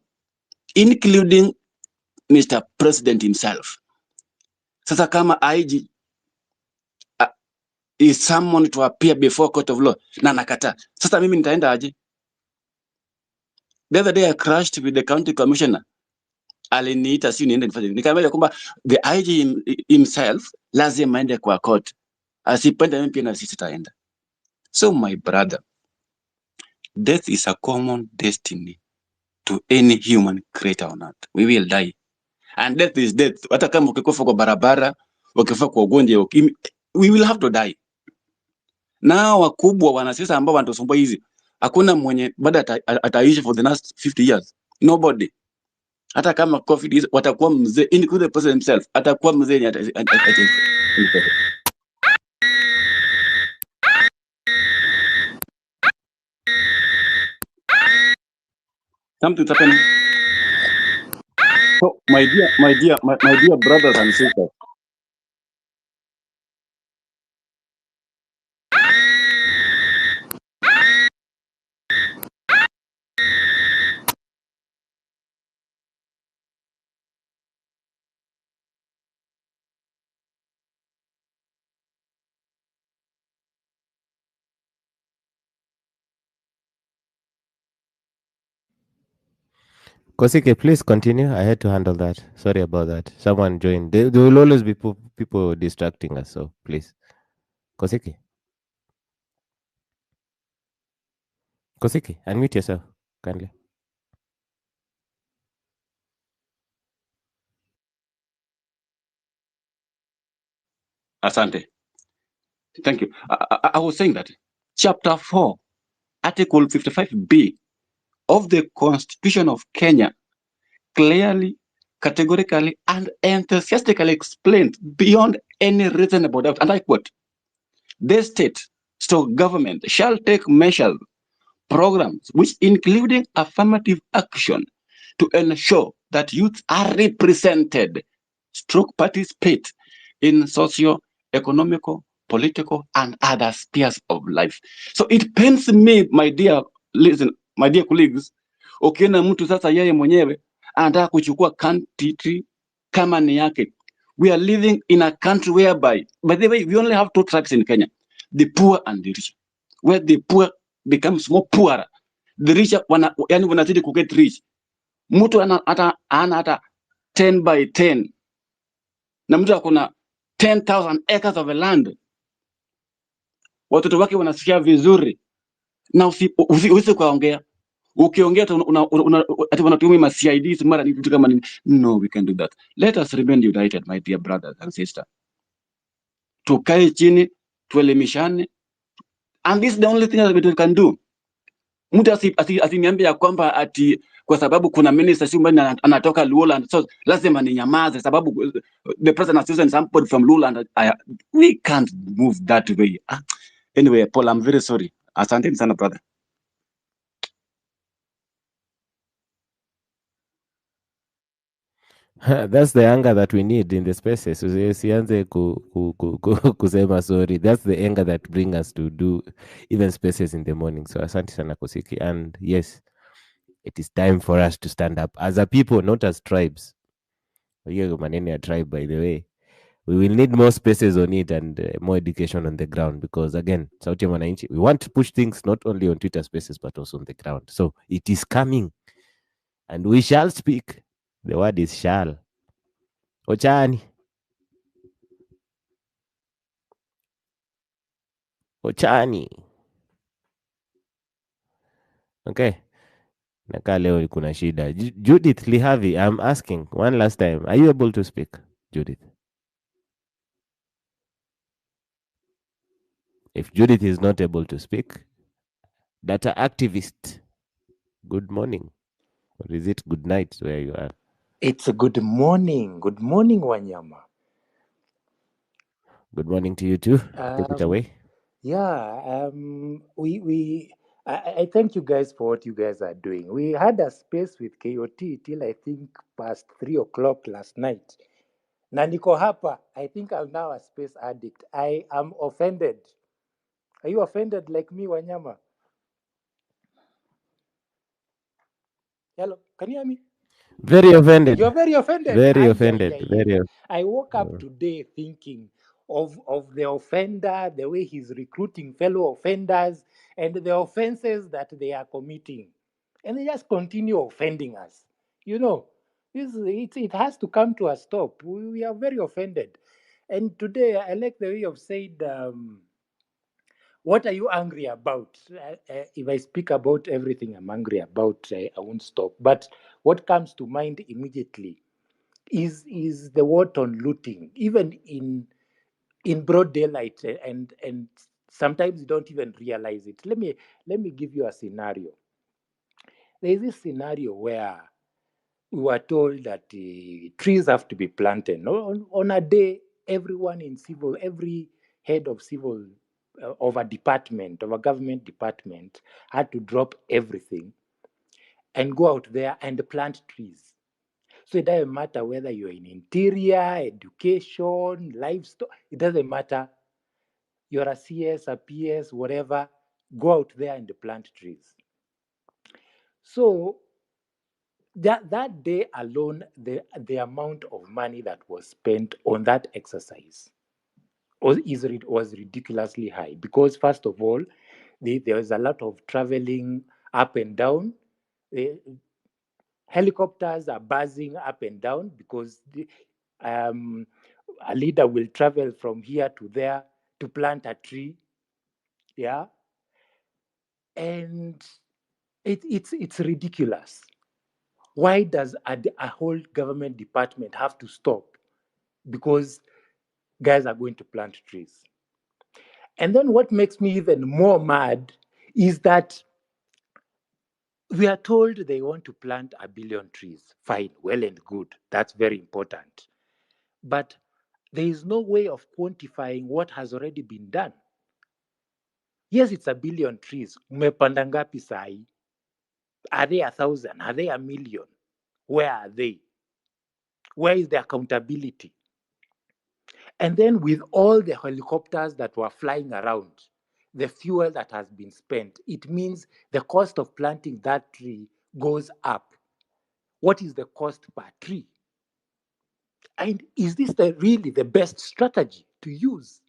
including Mr. President himself. Sasa kama IG is someone to appear before court of law na nakata, sasa mimi nitaenda aje? The other day I crashed with the county commissioner. Aliniita si niende nifanye. Nikamwambia kwamba the IG himself lazima aende kwa court. Asipende mimi pia na sisi taenda. So my brother, death is a common destiny to any human creator on earth. We will die. And death is death. Hata kama ukikufa kwa barabara, ukifa kwa ugonjwa, we will have to die. Na wakubwa wanasiasa ambao wanatusumbua hizi, hakuna mwenye baada ataishi for the next 50 years. Nobody. Hata kama COVID watakuwa mzee, including the president himself, atakuwa mzee ni something's happening. So my dear brothers and sisters, Kosike, please continue. I had to handle that. Sorry about that. Someone joined. There will always be people distracting us. So please, Kosike, unmute yourself kindly. asante. Thank you. I was saying that Chapter 4, Article 55B of the Constitution of Kenya clearly, categorically, and enthusiastically explained beyond any reasonable doubt, and I quote, the state, government shall take measures, programs, which including affirmative action to ensure that youth are represented, participate in socio-economical, political, and other spheres of life. So it pains me, my dear colleagues, ukiona mtu sasa yeye mwenyewe anataka kuchukua country kama ni yake. We are living in a country whereby, by the way, we only have two tribes in Kenya, the poor and the rich. Where the poor becomes more poorer, the rich yani wanazidi kuget rich. Mtu ana hata 10 by 10 na mtu akona 10,000 acres of land, watoto wake wanasikia vizuri na usi kuongea. Ukiongea ati wanatumia ma CIDs mara ni vitu kama nini. No, we can do that. Let us remain united, my dear brothers and sisters. Tukae chini, tuelimishane, and this is the only thing that we can do. Mtu asiniambia ya kwamba ati kwa sababu kuna minister Shumba anatoka Luoland, so lazima ni nyamaze sababu the president has chosen somebody from Luoland. We can't move that way. Anyway, Paul, I'm very sorry. Asante sana, brother. That's the anger that we need in the spaces. Usianze kusema sorry. That's the anger that brings us to do even spaces in the morning. So asante sana Kosiki. And yes, it is time for us to stand up as a people, not as tribes. Hiyo maneno ya tribe, by the way. We will need more spaces on it and more education on the ground because, again, Sauti ya Mwananchi, we want to push things not only on Twitter spaces but also on the ground. So it is coming and we shall speak. The word is shall. Ochani. Ochani. Okay. Nakaa leo kuna shida. Judith Lihavi, I'm asking one last time. Are you able to speak, Judith? If Judith is not able to speak, data activist, good morning. Or is it good night where you are? It's a good morning. Good morning, Wanyama. Good morning to you too. Take it away. Yeah, I thank you guys for what you guys are doing. We had a space with KOT till I think past 3 o'clock last night. Na niko hapa. I think I'm now a space addict. I am offended. Are you offended like me, Wanyama? Hello, can you hear me? Very offended. You're very offended. Very Ay, ay, offended. ay, ay, Very. ay. I woke up today thinking of the offender, the way he's recruiting fellow offenders, and the offenses that they are committing. And they just continue offending us. You know, it has to come to a stop. We are very offended. And today, I like the way you've said, what are you angry about? If I speak about everything I'm angry about, I won't stop. But what comes to mind immediately is the word on looting, even in broad daylight, and sometimes you don't even realize it. Let me give you a scenario. There is this scenario where we were told that trees have to be planted. No, on a day, everyone in civil, every head of civil of a department, of a government department, had to drop everything and go out there and plant trees. So it doesn't matter whether you're in interior, education, livestock, it doesn't matter. You're a CS, a PS, whatever, go out there and plant trees. So that day alone, the amount of money that was spent on that exercise was ridiculously high, because first of all, there was a lot of traveling up and down. The helicopters are buzzing up and down because a leader will travel from here to there to plant a tree. Yeah. And it's ridiculous. Why does a whole government department have to stop because guys are going to plant trees? And then what makes me even more mad is that we are told they want to plant 1 billion trees. Fine, well and good. That's very important. But there is no way of quantifying what has already been done. Yes, it's 1 billion trees. Mmepanda ngapi sahi? Are they 1,000? Are they 1,000,000? Where are they? Where is the accountability? And then with all the helicopters that were flying around, the fuel that has been spent, it means the cost of planting that tree goes up. What is the cost per tree? And is this really the best strategy to use?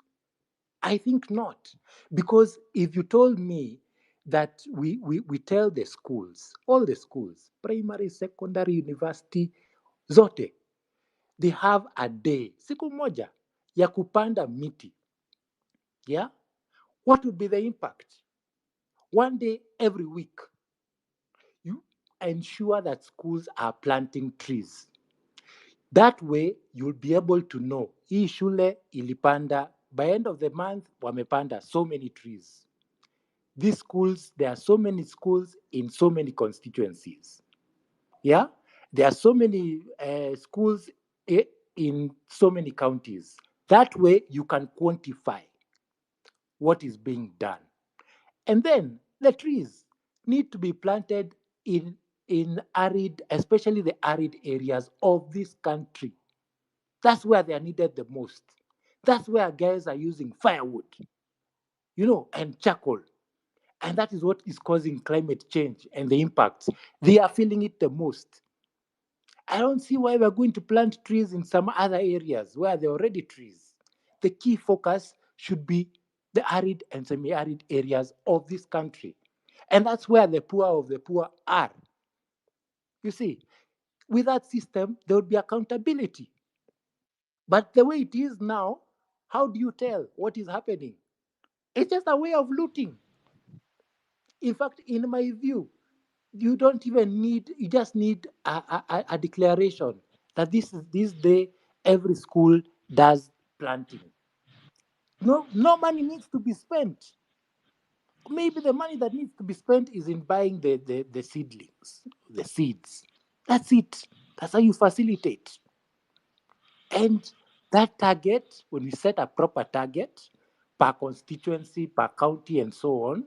I think not. Because if you told me that we tell the schools, all the schools, primary, secondary, university, zote, they have a day, siku moja, ya kupanda miti. Yeah? What would be the impact? One day every week, you ensure that schools are planting trees. That way, you'll be able to know, hii shule ilipanda, by end of the month, wamepanda so many trees. These schools, there are so many schools in so many constituencies. Yeah? There are so many schools in so many counties. That way, you can quantify what is being done. And then the trees need to be planted in arid, especially the arid areas of this country. That's where they are needed the most. That's where guys are using firewood, and charcoal. And that is what is causing climate change and the impacts. They are feeling it the most. I don't see why we're going to plant trees in some other areas where there are already trees. The key focus should be the arid and semi-arid areas of this country. And that's where the poor of the poor are. You see, with that system, there would be accountability. But the way it is now, how do you tell what is happening? It's just a way of looting. In fact, in my view, You don't even need, you just need a declaration that this day every school does planting. No money needs to be spent. Maybe the money that needs to be spent is in buying the seedlings, the seeds. That's it. That's how you facilitate. And that target, when we set a proper target per constituency, per county, and so on,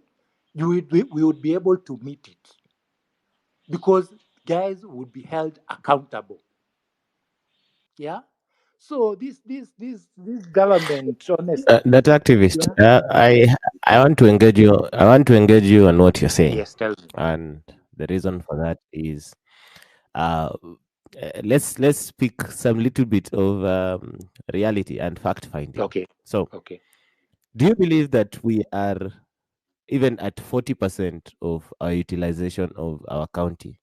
we would be able to meet it, because guys would be held accountable. Yeah. So this government, honestly, That activist, yeah. I want to engage you. I want to engage you on what you're saying, Yes, tell me. and the reason for that is, uh, let's speak some little bit of reality and fact finding. Okay. So, Okay. do you believe that we are even at 40% of our utilization of our county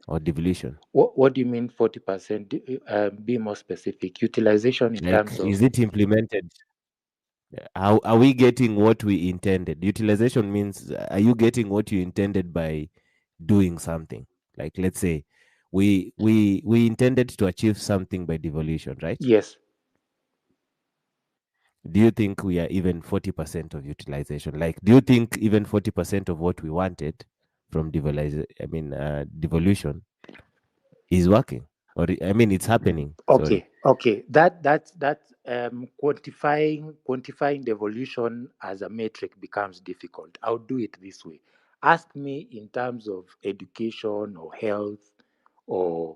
or devolution? What do you mean 40%? Be more specific. Utilization in Like, terms of. is it implemented? How are we getting what we intended? Utilization means, are you getting what you intended by doing something? Like, let's say we intended to achieve something by devolution, right? Yes. Do you think we are even 40% of utilization? Like, do you think even 40% of what we wanted from devolution is working? Or, I mean, it's happening. Sorry. Okay. That's quantifying devolution as a metric becomes difficult. I'll do it this way. Ask me in terms of education or health, or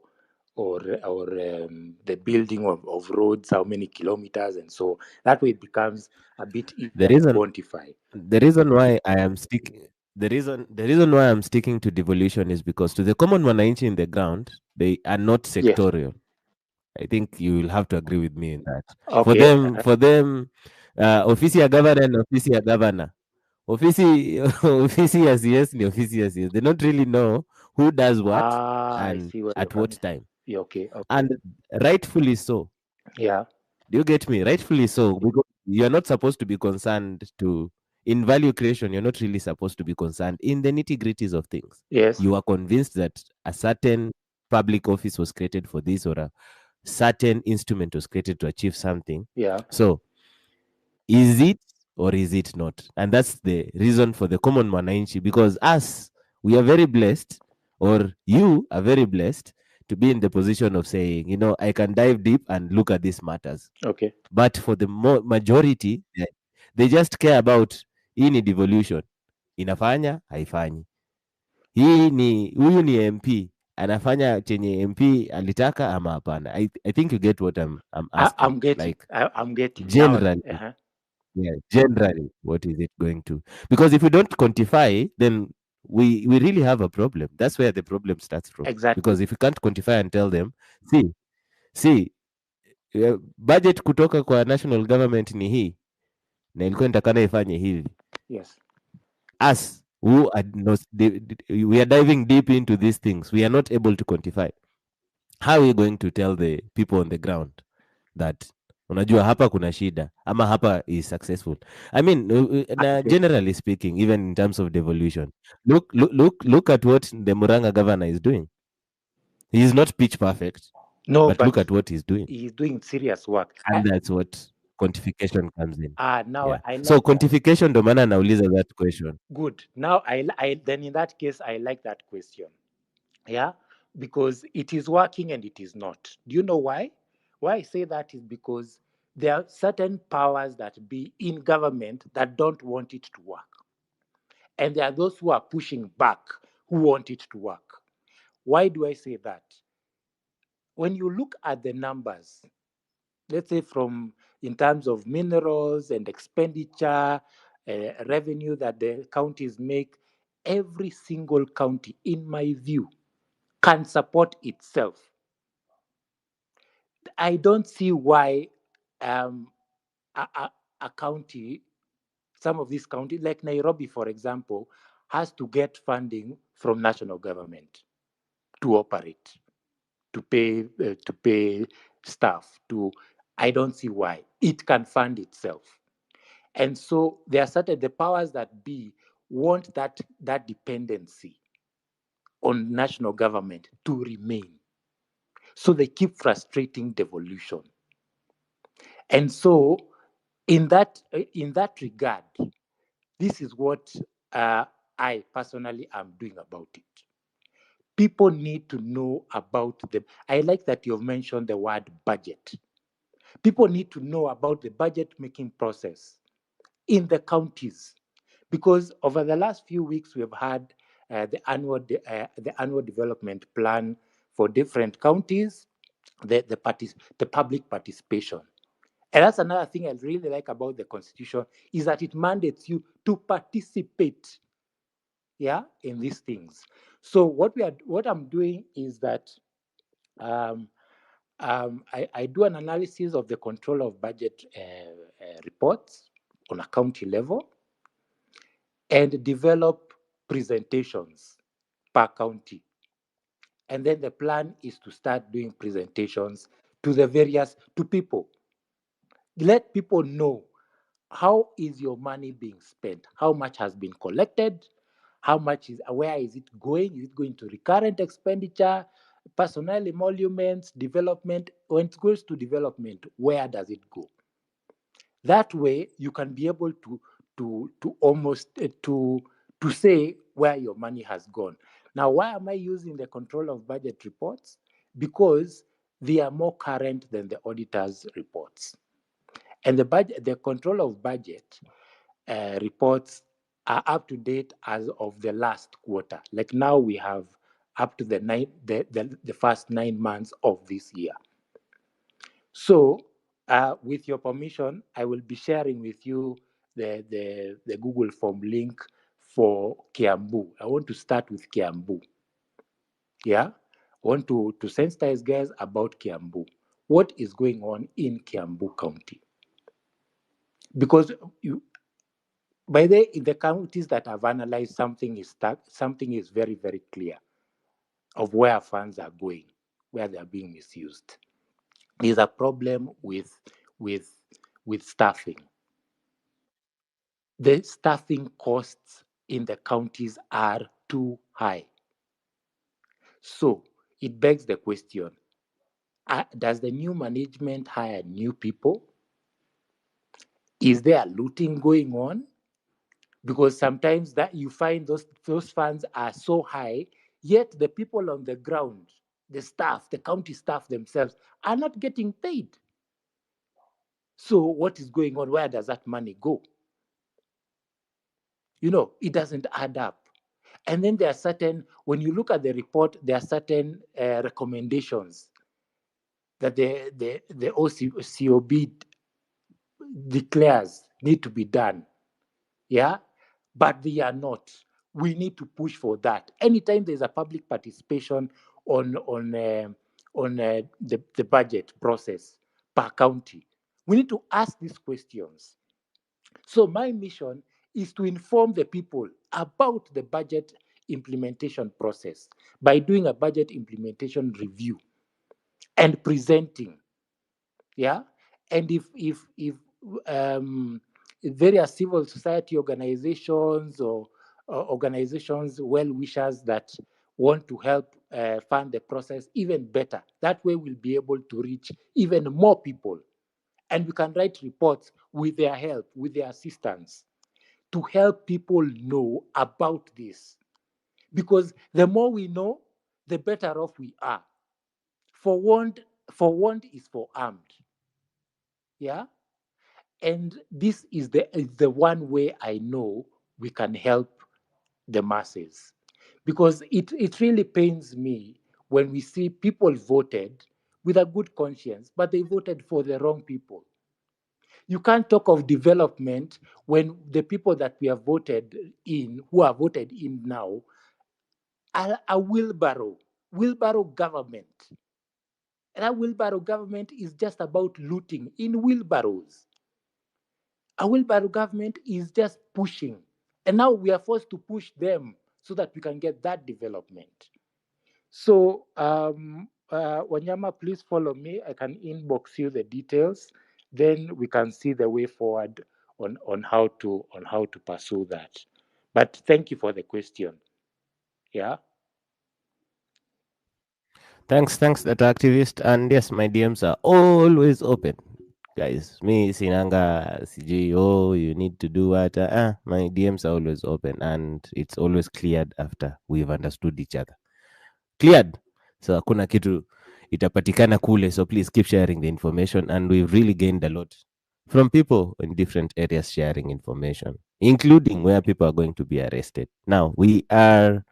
the building of roads, how many kilometers, and so that way it becomes a bit The easier to reason quantify. the reason why I am sticking the reason why I'm sticking to devolution is because to the common wananchi in the ground, they are not Yes. sectorial. I think you will have to agree with me in that. Okay. For them, ofisi ya governor na ofisi ya governor. Ofisi ofisi ya CS ni ofisi ya CS. They don't really know who does what I and see where you're at coming what from. time. Yeah, okay. And rightfully so. Yeah. Do you get me? Rightfully so, because you're not supposed to be concerned to in value creation. You're not really supposed to be concerned in the nitty gritties of things. Yes. You are convinced that a certain public office was created for this, or a certain instrument was created to achieve something. Yeah. So, is it or is it not? And that's the reason for the common mananchi, because us, we are very blessed, or you are very blessed to be in the position of saying, I can dive deep and look at these matters. Okay. But for the majority, they just care about hii ni devolution, inafanya haifanyi. Huyu ni MP anafanya chenye MP alitaka ama hapana. I think you get what I'm asking. I'm getting. Like, I'm getting now. generally, yeah, generally, what is it going to? Because if we don't quantify, then we really have a problem. That's where the problem starts from. Exactly. Because if you can't quantify and tell them, see, budget kutoka kwa national government ni hii na ilikuwa nitakana ifanye hivi. Yes. Us who are we are diving deep into these things, we are not able to quantify. How are we going to tell the people on the ground that unajua hapa kuna shida ama hapa is successful? I mean, generally speaking, even in terms of devolution, look at what the Muranga governor is doing. He is not pitch perfect. No, but look at what he's doing. He's doing serious work. And that's what quantification comes in. Now Yeah. I like So that. quantification ndo maana nauliza that question. Good. Now I then in that case I like that question. Yeah, because it is working and it is not. Do you know why? Why I say that is because there are certain powers that be in government that don't want it to work. And there are those who are pushing back who want it to work. Why do I say that? When you look at the numbers, let's say from in terms of minerals and expenditure, revenue that the counties make, every single county, in my view, can support itself. I don't see why a county, some of these counties, like Nairobi, for example, has to get funding from national government to operate, to pay staff. I don't see why it can fund itself. And so there are certain the powers that be want that dependency on national government to remain. So they keep frustrating devolution. And so in that regard, this is what I personally am doing about it. People need to know about them. I like that you've mentioned the word budget. People need to know about the budget making process in the counties, because over the last few weeks we've had the annual development plan for different counties, the public participation. And that's another thing I really like about the constitution, is that it mandates you to participate, in these things. So what I'm doing is that I do an analysis of the control of budget reports on a county level, and develop presentations per county. And then the plan is to start doing presentations to people. Let people know, how is your money being spent? How much has been collected? Where is it going? Is it going to recurrent expenditure, personnel emoluments, development? When it goes to development, where does it go? That way, you can be able to almost to say where your money has gone. Now, why am I using the control of budget reports? Because they are more current than the auditor's reports. And the control of budget reports are up to date as of the last quarter. Like now, we have up to the first 9 months of this year. So, with your permission, I will be sharing with you the Google Form link for Kiambu. I want to start with Kiambu. I want to sensitize guys about Kiambu. What is going on in Kiambu County? Because in the counties that I've analyzed, something is very, very clear of where funds are going, where they are being misused. There's a problem with staffing. The staffing costs in the counties are too high. So it begs the question, does the new management hire new people? Is there looting going on? Because sometimes that you find those funds are so high, yet the people on the ground, the county staff themselves, are not getting paid. So what is going on? Where does that money go? It doesn't add up. And then there are when you look at the report, there are certain recommendations that the OCOB declares need to be done. But they are not. We need to push for that. Anytime there's a public participation on the budget process per county, we need to ask these questions. So my mission is to inform the people about the budget implementation process by doing a budget implementation review and presenting. And if various civil society organizations or organizations, well-wishers that want to help fund the process even better, that way we'll be able to reach even more people. And we can write reports with their help, with their assistance, to help people know about this. Because the more we know, the better off we are. For want is for armed. And this is the one way I know we can help the masses. Because it really pains me when we see people voted with a good conscience, but they voted for the wrong people. You can't talk of development when the people that we have voted in, who are voted in now, are a wheelbarrow government. And that wheelbarrow government is just about looting in wheelbarrows. A wheelbarrow government is just pushing. And now we are forced to push them so that we can get that development. So, Wanyama, please follow me. I can inbox you the details. Then we can see the way forward on how to pursue that. But thank you for the question. Yeah. Thanks, that activist. And yes, my DMs are always open. Guys, me sinanga CJ, oh, you need to do what? My DMs are always open and it's always cleared after we've understood each other. Cleared. So hakuna kitu itapatikana kule. So please keep sharing the information. And we've really gained a lot from people in different areas sharing information, including where people are going to be arrested. Now, we are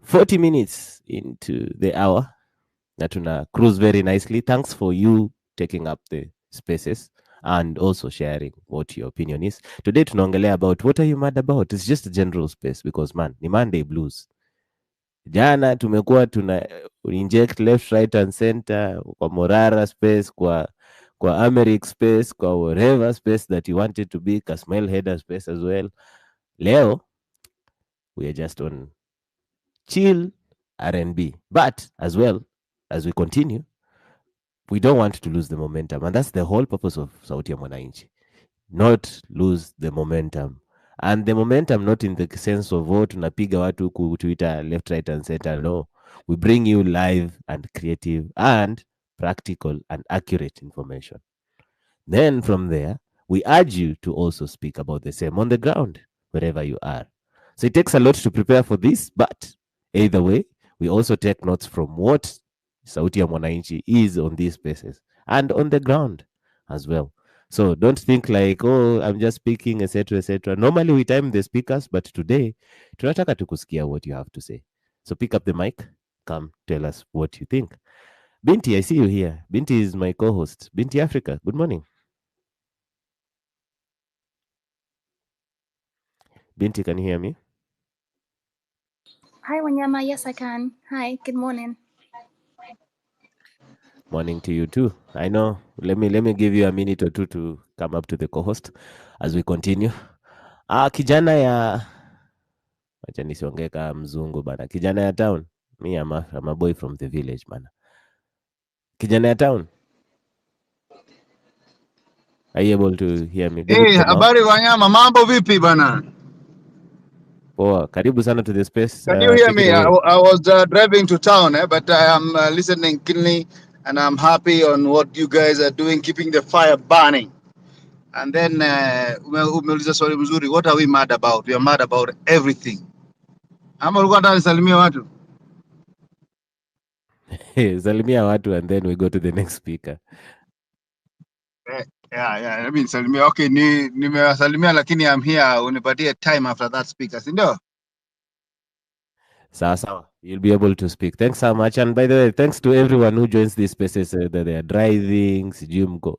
40 minutes into the hour. Na tuna cruise very nicely. Thanks for you taking up the spaces and also sharing what your opinion is. Today tunaongelea about what are you mad about? It's just a general space because man, ni Monday blues. Jana tumekuwa tuna inject left, right and center kwa Morara space, kwa Americ space, kwa whatever space that you wanted to be, Kasmail header space as well. Leo we are just on chill R&B. But as well as we continue, we don't want to lose the momentum. And that's the whole purpose of Sauti ya Mwananchi. Not lose the momentum. And the momentum not in the sense of tunapiga watu ku Twitter left, right and center. No. We bring you live and creative and practical and accurate information. Then from there, we urge you to also speak about the same on the ground, wherever you are. So it takes a lot to prepare for this, but either way, we also take notes from what Sauti ya Mwananchi is on these spaces and on the ground as well. So don't think like, oh, I'm just speaking, etc., etc. Normally we time the speakers, but today, tunataka tukusikia what you have to say. So pick up the mic, come tell us what you think. Binti, I see you here. Binti is my co-host. Binti Africa, good morning. Binti, can you hear me? Hi, Wanyama. Yes, I can. Hi, good morning. Morning to you too. I know. Let me give you a minute or two to come up to the co-host as we continue. Kijana ya acha nisiongee kama mzungu bana. Kijana ya town. Me, I'm a boy from the village bana. Kijana ya town. Are you able to hear me? David Kamau. Habari Wanyama, mambo vipi bana? Poa. Karibu sana to the space. Can you hear Take it me? away. I was driving to town, but I am listening keenly, and I'm happy on what you guys are doing, keeping the fire burning. And then umeuliza swali mzuri, what are we mad about? We are mad about everything. Ama ulikuwa unataka nisalimie watu? Salimia watu and then we go to the next speaker. Yeah, let me nisalimie. Okay, nimewasalimia lakini I'm here, unipatie time after that speaker, si ndio? Sawa. You'll be able to speak. Thanks so much. And by the way, thanks to everyone who joins these spaces, that they are driving,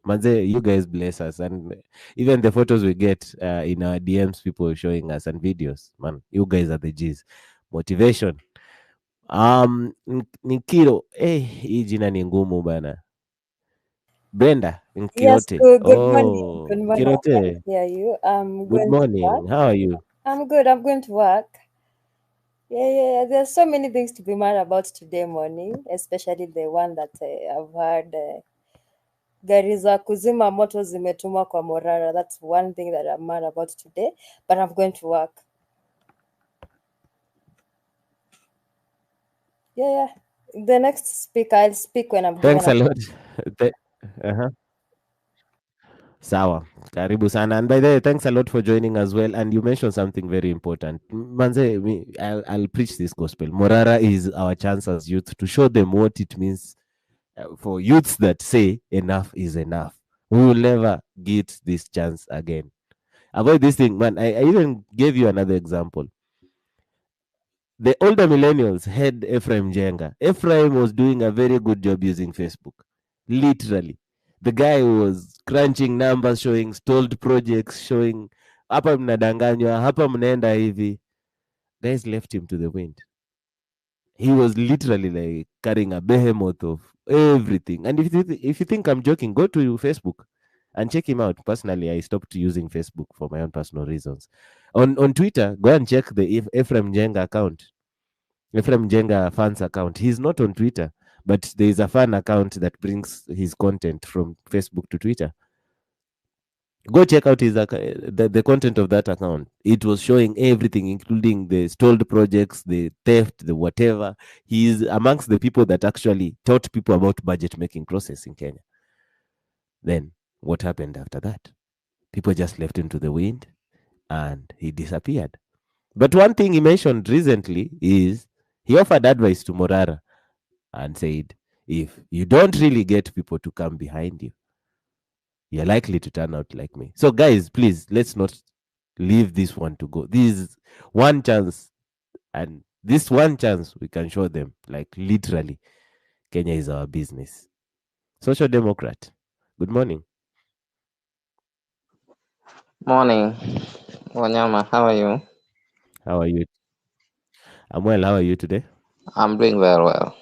Manze, you guys bless us. And even the photos we get in our DMs, people showing us and videos. Man, you guys are the G's. Motivation. Nikiro. Hii jina ni ngumu bana. Brenda, Yes, Nkirote. good morning. Good morning. I can Nkirote. hear you. I'm Good going to work. morning. How are you? I'm good. I'm going to work. Yeah. There's so many things to be mad about today morning, especially the one that I've heard. Gari za kuzima moto zimetumwa kwa Morara. That's one thing that I'm mad about today, but I'm going to work. Yeah. The next speaker, I'll speak when I'm Thanks a given lot. Uh-huh. Sawa. Karibu sana. And by the way, thanks a lot for joining as well. And you mentioned something very important. Manze, I'll preach this gospel. Morara is our chance as youth to show them what it means for youths that say enough is enough. We will never get this chance again. Avoid this thing, man. I even gave you another example. The older millennials had Ephraim Jenga. Ephraim was doing a very good job using Facebook. Literally. The guy was crunching numbers, showing stalled projects, showing hapa mnadanganywa, hapa mnaenda hivi. Guys left him to the wind. He was literally like carrying a behemoth of everything. And if you think I'm joking, go to Facebook and check him out. Personally, I stopped using Facebook for my own personal reasons. On Twitter, go and check the Ephraim Jenga account. Ephraim Jenga fans account. He's not on Twitter, but there is a fan account that brings his content from Facebook to Twitter. Go check out the content of that account. It was showing everything, including the stalled projects, the theft, the whatever. He is amongst the people that actually taught people about budget making process in Kenya. Then what happened after that? People just left him to the wind and he disappeared. But one thing he mentioned recently is he offered advice to Morara and said, if you don't really get people to come behind you, you're likely to turn out like me. So, guys, please, let's not leave this one to go. This is one chance, and this one chance we can show them, like literally, Kenya is our business. Social Democrat, good morning. Morning, Wanyama. How are you? How are you? I'm well. How are you today? I'm doing very well.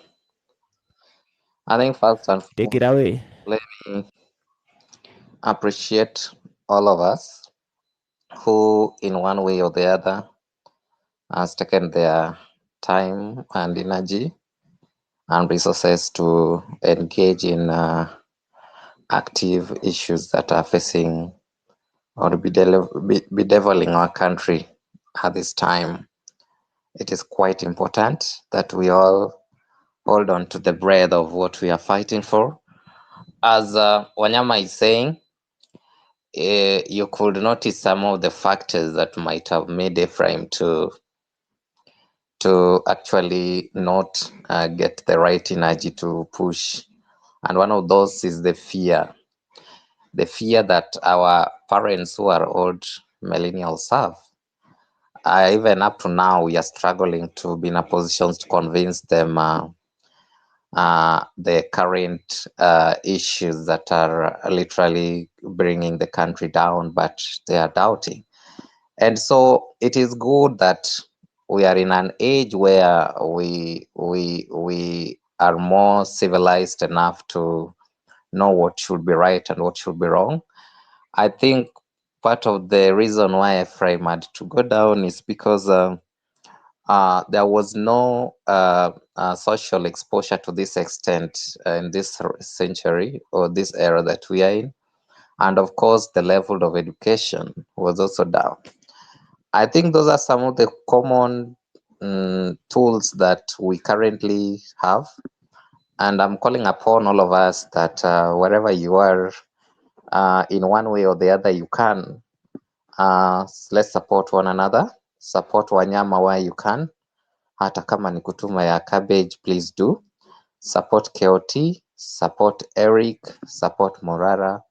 I think first and Take it foremost, away. let me appreciate all of us who, in one way or the other, has taken their time and energy and resources to engage in active issues that are facing or bedeviling our country at this time. It is quite important that we all hold on to the bread of what we are fighting for. As Wanyama is saying, you could notice some of the factors that might have made Ephraim to actually not get the right energy to push. And one of those is the fear that our parents who are old millennials have. Even up to now, we are struggling to be in a position to convince them the current issues that are literally bringing the country down, but they are doubting. And so it is good that we are in an age where we are more civilized enough to know what should be right and what should be wrong. I think part of the reason why Ephraim had to go down is because there was no social exposure to this extent in this century or this era that we are in. And of course, the level of education was also down. I think those are some of the common tools that we currently have. And I'm calling upon all of us that wherever you are, in one way or the other, you can. Let's support one another, support Wanyama where you can. Hata kama ni kutuma ya cabbage, please do. Support KOT, support Eric, support Morara,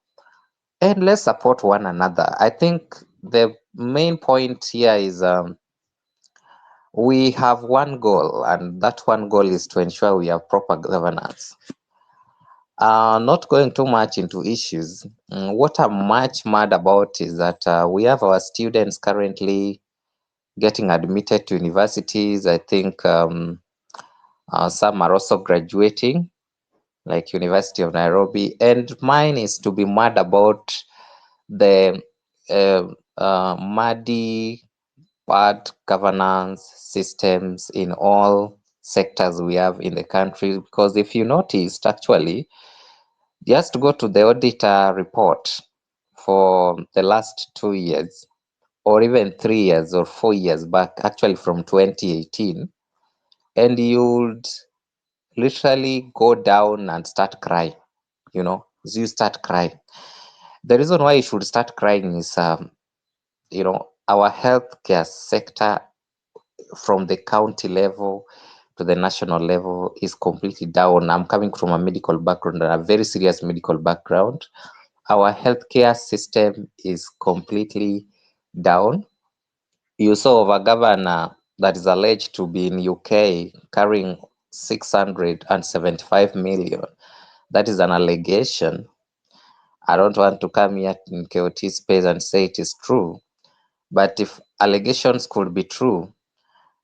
and let's support one another. I think the main point here is we have one goal, and that one goal is to ensure we have proper governance. Not going too much into issues. What I'm much mad about is that we have our students currently getting admitted to universities. I think some are also graduating, like University of Nairobi. And mine is to be mad about the muddy, bad governance systems in all sectors we have in the country. Because if you noticed, actually, just go to the auditor report for the last 2 years, or even 3 years or 4 years back, actually from 2018, and you'd literally go down and start crying. You start crying. The reason why you should start crying is, our healthcare sector from the county level to the national level is completely down. I'm coming from a medical background, a very serious medical background. Our healthcare system is completely down. You saw of a governor that is alleged to be in UK carrying 675 million. That is an allegation. I don't want to come here in KOT space and say it is true. But if allegations could be true,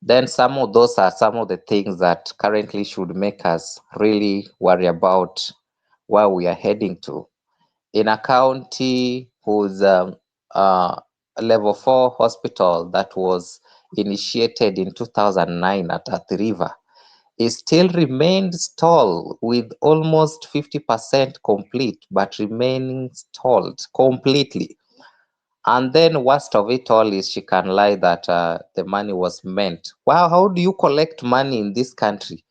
then some of those are some of the things that currently should make us really worry about where we are heading to. In a county whose level 4 hospital that was initiated in 2009 at Athi River, it still remained stalled with almost 50% complete, but remaining stalled completely. And then worst of it all is she can lie that the money was meant. Wow, how do you collect money in this country?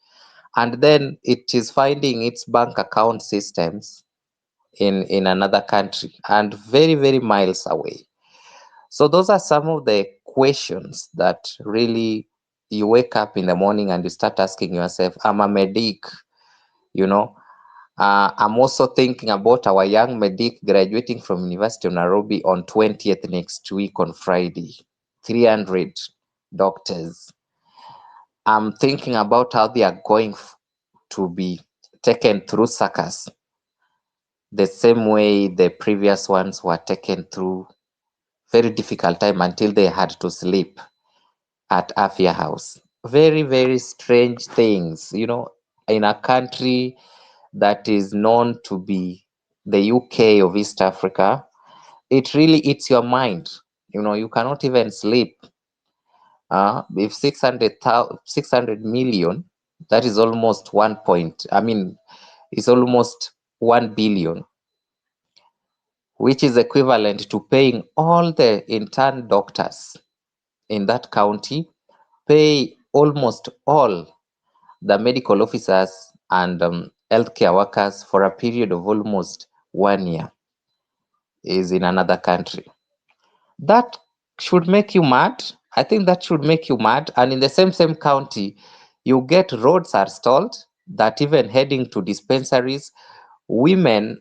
And then it is finding its bank account systems in another country and very, very miles away. So those are some of the questions that really you wake up in the morning and you start asking yourself, I'm a medic, you know. I'm also thinking about our young medic graduating from University of Nairobi on 20th next week on Friday. 300 doctors. I'm thinking about how they are going to be taken through circus the same way the previous ones were taken through very difficult time until they had to sleep at Afia House. Very, very strange things, you know, in a country that is known to be the UK of East Africa. It really eats your mind. You know, you cannot even sleep. If 600 million, that is almost it's almost 1 billion, which is equivalent to paying all the intern doctors in that county, pay almost all the medical officers and healthcare workers for a period of almost 1 year is in another country. That should make you mad. I think that should make you mad. And in the same county, you get roads are stalled, that even heading to dispensaries, women,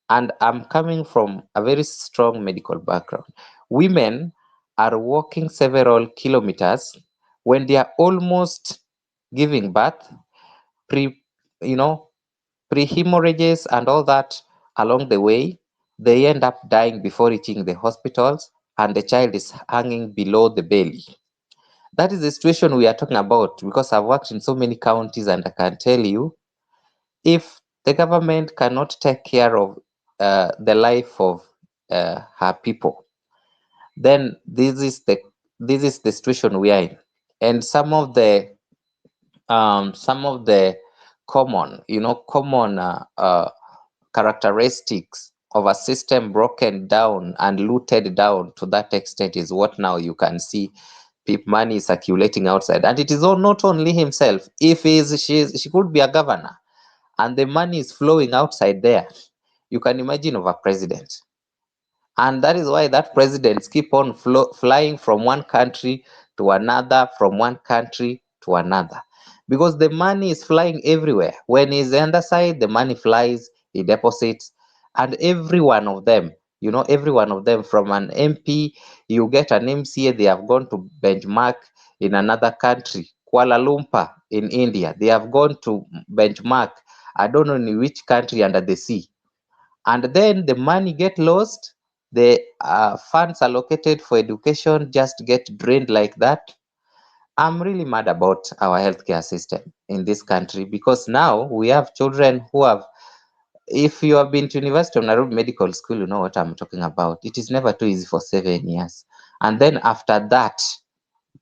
and I'm coming from a very strong medical background, women are walking several kilometers when they are almost giving birth, you know, pre-hemorrhages and all that along the way, they end up dying before reaching the hospitals, and the child is hanging below the belly. That is the situation we are talking about, because I've worked in so many counties and I can tell you, if the government cannot take care of the life of her people, then this is the situation we are in. And some of the common, characteristics of a system broken down and looted down to that extent is what now you can see money circulating outside. And it is not only himself. If she could be a governor and the money is flowing outside there, you can imagine of a president. And that is why that presidents keep on flying from one country to another, from one country to another, because the money is flying everywhere. When he's on the side, the money flies, he deposits, and every one of them, every one of them, from an MP, you get an MCA, they have gone to benchmark in another country, Kuala Lumpur in India, they have gone to benchmark, I don't know in which country under the sea, and then the money get lost, the funds allocated for education just get drained like that. I'm really mad about our healthcare system in this country, because now we have children who have, if you have been to University of Nairobi Medical School, you know what I'm talking about. It is never too easy for 7 years. And then after that,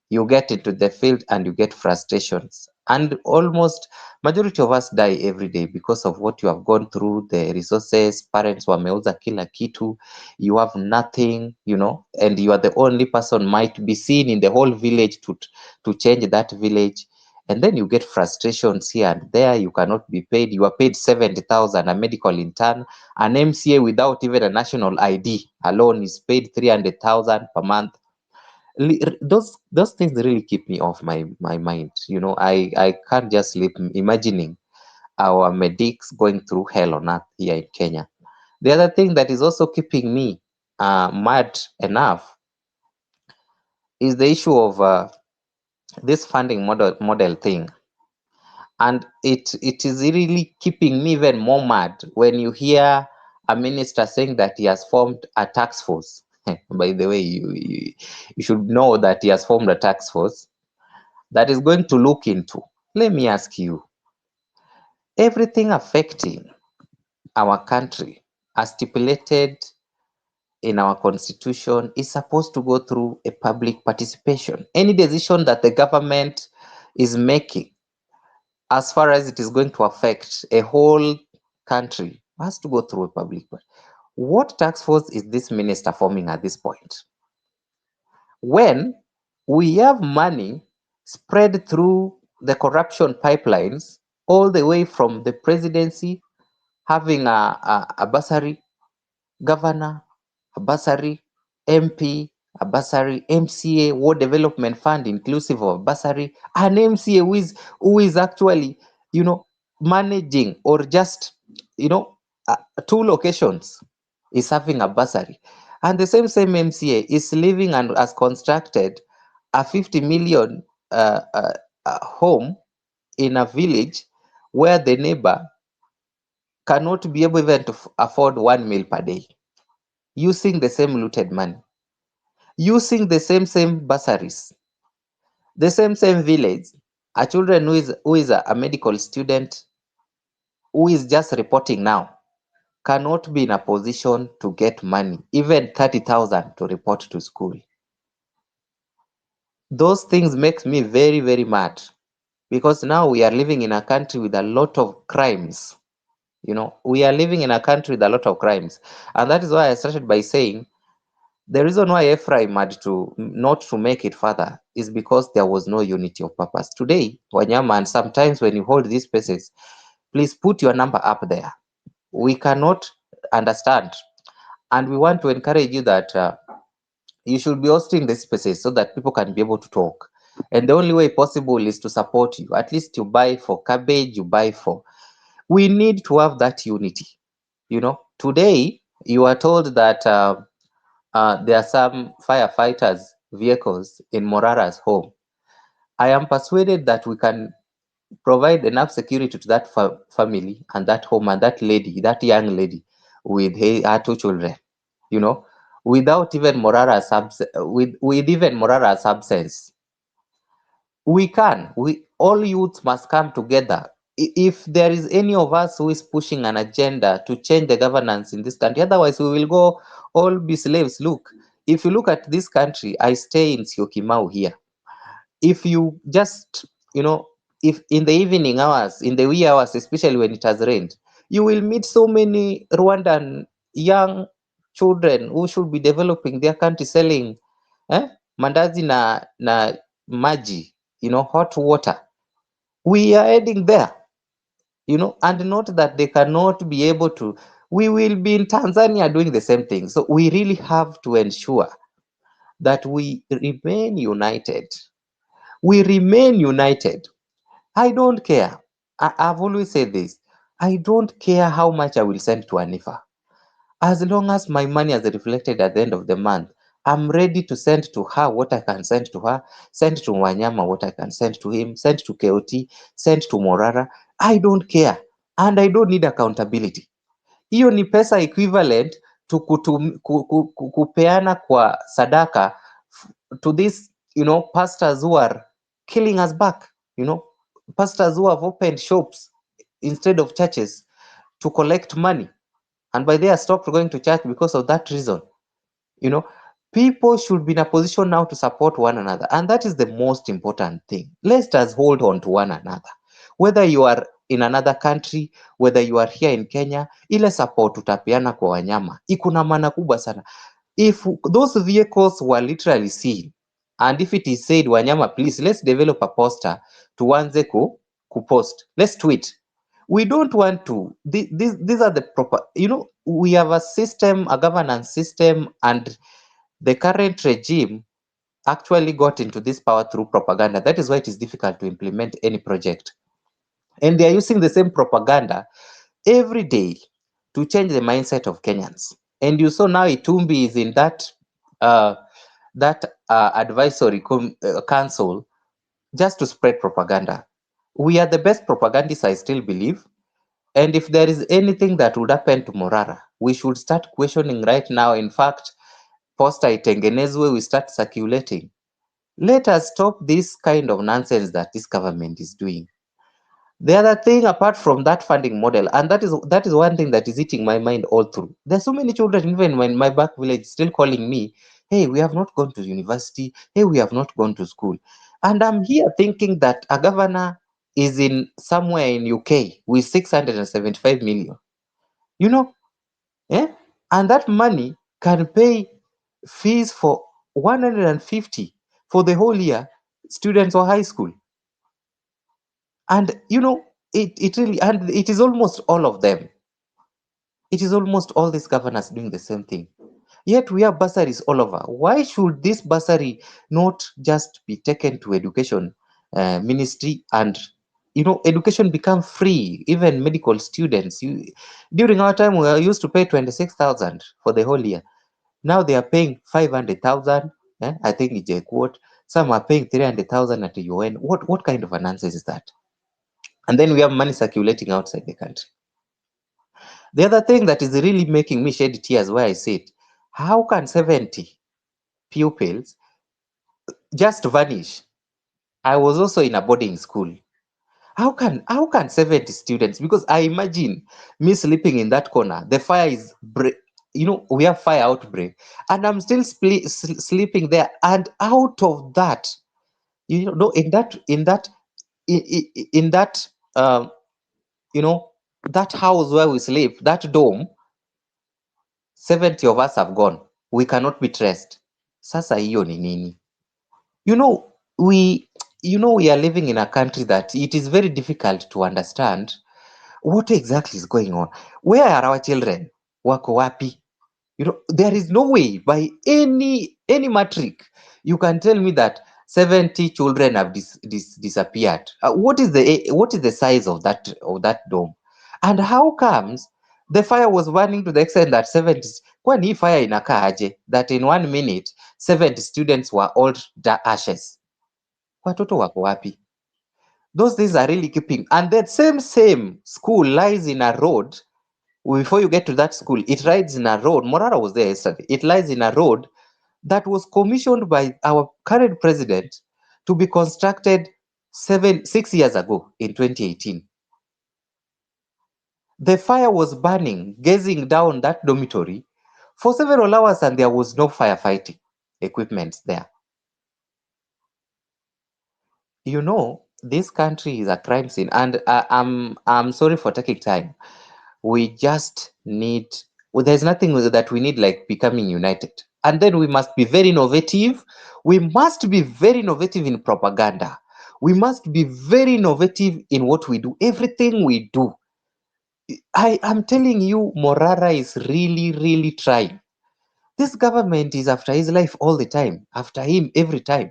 you get into the field and you get frustrations, and almost majority of us die every day because of what you have gone through, the resources, parents wameuza kila kitu, you have nothing, and you are the only person might be seen in the whole village to change that village. And then you get frustrations here and there, you cannot be paid, you are paid 70,000, a medical intern, an MCA without even a national ID alone is paid 300,000 per month. Those things really keep me off my mind. I can't just sleep imagining our medics going through hell on earth here in Kenya. The other thing that is also keeping me mad enough is the issue of this funding model thing. And it is really keeping me even more mad when you hear a minister saying that he has formed a task force. By the way, you should know that he has formed a task force that is going to look into, let me ask you, everything affecting our country as stipulated in our constitution is supposed to go through a public participation. Any decision that the government is making, as far as it is going to affect a whole country, has to go through a public. What task force is this minister forming at this point? When we have money spread through the corruption pipelines all the way from the presidency, having a bursary, governor, a bursary, MP, a bursary, MCA, Ward Development Fund, inclusive of bursary, an MCA who is actually, managing or just, two locations is having a bursary. And the same MCA is living and has constructed a 50 million home in a village where the neighbor cannot be able even to afford 1 meal per day, using the same looted money, using the same bursaries, the same village, a children who is a medical student who is just reporting now cannot be in a position to get money, even 30,000 to report to school. Those things make me very, very mad, because now we are living in a country with a lot of crimes. We are living in a country with a lot of crimes. And that is why I started by saying the reason why Ephraim had to not to make it further is because there was no unity of purpose. Today, Wanyama, and sometimes when you hold these spaces, please put your number up there. We cannot understand. And we want to encourage you that you should be hosting these spaces so that people can be able to talk. And the only way possible is to support you. At least you buy for cabbage, you buy for. We need to have that unity. Today you are told that there are some firefighters' vehicles in Morara's home. I am persuaded that we can provide enough security to that family and that home and that lady, that young lady, with her 2 children. Without even Morara's with even Morara's absence. We all youths must come together. If there is any of us who is pushing an agenda to change the governance in this country, otherwise we will go all be slaves. Look, if you look at this country, I stay in Syokimau here. If you just, if in the evening hours, in the wee hours, especially when it has rained, you will meet so many Rwandan young children who should be developing their country, selling mandazi na maji, hot water. We are heading there, and not that they cannot be able to. We will be in Tanzania doing the same thing. So we really have to ensure that we remain united. We remain united. I don't care. I've always said this. I don't care how much I will send to Anifa. As long as my money is reflected at the end of the month, I'm ready to send to her what I can send to her, send to Wanyama what I can send to him, send to KOT, send to Morara. I don't care. And I don't need accountability. Hiyo ni pesa equivalent to kupeana kwa sadaka to these, pastors who are killing us back, pastors who have opened shops instead of churches to collect money. And by there, stopped going to church because of that reason. People should be in a position now to support one another. And that is the most important thing. Let us hold on to one another. Whether you are in another country, whether you are here in Kenya, ile support tutapeana kwa wanyama iko na maana kubwa sana. If those vehicles were literally seen, and if it is said, Wanyama, please, let's develop a poster tuanze kupost. Let's tweet. We don't want to. These are the proper, we have a system, a governance system, and the current regime actually got into this power through propaganda. That is why it is difficult to implement any project. And they are using the same propaganda every day to change the mindset of Kenyans. And you saw now Itumbi is in that advisory council just to spread propaganda. We are the best propagandists, I still believe. And if there is anything that would happen to Morara, we should start questioning right now. In fact, poster itengenezwe, we start circulating. Let us stop this kind of nonsense that this government is doing. The other thing, apart from that funding model, and that is one thing that is eating my mind all through. There's so many children, even in my back village, still calling me, hey, we have not gone to university. Hey, we have not gone to school. And I'm here thinking that a governor is in somewhere in UK with 675 million. Eh? And that money can pay fees for 150 for the whole year, students or high school. And it really, and it is almost all of them. It is almost all these governors doing the same thing. Yet we have bursaries all over. Why should this bursary not just be taken to education ministry and education become free? Even medical students. During our time, we used to pay 26,000 for the whole year. Now they are paying 500,000. I think it's a quote. Some are paying 300,000 at the UN. What kind of an answer is that? And then we have money circulating outside the country. The other thing that is really making me shed tears where I sit, how can 70 pupils just vanish? I was also in a boarding school. How can 70 students? Because I imagine me sleeping in that corner. The fire is, we have fire outbreak, and I'm still sleeping there. And out of that, in that that house where we sleep, that dome, 70 of us have gone. We cannot be traced. Sasa hiyo ni nini? We are living in a country that it is very difficult to understand what exactly is going on. Where are our children? Wako wapi? There is no way by any metric you can tell me that 70 children have disappeared. What is the size of that dome? And how comes the fire was burning to the extent that 70, kwani hii fire inakaa aje that in 1 minute 70 students were all ashes? Watoto wako wapi? Those things are really keeping. And that same school lies in a road. Before you get to that school, it rides in a road. Morara was there yesterday. It lies in a road that was commissioned by our current president to be constructed 6 years ago in 2018. The fire was burning, gazing down that dormitory for several hours, and there was no firefighting equipment there. This country is a crime scene, and I'm sorry for taking time. We just need. There's nothing that we need like becoming united, and then we must be very innovative. We must be very innovative in propaganda. We must be very innovative in what we do. Everything we do. I am telling you, Morara is really, really trying. This government is after his life all the time, after him every time.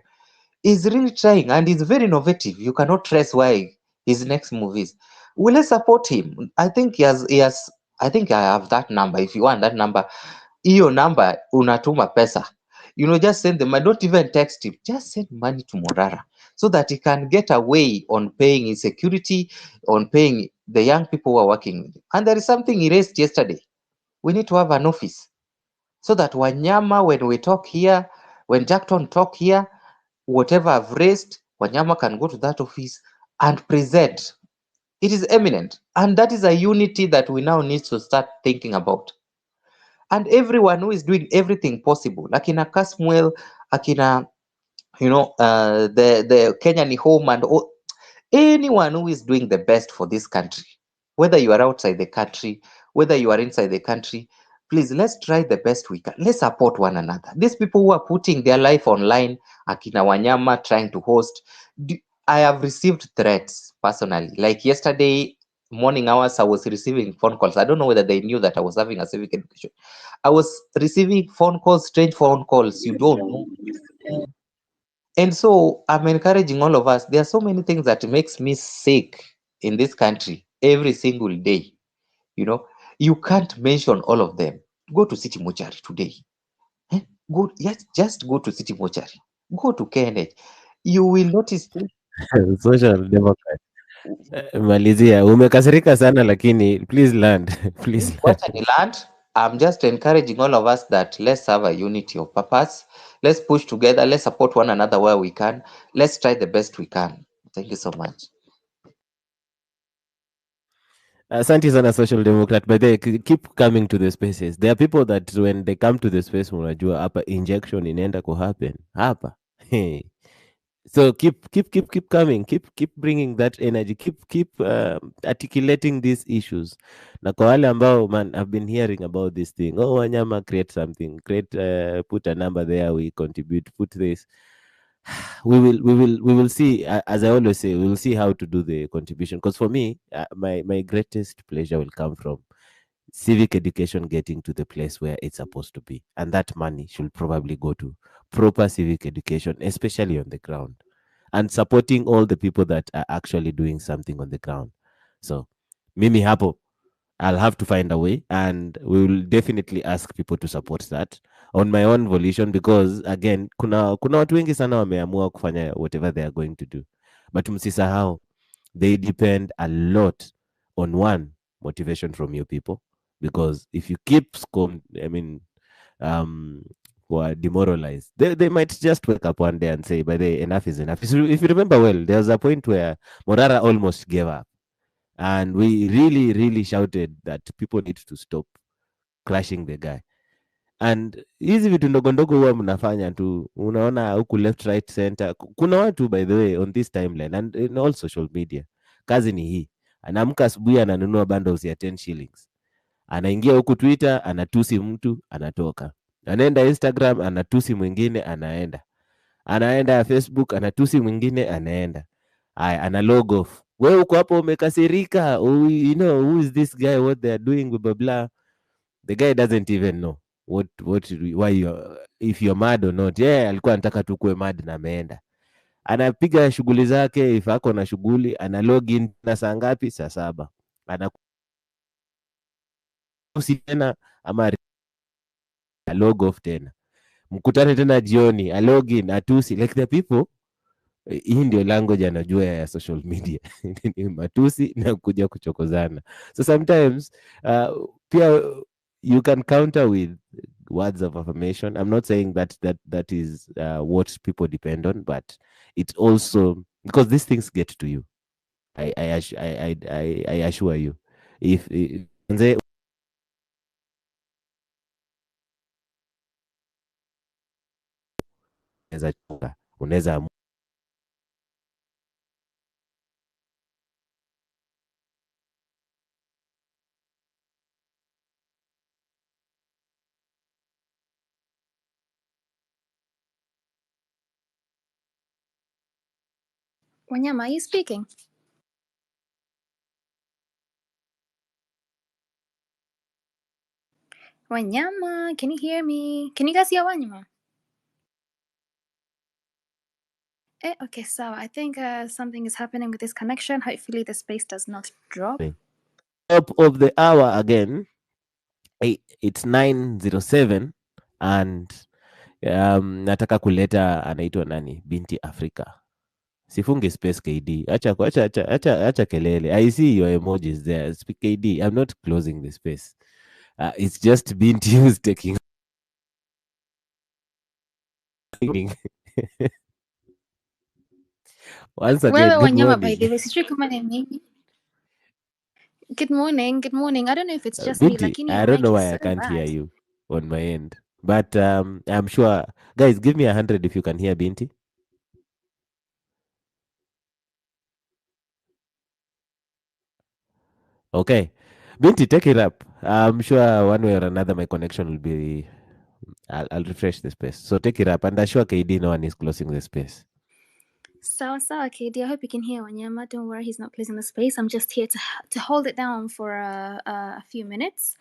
He's really trying and he's very innovative. You cannot trace why his next move is. Will I support him? I think he has. I think I have that number. If you want that number, hiyo number unatuma pesa. Just send them. I don't even text him. Just send money to Morara so that he can get away on paying his security, on paying the young people who are working with him. And there is something he raised yesterday. We need to have an office so that Wanyama, when we talk here, when Jackton talk here, whatever I've raised, Wanyama can go to that office and present. It is eminent. And that is a unity that we now need to start thinking about. And everyone who is doing everything possible, Akina Kasmuel, Akina, the Kenyan Home and all, anyone who is doing the best for this country, whether you are outside the country, whether you are inside the country, please, let's try the best we can. Let's support one another. These people who are putting their life online, Akina Wanyama trying to host, I have received threats personally. Like yesterday morning hours, I was receiving phone calls. I don't know whether they knew that I was having a civic education. I was receiving phone calls, strange phone calls. You don't know. And so I'm encouraging all of us. There are so many things that makes me sick in this country every single day. You can't mention all of them. Go to City Mortuary today. Go, yes, just go to City Mortuary. Go to KNH. You will notice. Social Democrat. Malizia, umekasirika sana lakini please land. Please land. Wacha ni land. I'm just encouraging all of us that let's have a unity of purpose. Let's push together. Let's support one another where we can. Let's try the best we can. Thank you so much. Asante sana Social Democrat, but they keep coming to the spaces. There are people that when they come to the space, unajua hapa injection inaenda ku happen hapa. Hey. So keep coming, keep bringing that energy, keep articulating these issues. Na kwa wale ambao, man, I've been hearing about this thing. Oh, Wanyama, create something, create, put a number there, we contribute, put this. We will see. As I always say, we will see how to do the contribution. Because for me, my greatest pleasure will come from civic education getting to the place where it's supposed to be, and that money should probably go to proper civic education, especially on the ground, and supporting all the people that are actually doing something on the ground. So mimi hapo, I'll have to find a way, and we will definitely ask people to support that on my own volition, because again, kuna watu wengi sana wameamua kufanya whatever they are going to do, but msisahau, they depend a lot on one, motivation from your people, because if you keep were demoralized, they might just wake up one day and say, by the enough is enough. If you remember well, there was a point where Morara almost gave up, and we really, really shouted that people need to stop crushing the guy. And hizi vitu ndogo ndogo huwa mnafanya tu, unaona huku left right center. Kuna watu, by the way, on this timeline and in all social media, kazi ni hii: anaamka asubuhi, ananunua bundles ya 10 shillings, anaingia huku Twitter, anatusi mtu, anatoka, anaenda Instagram, anatusi mwingine, anaenda Facebook, anatusi mwingine, anaenda. Aya, ana log off. Wewe uko hapo umekasirika, who is this guy, what they are doing, blah blah. The guy doesn't even know why if you're mad or not. Yeah, alikuwa anataka tu kuwe mad na ameenda. Anapiga shughuli zake, if ako na shughuli, ana login na saa ngapi? Saa 7. Anakusi tena, ama log off tena. Mkutane tena jioni, a login, atusi, like the people. Hii ndio language anajua ya social media. Ni matusi na kuja kuchokozana. So sometimes pia you can counter with words of affirmation. I'm not saying that is what people depend on, but it's also because these things get to you. I assure you, if unaweza Wanyama, are you speaking? Wanyama, can you hear me? Can you guys hear Wanyama? Okay, so I think something is happening with this connection. Hopefully the space does not drop. top of the hour again. It's 9:07 and nataka kuleta anaitwa nani, binti Afrika. Sifunge space KD. Acha kelele. I see your emojis there. Speak KD. I'm not closing the space. It's just binti who's taking once again, Wewe good Wanyama, by morning. the way, sijui kama ni mimi. Good morning, good morning. I don't know if it's just me, Binti, lakini your I don't know mic is why so I can't hear bad. you on my end. But I'm sure, guys, give me 100 if you can hear Binti. Okay. Binti, take it up. I'm sure one way or another my connection will be. I'll refresh the space. So take it up. And I'm sure KD, no one is closing the space. Sawa, KD. I hope you can hear Wanyama. Don't worry, he's not closing the space. I'm just here to hold it down for a few minutes.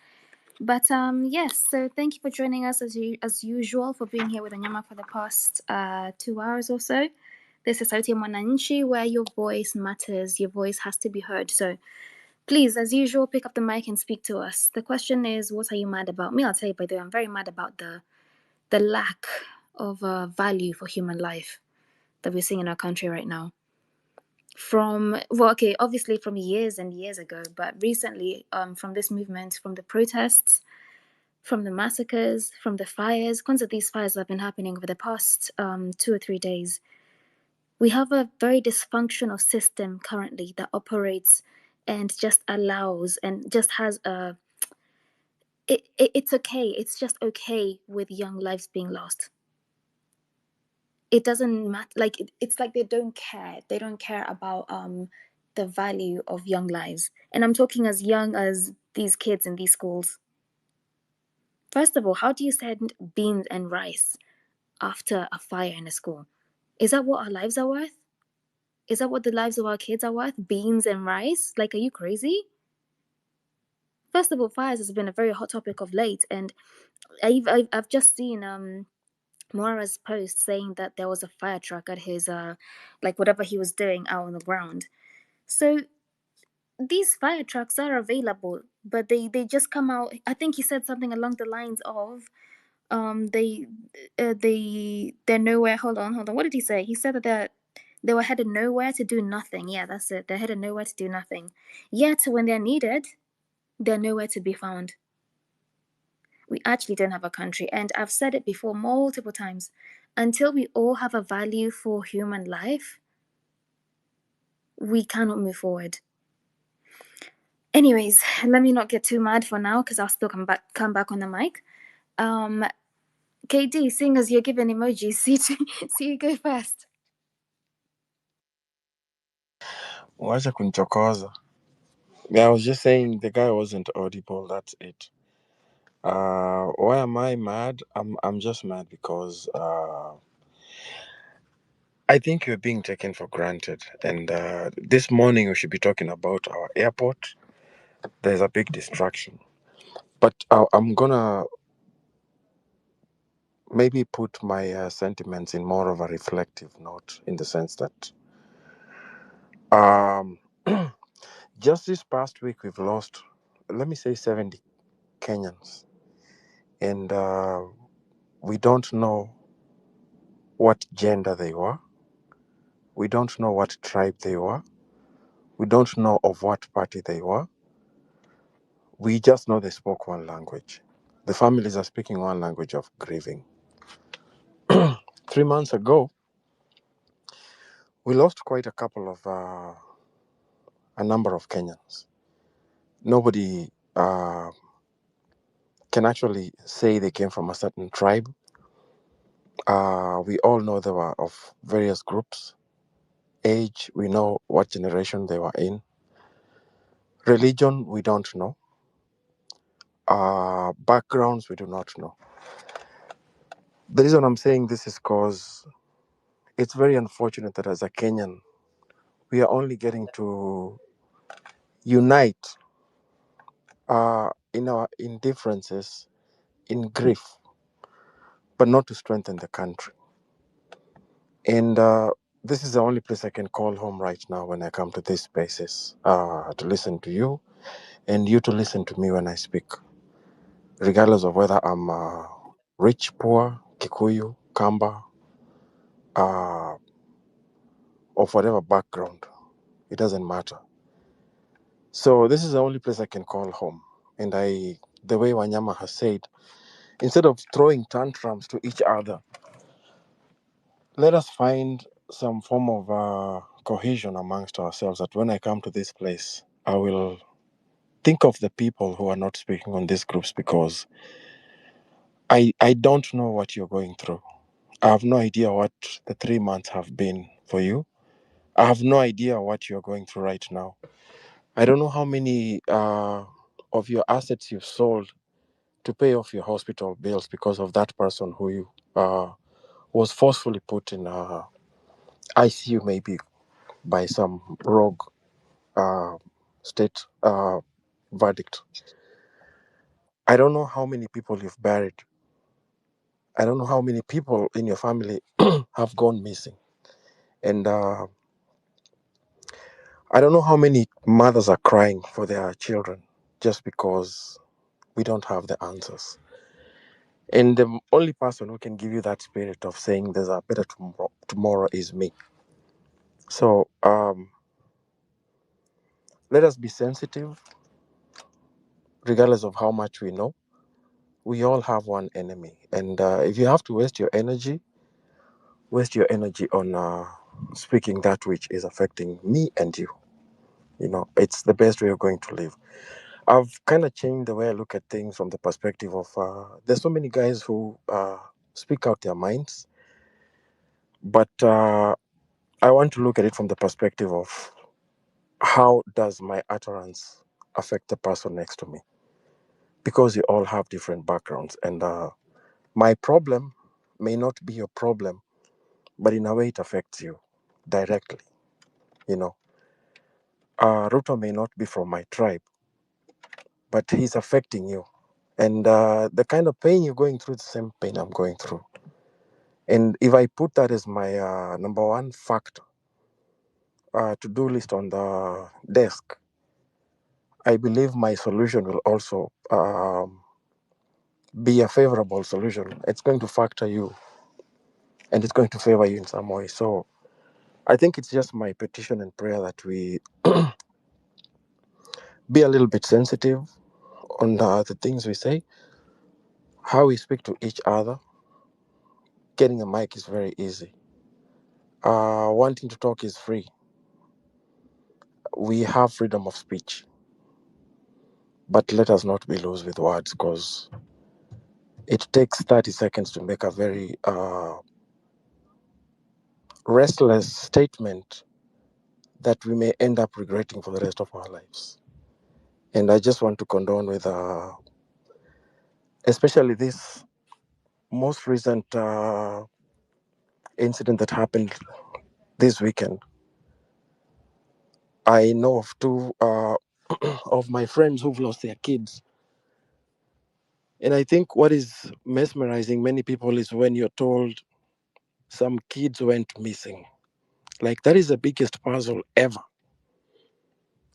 But yes, so thank you for joining us as usual, for being here with Wanyama for the past 2 hours or so. This is Sauti ya Mwananchi, where your voice matters. Your voice has to be heard. So please, as usual, pick up the mic and speak to us. The question is, what are you mad about? Me, I'll tell you, by the way, I'm very mad about the lack of value for human life that we're seeing in our country right now. Obviously from years and years ago, but recently, from this movement, from the protests, from the massacres, from the fires, because of these fires that have been happening over the past 2 or 3 days, we have a very dysfunctional system currently that operates and just allows and just has it's okay. It's just okay with young lives being lost. it doesn't matter. Like it's like they don't care. They don't care about the value of young lives. And I'm talking as young as these kids in these schools. First of all, how do you send beans and rice after a fire in a school? Is that what our lives are worth? Is that what the lives of our kids are worth? Beans and rice? Like, are you crazy? First of all, fires has been a very hot topic of late, and I've just seen Morara's post saying that there was a fire truck at his like whatever he was doing out on the ground. So these fire trucks are available, but they just come out. I think he said something along the lines of they're nowhere. Hold on. What did he say? He said that they were headed nowhere to do nothing. Yeah, that's it. They're headed nowhere to do nothing. Yet when they're needed, they're nowhere to be found. We actually don't have a country, and I've said it before multiple times. Until we all have a value for human life, we cannot move forward. Anyways, let me not get too mad for now because I'll still come back on the mic. KD, seeing as you're giving emojis, see you go first. Wacha kunichokoza. Yeah, I was just saying the guy wasn't audible. That's it. Why am I mad? I'm just mad because I think you're being taken for granted. And this morning we should be talking about our airport. There's a big distraction. But I'm gonna maybe put my sentiments in more of a reflective note, in the sense that um, just this past week we've lost, let me say, 70 Kenyans, and we don't know what gender they were, we don't know what tribe they were, we don't know of what party they were. We just know they spoke one language. The families are speaking one language of grieving. 3 months ago, we lost quite a number of Kenyans. Nobody can actually say they came from a certain tribe. We all know they were of various groups. Age, we know what generation they were in. Religion, we don't know. Backgrounds, we do not know. The reason I'm saying this is because it's very unfortunate that as a Kenyan, we are only getting to unite in our indifferences, in grief, but not to strengthen the country. And this is the only place I can call home right now when I come to these spaces, to listen to you and you to listen to me when I speak, regardless of whether I'm rich, poor, Kikuyu, Kamba, of whatever background. It doesn't matter. So this is the only place I can call home. And the way Wanyama has said, instead of throwing tantrums to each other, let us find some form of cohesion amongst ourselves, that when I come to this place, I will think of the people who are not speaking on these groups, because I don't know what you're going through. I have no idea what the 3 months have been for you. I have no idea what you're going through right now. I don't know how many of your assets you've sold to pay off your hospital bills because of that person who you was forcefully put in ICU, maybe by some rogue state verdict. I don't know how many people you've buried. I don't know how many people in your family have gone missing. And I don't know how many mothers are crying for their children just because we don't have the answers. And the only person who can give you that spirit of saying there's a better tomorrow is me. So let us be sensitive, regardless of how much we know. We all have one enemy. And if you have to waste your energy on speaking that which is affecting me and you. You know, it's the best way of going to live. I've kind of changed the way I look at things from the perspective of there's so many guys who speak out their minds, But I want to look at it from the perspective of how does my utterance affect the person next to me? Because we all have different backgrounds, and my problem may not be your problem, but in a way it affects you directly. You know, Ruto may not be from my tribe, but he's affecting you. And the kind of pain you're going through, the same pain I'm going through. And if I put that as my number one factor, to-do list on the desk, I believe my solution will also be a favorable solution. It's going to factor you and it's going to favor you in some way. So I think it's just my petition and prayer that we be a little bit sensitive on the things we say, how we speak to each other. Getting a mic is very easy. Wanting to talk is free. We have freedom of speech, but let us not be loose with words, because it takes 30 seconds to make a very restless statement that we may end up regretting for the rest of our lives. And I just want to condone with, especially this most recent incident that happened this weekend. I know of two of my friends who've lost their kids. And I think what is mesmerizing many people is when you're told some kids went missing. Like, that is the biggest puzzle ever.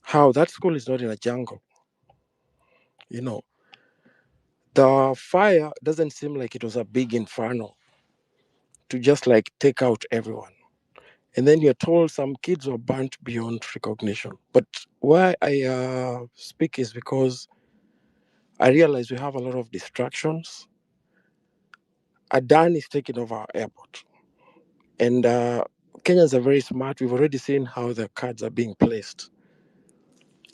How that school is not in a jungle. You know, the fire doesn't seem like it was a big inferno to just like take out everyone. And then you're told some kids were burnt beyond recognition. But why I speak is because I realize we have a lot of distractions. Adan is taking over our airport. And Kenyans are very smart. We've already seen how the cards are being placed.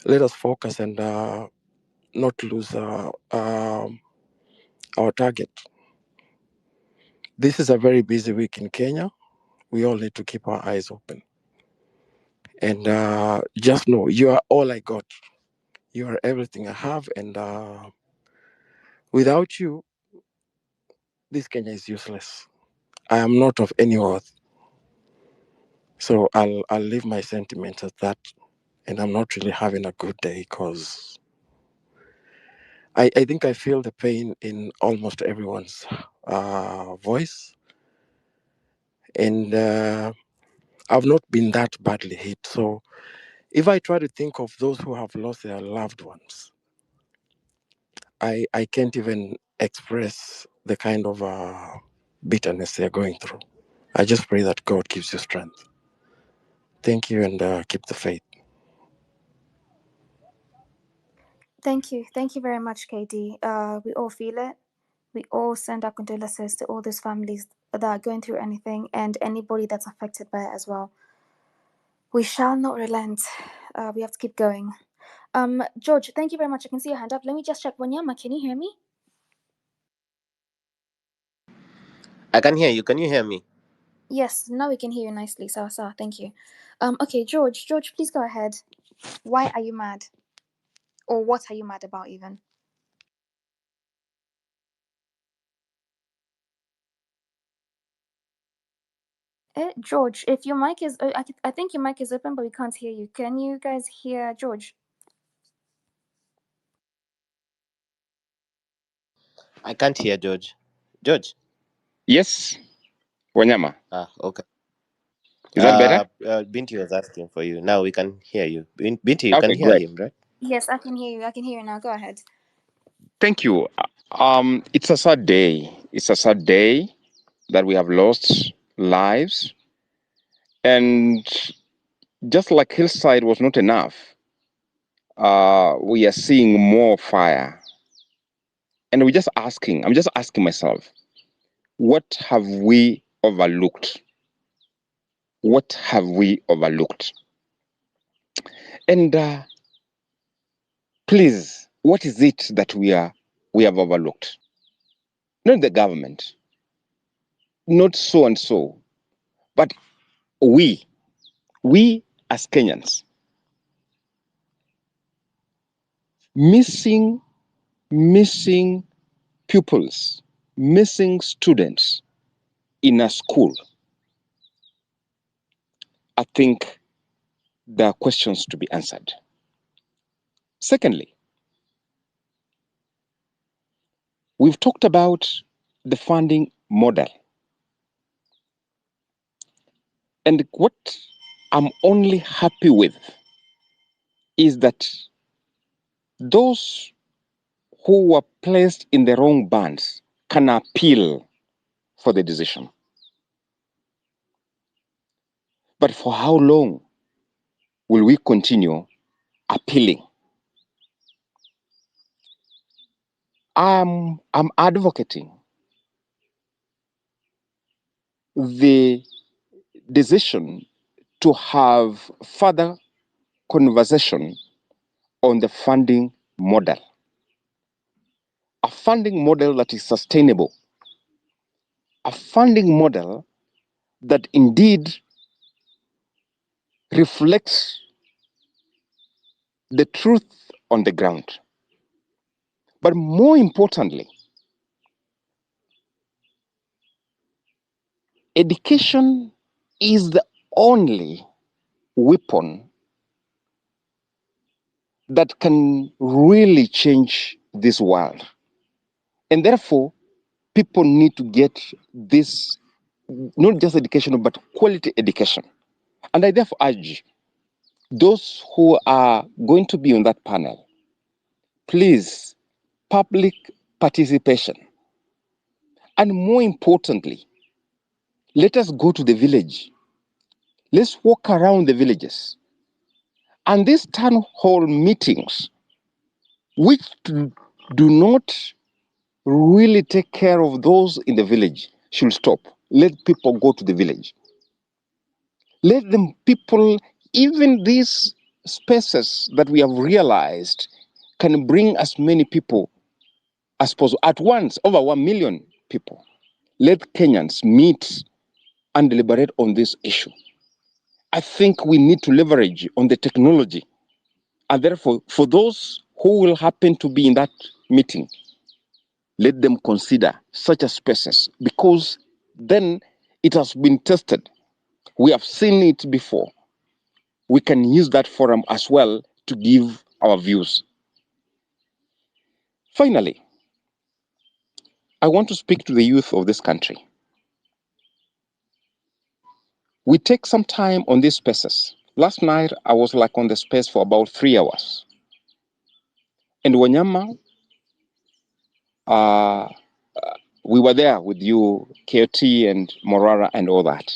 Let us focus and not lose our target. This is a very busy week in Kenya. We all need to keep our eyes open. And just know you are all I got. You are everything I have. And without you, this Kenya is useless. I am not of any worth. So I'll leave my sentiments at that. And I'm not really having a good day because I think I feel the pain in almost everyone's voice. And I've not been that badly hit. So if I try to think of those who have lost their loved ones, I can't even express the kind of bitterness they're going through. I just pray that God gives you strength. Thank you, and keep the faith. Thank you. Thank you very much, KD. We all feel it. We all send our condolences to all those families that are going through anything and anybody that's affected by it as well. We shall not relent. We have to keep going. George, thank you very much. I can see your hand up. Let me just check. Wanyama, can you hear me? I can hear you. Can you hear me? Yes, now we can hear you nicely. Sawa, thank you. Okay, George, please go ahead. Why are you mad? Or what are you mad about even? George, if your mic is, I think your mic is open, but we can't hear you. Can you guys hear George? I can't hear George. George? Yes, Wanyama. Okay. Is that better? Binti was asking for you. Now we can hear you. Binti, you can Okay, hear great. him, right? Yes, I can hear you. I can hear you now. Go ahead. Thank you. It's a sad day. It's a sad day that we have lost lives. And just like Hillside was not enough, we are seeing more fire. And I'm just asking myself, what have we overlooked? What have we overlooked? And please, what is it that we have overlooked? Not the government, not so and so, But we as Kenyans, missing pupils, missing students in a school, I think there are questions to be answered. Secondly, we've talked about the funding model. And what I'm only happy with is that those who were placed in the wrong bands can appeal for the decision. But for how long will we continue appealing? I'm advocating the decision to have further conversation on the funding model. A funding model that is sustainable. A funding model that indeed reflects the truth on the ground. But more importantly, education is the only weapon that can really change this world. And therefore, people need to get this, not just education, but quality education. And I therefore urge those who are going to be on that panel, please, public participation. And more importantly, let us go to the village. Let's walk around the villages. And these town hall meetings, which do not really take care of those in the village, should stop. Let people go to the village. Let them people, even these spaces that we have realized can bring as many people as possible at once, over 1 million people. Let Kenyans meet and deliberate on this issue. I think we need to leverage on the technology. And therefore, for those who will happen to be in that meeting, let them consider such a spaces, because then it has been tested. We have seen it before. We can use that forum as well to give our views. Finally, I want to speak to the youth of this country. We take some time on these spaces. Last night, I was like on the space for about 3 hours. And Wanyama, we were there with you, KOT and Morara and all that.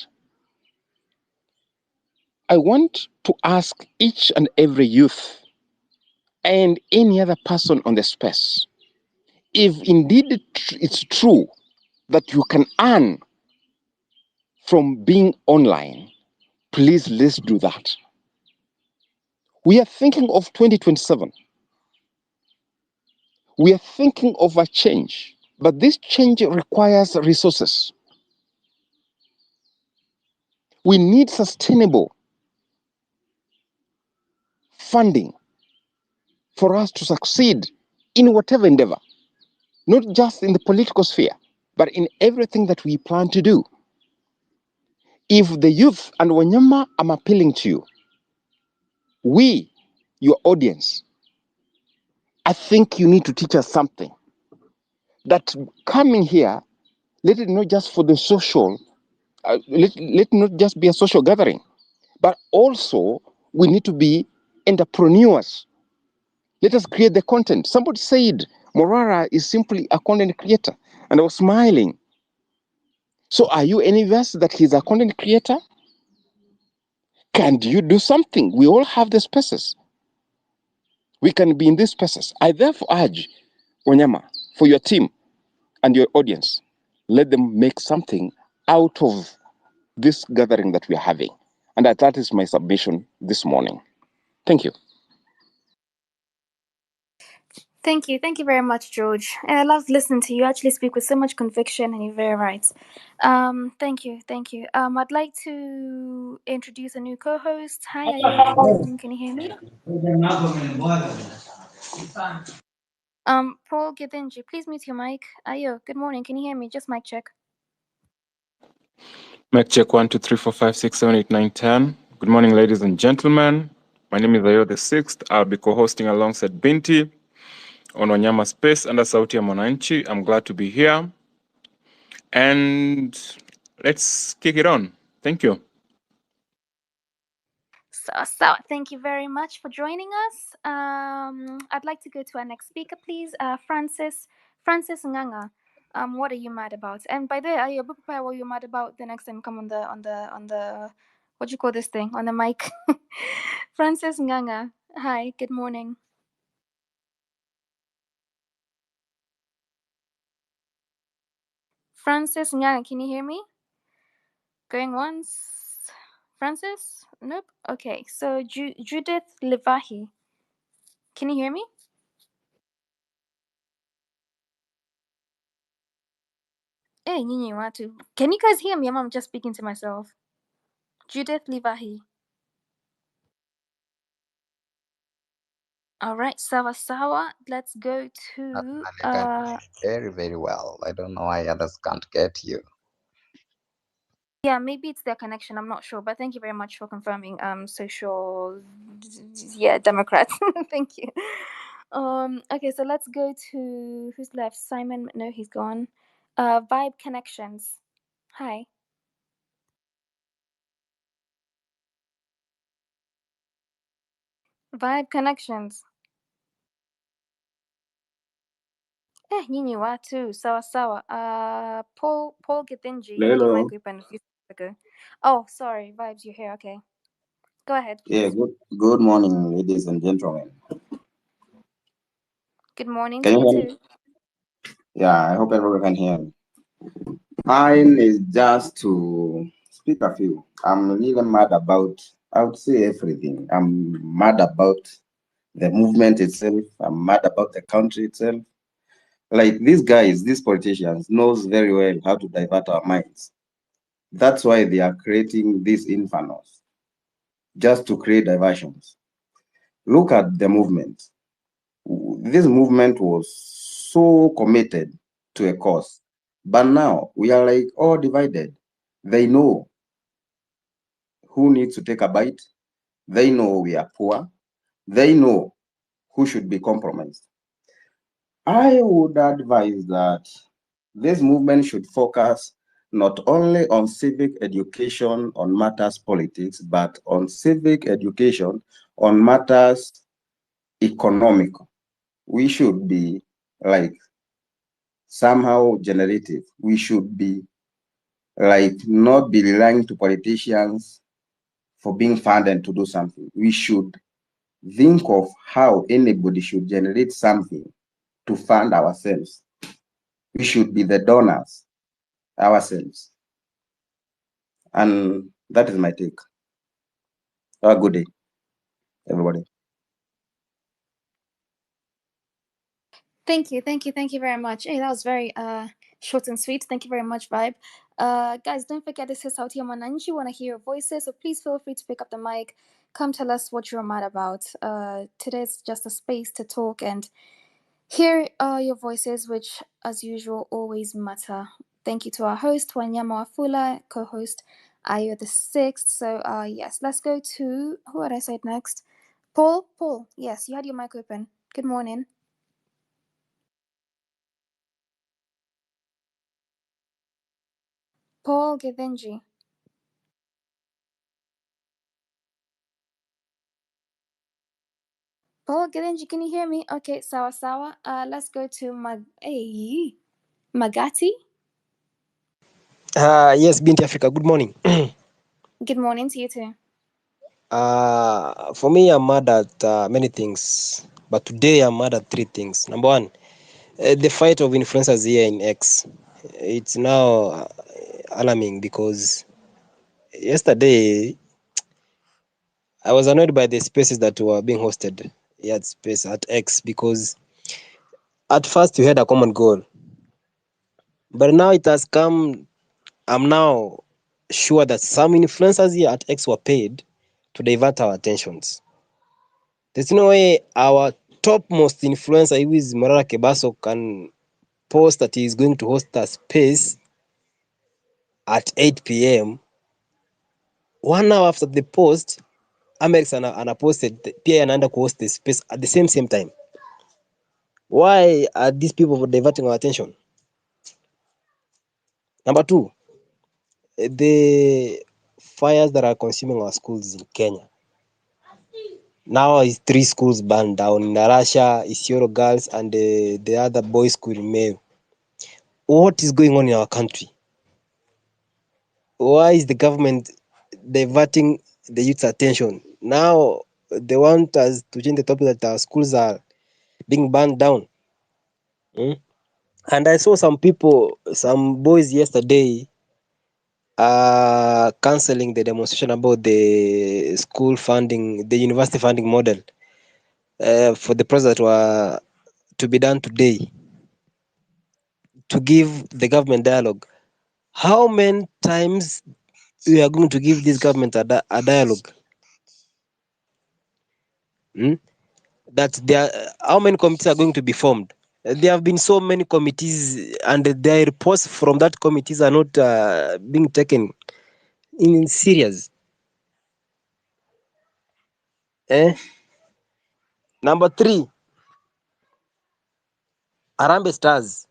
I want to ask each and every youth and any other person on the space, if indeed it's true that you can earn from being online, please let's do that. We are thinking of 2027. We are thinking of a change, but this change requires resources. We need sustainable funding for us to succeed in whatever endeavor, not just in the political sphere, but in everything that we plan to do. If the youth and Wanyama, I'm appealing to you, we, your audience, I think you need to teach us something. That coming here, let it not just for the social, let it not just be a social gathering, but also we need to be entrepreneurs. Let us create the content. Somebody said Morara is simply a content creator, and I was smiling. So are you envious that he's a content creator? Can you do something? We all have the spaces. We can be in these spaces. I therefore urge Wanyama, for your team and your audience, let them make something out of this gathering that we are having. And that is my submission this morning. Thank you. Thank you. Thank you very much, George. I love listening to you. You actually speak with so much conviction, and you're very right. Thank you. Thank you. I'd like to introduce a new co-host. Hi, Ayo. Good morning. Can you hear me? Paul Githinji, please mute your mic. Ayo, good morning. Can you hear me? Just mic check. Mic check 1, 2, 3, 4, 5, 6, 7, 8, 9, 10. Good morning, ladies and gentlemen. My name is Ayo the Sixth. I'll be co-hosting alongside Binti on Wanyama Space under Sauti ya Mwananchi. I'm glad to be here. And let's kick it on. Thank you. So thank you very much for joining us. I'd like to go to our next speaker, please. Francis Nganga. What are you mad about? And by the way, are you prepared what you're mad about the next time you come on the what do you call this thing? On the mic. Francis Nganga. Hi, good morning. Francis Nganga, can you hear me? Going once. Francis? Nope. Okay, so Judith Levahi. Can you hear me? Hey, nyinyi watu. Can you guys hear me? I'm just speaking to myself. Judith Levahi. All right, sawa sawa. Let's go to I can hear you very, very well. I don't know why others can't get you. yeah, maybe it's their connection. I'm not sure, but thank you very much for confirming. Social, yeah, Democrats. Thank you. Okay, so let's go to who's left. Simon. No, he's gone. Vibe Connections. Hi. Vibe Connections. Nyinyi watu sawa sawa. Paul Githinji, you had your mic Hello. open a few seconds ago. Oh, sorry, Vibes, you're here. Okay, go ahead, Yeah, please. good morning, ladies and gentlemen. Good morning Can to you you hear me? too. Yeah, I hope everyone can hear me. Mine is just to speak a few. I'm even mad about, I would say everything. I'm mad about the movement itself. I'm mad about the country itself. Like these guys, these politicians knows very well how to divert our minds. That's why they are creating these infernos, just to create diversions. Look at the movement. This movement was so committed to a cause, but now we are like all divided. They know who needs to take a bite. They know we are poor. They know who should be compromised. I would advise that this movement should focus not only on civic education on matters politics, but on civic education on matters economical. We should be like somehow generative. We should be like not be relying to politicians for being funded to do something. We should think of how anybody should generate something to fund ourselves. We should be the donors ourselves. And that is my take. Have a good day, everybody. Thank you very much. Hey, that was very short and sweet. Thank you very much, Vibe. Guys, don't forget this is Sauti ya Mwananchi. Want to hear your voices, so please feel free to pick up the mic. Come tell us what you're mad about. Today's just a space to talk and hear your voices, which, as usual, always matter. Thank you to our host, Wanyama Wafula, co-host Ayo the Sixth. So, yes, let's go to who would I say next? Paul. Yes, you had your mic open. Good morning. Paul Githinji. Paul Githinji, can you hear me? Okay, sawa sawa. Let's go to Magati. Yes, Binti Africa, good morning. Good morning to you too. For me, I'm mad at many things, but today I'm mad at three things. Number one, the fight of influencers here in X. It's now alarming because yesterday I was annoyed by the spaces that were being hosted at Space at X because At first, we had a common goal, but now it has come. I'm now sure that some influencers here at X were paid to divert our attentions. There's no way our topmost influencer, who is Morara Kebaso, can post that he is going to host a space at 8 p.m. 1 hour after the post, Amex anaposted pia anaenda kuhost the space at the same time. Why are these people diverting our attention? Number two, the fires that are consuming our schools in Kenya. Now is 3 schools burned down in Arusha, Isiolo Girls, and the other boys' school in Meru. What is going on in our country? Why is the government diverting the youth's attention? Now they want us to change the topic that our schools are being burned down. And I saw some boys yesterday canceling the demonstration about the school funding, the university funding model for the process that were to be done today to give the government dialogue. How many times we are going to give this government a dialogue? That there, how many committees are going to be formed? There have been so many committees, and their reports from that committees are not being taken in serious. Number 3, Harambee Stars.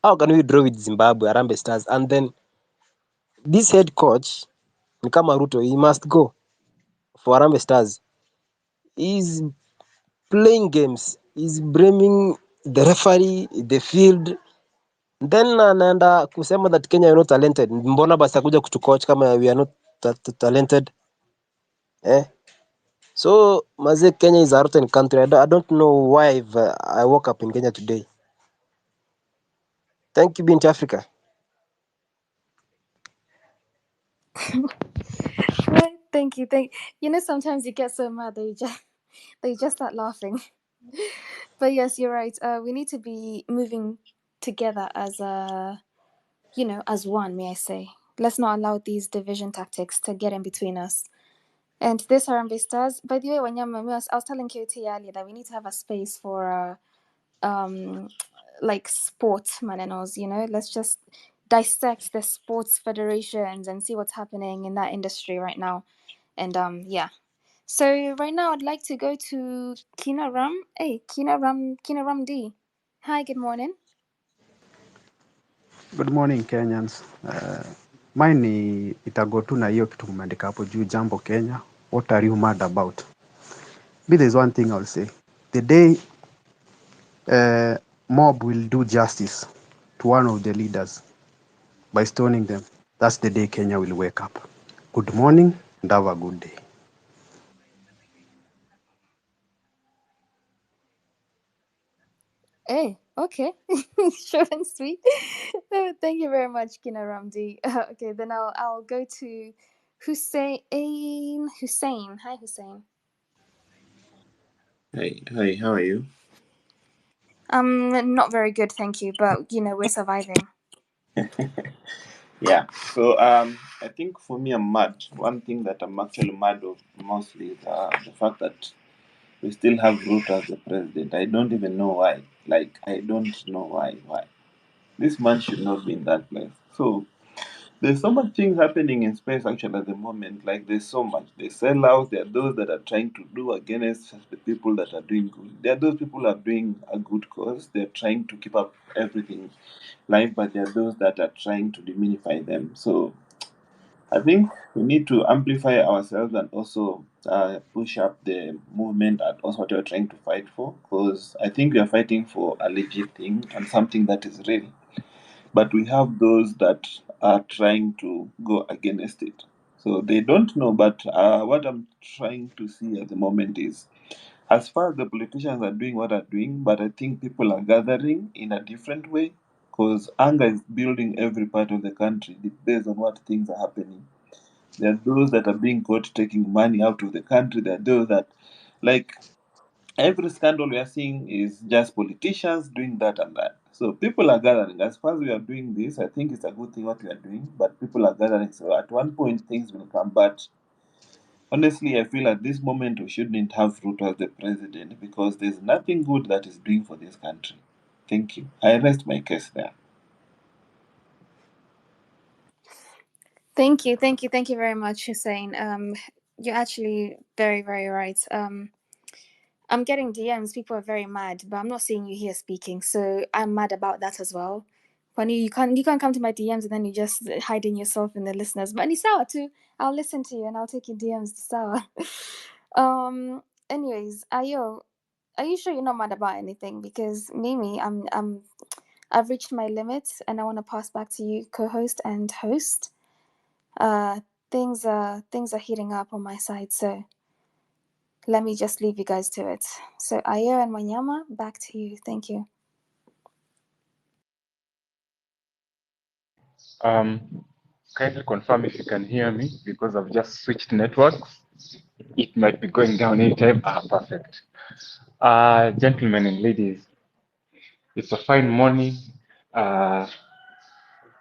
How can we draw with Zimbabwe, Harambee Stars? And then this head coach, Nkama Ruto, he must go for Harambee Stars. He's playing games. He's blaming the referee, the field. Then anaenda kusema that Kenya are not talented. Mbona basi akuja kutucoach kama we are not talented? So, maze, Kenya is a rotten country. I don't know why I woke up in Kenya today. Thank you, Binti Africa. Right, thank you. You know, sometimes you get so mad that you just start laughing. But yes, you're right. We need to be moving together as as one, may I say. Let's not allow these division tactics to get in between us. And this Harambe Stars, by the way, Wanyama, I was telling KT earlier that we need to have a space for like sports manenos, let's just dissect the sports federations and see what's happening in that industry right now. And yeah. So right now I'd like to go to Kina Ram. Hey, Kina Ram D. Hi, good morning. Good morning Kenyans. Mine ni itago tu na hiyo kitu umeandika hapo juu, jambo Kenya. What are you mad about? But there's one thing I'll say. The day mob will do justice to one of the leaders by stoning them, that's the day Kenya will wake up. Good morning and have a good day. Hey, okay. Short and sweet. Thank you very much, Kina Ramdi. Okay, then I'll go to Hussein. Hussein. Hi, Hussein. Hi, how are you? Not very good, thank you, but we're surviving. Yeah. So I think for me, I'm mad. One thing that I'm actually mad of mostly is the fact that we still have Ruto as the president. I don't even know why. Like, I don't know why. Why this man should not be in that place. So there's so much things happening in space actually at the moment. Like, there's so much. They sell out. There are those that are trying to do against the people that are doing good. There are those people who are doing a good cause. They're trying to keep up everything live, but there are those that are trying to diminify them. So I think we need to amplify ourselves and also push up the movement and also what we're trying to fight for. Because I think we are fighting for a legit thing and something that is real. But we have those that are trying to go against it. So they don't know, but what I'm trying to see at the moment is, as far as the politicians are doing what they're doing, but I think people are gathering in a different way because anger is building every part of the country based on what things are happening. There are those that are being caught taking money out of the country. There are those that, like, every scandal we are seeing is just politicians doing that and that. So people are gathering. As far as we are doing this, I think it's a good thing what we are doing, but people are gathering. So at one point things will come. But honestly, I feel at this moment we shouldn't have Ruto as the president because there's nothing good that is doing for this country. Thank you. I rest my case there. Thank you, thank you, thank you very much, Hussein. You're actually very, very right. I'm getting DMs. People are very mad, but I'm not seeing you here speaking, so I'm mad about that as well. Funny, you can't come to my DMs and then you just hiding yourself in the listeners. But it's sour too. I'll listen to you and I'll take your DMs to sour. Anyways, Ayo, are you sure you're not mad about anything? Because Mimi, I've reached my limits and I want to pass back to you, co-host and host. Things are heating up on my side, so let me just leave you guys to it. So Ayo and Wanyama, back to you. Thank you. Kindly confirm if you can hear me because I've just switched networks. It might be going down anytime. Perfect. Gentlemen and ladies, it's a fine morning, and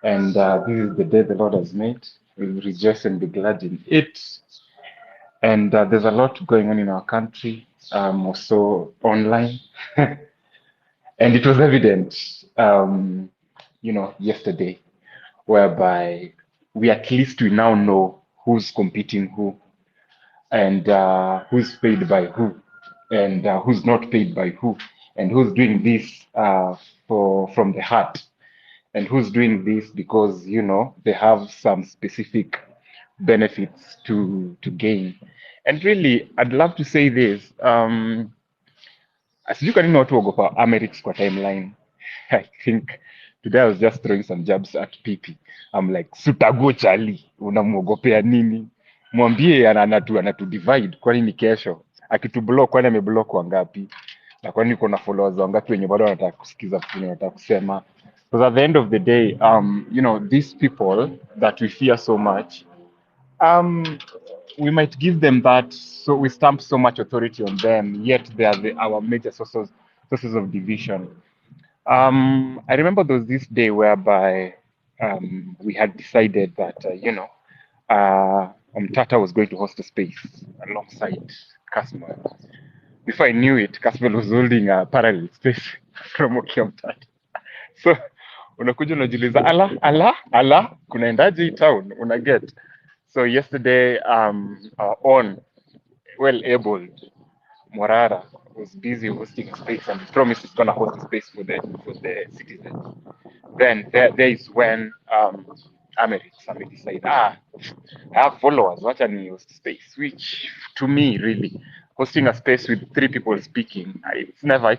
this is the day the Lord has made. We will rejoice and be glad in it. And there's a lot going on in our country, also online. And it was evident, yesterday, whereby we now know who's competing who, and who's paid by who, and who's not paid by who, and who's doing this from the heart, and who's doing this because they have some specific benefits to gain. And really, I'd love to say this. Sijui kwa nini watu waogopa Americs kwa timeline. I think today I was just throwing some jabs at Pipi. I'm like, sutago chali, unamwogopea nini? Mwambie anatu divide, kwani ni kesho. Akitublock kwani ameblock wangapi? Na kwani kuna followers wangapi wenye bado wanataka kusikiza vitu wanataka kusema? Because at the end of the day, these people that we fear so much, we might give them that, so we stamp so much authority on them, yet they are our major sources of division. I remember there was this day whereby we had decided that, Tata was going to host a space alongside Casper. Before I knew it, Casper was holding a parallel space from Okia Mtata. So unakuja unajiuliza ala kunaendaje hii town una get. So yesterday our own well-abled Morara was busy hosting a space and promised he's gonna host a space for the citizens. Then there is when Americs decide, I have followers, what an host space, which to me really hosting a space with 3 people speaking, it's never,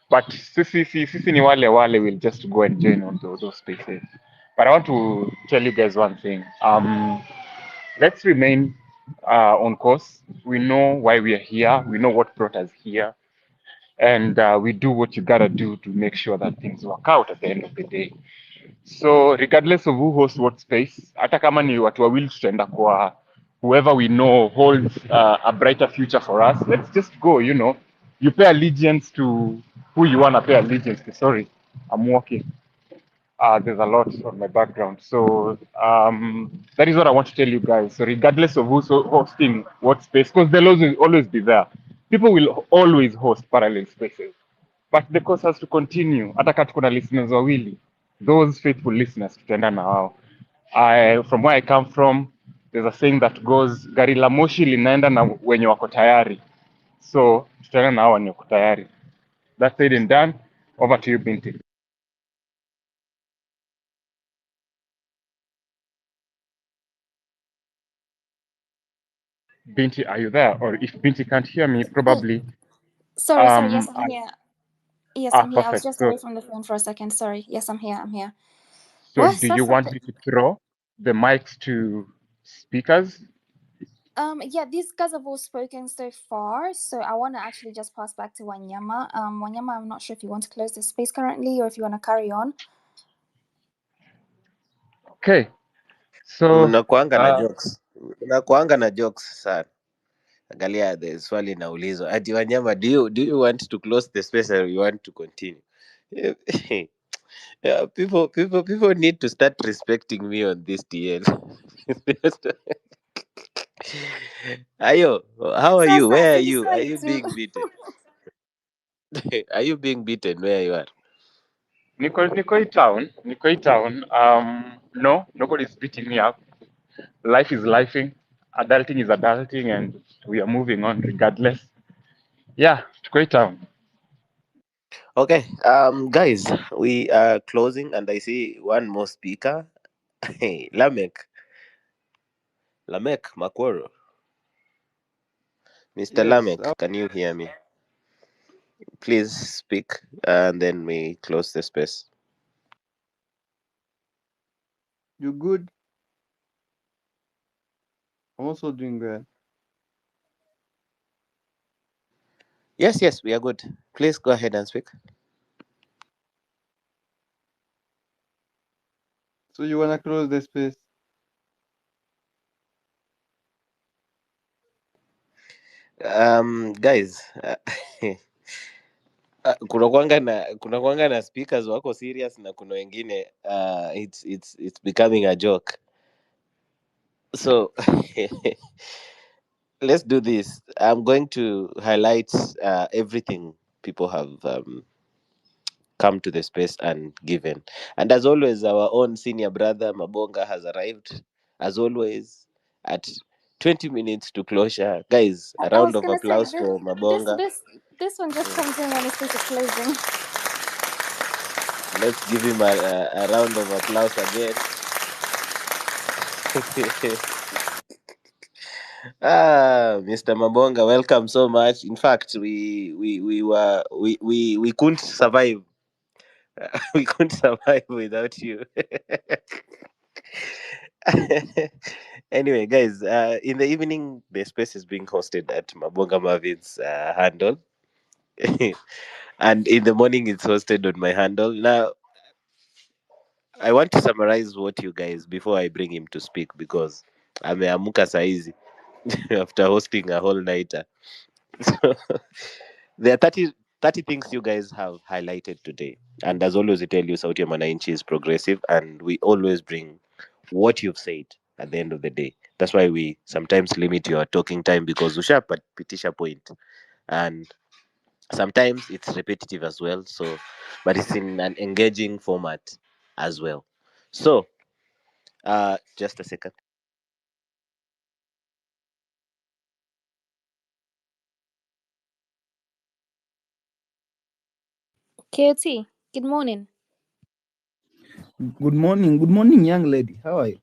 but sisi ni wale will just go and join on those spaces. But I want to tell you guys one thing. Let's remain on course. We know why we are here. We know what brought us here. And we do what you gotta do to make sure that things work out at the end of the day. So regardless of who hosts what space, hata kama ni watu wawili tutaenda kwa whoever we know holds a brighter future for us, let's just go, You pay allegiance to who you want to pay allegiance to. Sorry, I'm walking. There's a lot on my background. So that is what I want to tell you guys. So regardless of who's hosting what space, because they'll always be there. People will always host parallel spaces. But the course has to continue. Hata kama tuko na listeners wawili, those faithful listeners tutaenda na wao. From where I come from, there's a saying that goes, gari la moshi linaenda na wenye wako tayari. So tutaenda na hao wenye wako tayari. That's said and done. Over to you, Binti. Binti, are you there? Or if Binti can't hear me, probably. Sorry. Yes, I'm here. Yes, I'm here. I was Perfect. just away from the phone for a second. Sorry. Yes, I'm here. So do you want me to throw the mics to speakers? Yeah, these guys have all spoken so far, so I want to actually just pass back to Wanyama. Wanyama, I'm not sure if you want to close the space currently or if you want to carry on. Okay. So Nakuanga na jokes sana. Angalia, the swali naulizwa ati Wanyama, do you want to close the space or you want to continue? Yeah, people need to start respecting me on this TL. Ayo, how are you? Sasa Where are si you? Are swali you tu. being beaten? Are you being beaten where you are? Niko town. No, nobody's beating me up. Life is lifing. Adulting is adulting, and we are moving on regardless. Yeah, Tukoi town. Okay, guys, we are closing, and I see one more speaker. Hey, Lamek Makworo. Mr. Yes, Lamek, can you hear me? Please speak, and then we close the space. you good? I'm also doing well. Yes, we are good. Please go ahead and speak. So you wanna close the space? Guys, kuna kwanga na speakers wako serious na kuna wengine it's becoming a joke. So let's do this. I'm going to highlight everything people have come to the space and given. And as always, our own senior brother Mabonga has arrived. As always, at 20 minutes to closure. Guys, a I round was of gonna say applause for Mabonga. this one just comes in when it's supposed to closing. Let's give him a round of applause again. Mr. Mabonga, welcome so much. In fact, we couldn't survive. We couldn't survive without you. Anyway, guys, in the evening, the space is being hosted at Mabonga Marvin's handle. And in the morning, it's hosted on my handle. Now, I want to summarize what you guys before I bring him to speak because ameamuka saizi after hosting a whole nighter. So, there are 30 things you guys have highlighted today. And as always, we tell you Sauti ya Mwananchi is progressive and we always bring what you've said at the end of the day. That's why we sometimes limit your talking time because ushapitisha point. And sometimes it's repetitive as well. So, but it's in an engaging format as well. So, just a second. KOT, good morning. Good morning, young lady. How are you?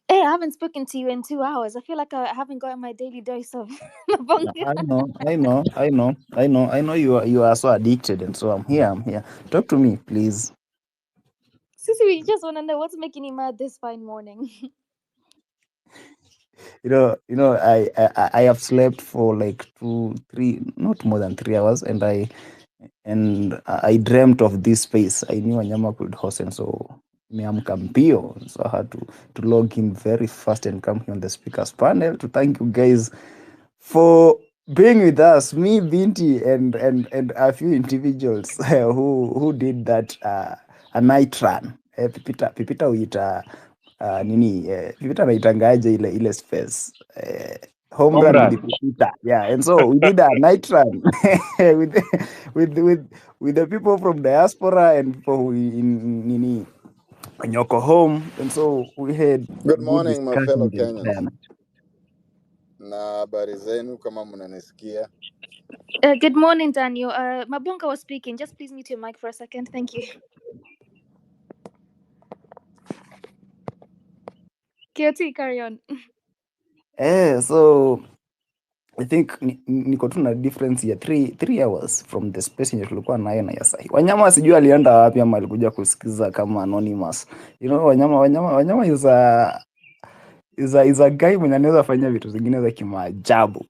Hey, I haven't spoken to you in 2 hours. I feel like I haven't gotten my daily dose of Mabonga. I know you are so addicted, and so I'm here. Talk to me, please. Sisi, we just want to know what's making you mad this fine morning. I have slept for like 2, 3, not more than 3 hours, and I dreamt of this space. I knew Wanyama could host, and so niamka mbio. So I had to log in very fast and come here on the speakers panel to thank you guys for being with us, me, Binti, and a few individuals who did that a night run. Pipita huita Pipita anaitangaje ile space home Home run with run. the Pipita, yeah. And so we did a night run with with the people from diaspora and people who in nini Nyoko home, and so we had Good good morning my fellow discussion the Kenyans, entire night. na habari zenu kama mnanisikia. Good morning, Daniel. Mabonga was speaking. Just please mute your mic for a second. Thank you. KOT, carry on. So I think niko tu na difference ya 3 hours from the space yenye tulikuwa nayo na ya sahi. Wanyama sijui alienda wapi ama alikuja kusikiza kama anonymous. You know, Wanyama is a guy mwenye anaweza fanya vitu zingine za kimaajabu.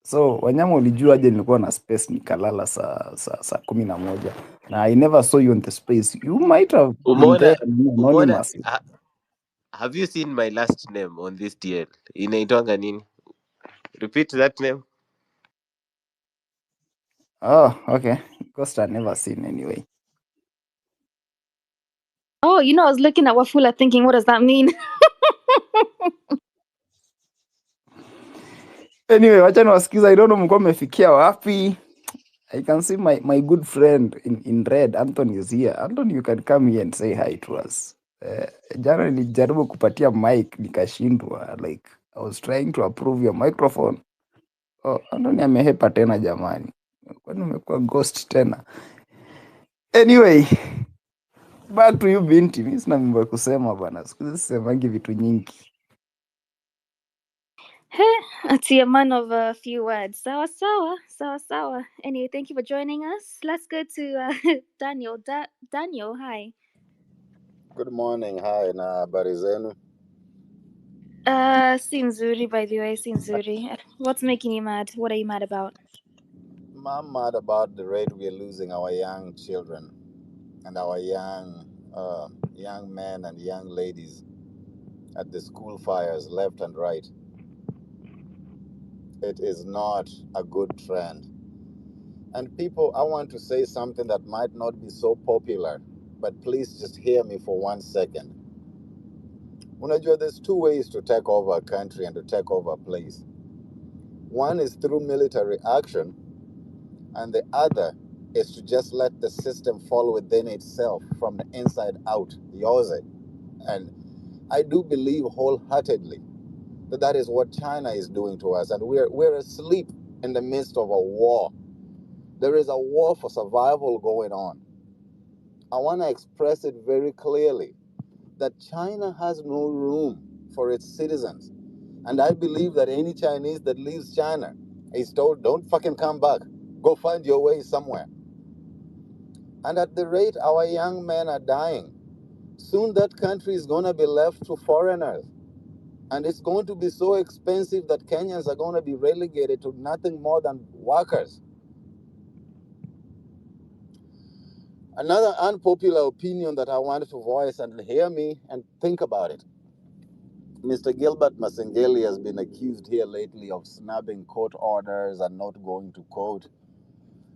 So Wanyama, ulijua aje nilikuwa na space nikalala saa 11 na I never saw you on the space. You might have been there Umona, anonymous. have you seen my last name on this TL? Inaitwanga nini? Repeat that name. Oh, okay. Ghost I've never seen anyway. Oh, I was looking at Wafula thinking, what does that mean? Anyway, wacha niwasikiza. I don't know mlikuwa mmefikia wapi. I can see my good friend in red, Anthony is here. Anthony, you can come here and say hi to us. Jana nilijaribu kupatia mic nikashindwa. Like I was trying to approve your microphone. Oh, Anthony amehepa tena jamani. Kwani umekuwa ghost tena? Anyway, back to you Binti. Mimi sina mambo ya kusema bana. Siku hizi sisemangi vitu nyingi. Ati a man of a few words. Sawa sawa, sawa sawa. Anyway, thank you for joining us. Let's go to Daniel. Daniel, hi. Good morning. Hi, na habari zenu? Si nzuri, by the way, si nzuri. What's making you mad? What are you mad about? I'm mad about the rate we're losing our young children and our young men and young ladies at the school fires left and right. It is not a good trend. And people, I want to say something that might not be so popular, but please just hear me for 1 second. Unajua, there's two ways to take over a country and to take over a place. One is through military action, and the other is to just let the system fall within itself from the inside out. Yours. And I do believe wholeheartedly that that is what China is doing to us, and we're asleep in the midst of a war. There is a war for survival going on. I want to express it very clearly that China has no room for its citizens. And I believe that any Chinese that leaves China is told, don't fucking come back. Go find your way somewhere. And at the rate our young men are dying, soon that country is going to be left to foreigners. And it's going to be so expensive that Kenyans are going to be relegated to nothing more than workers. Another unpopular opinion that I wanted to voice, and hear me and think about it. Mr. Gilbert Masengeli has been accused here lately of snubbing court orders and not going to court.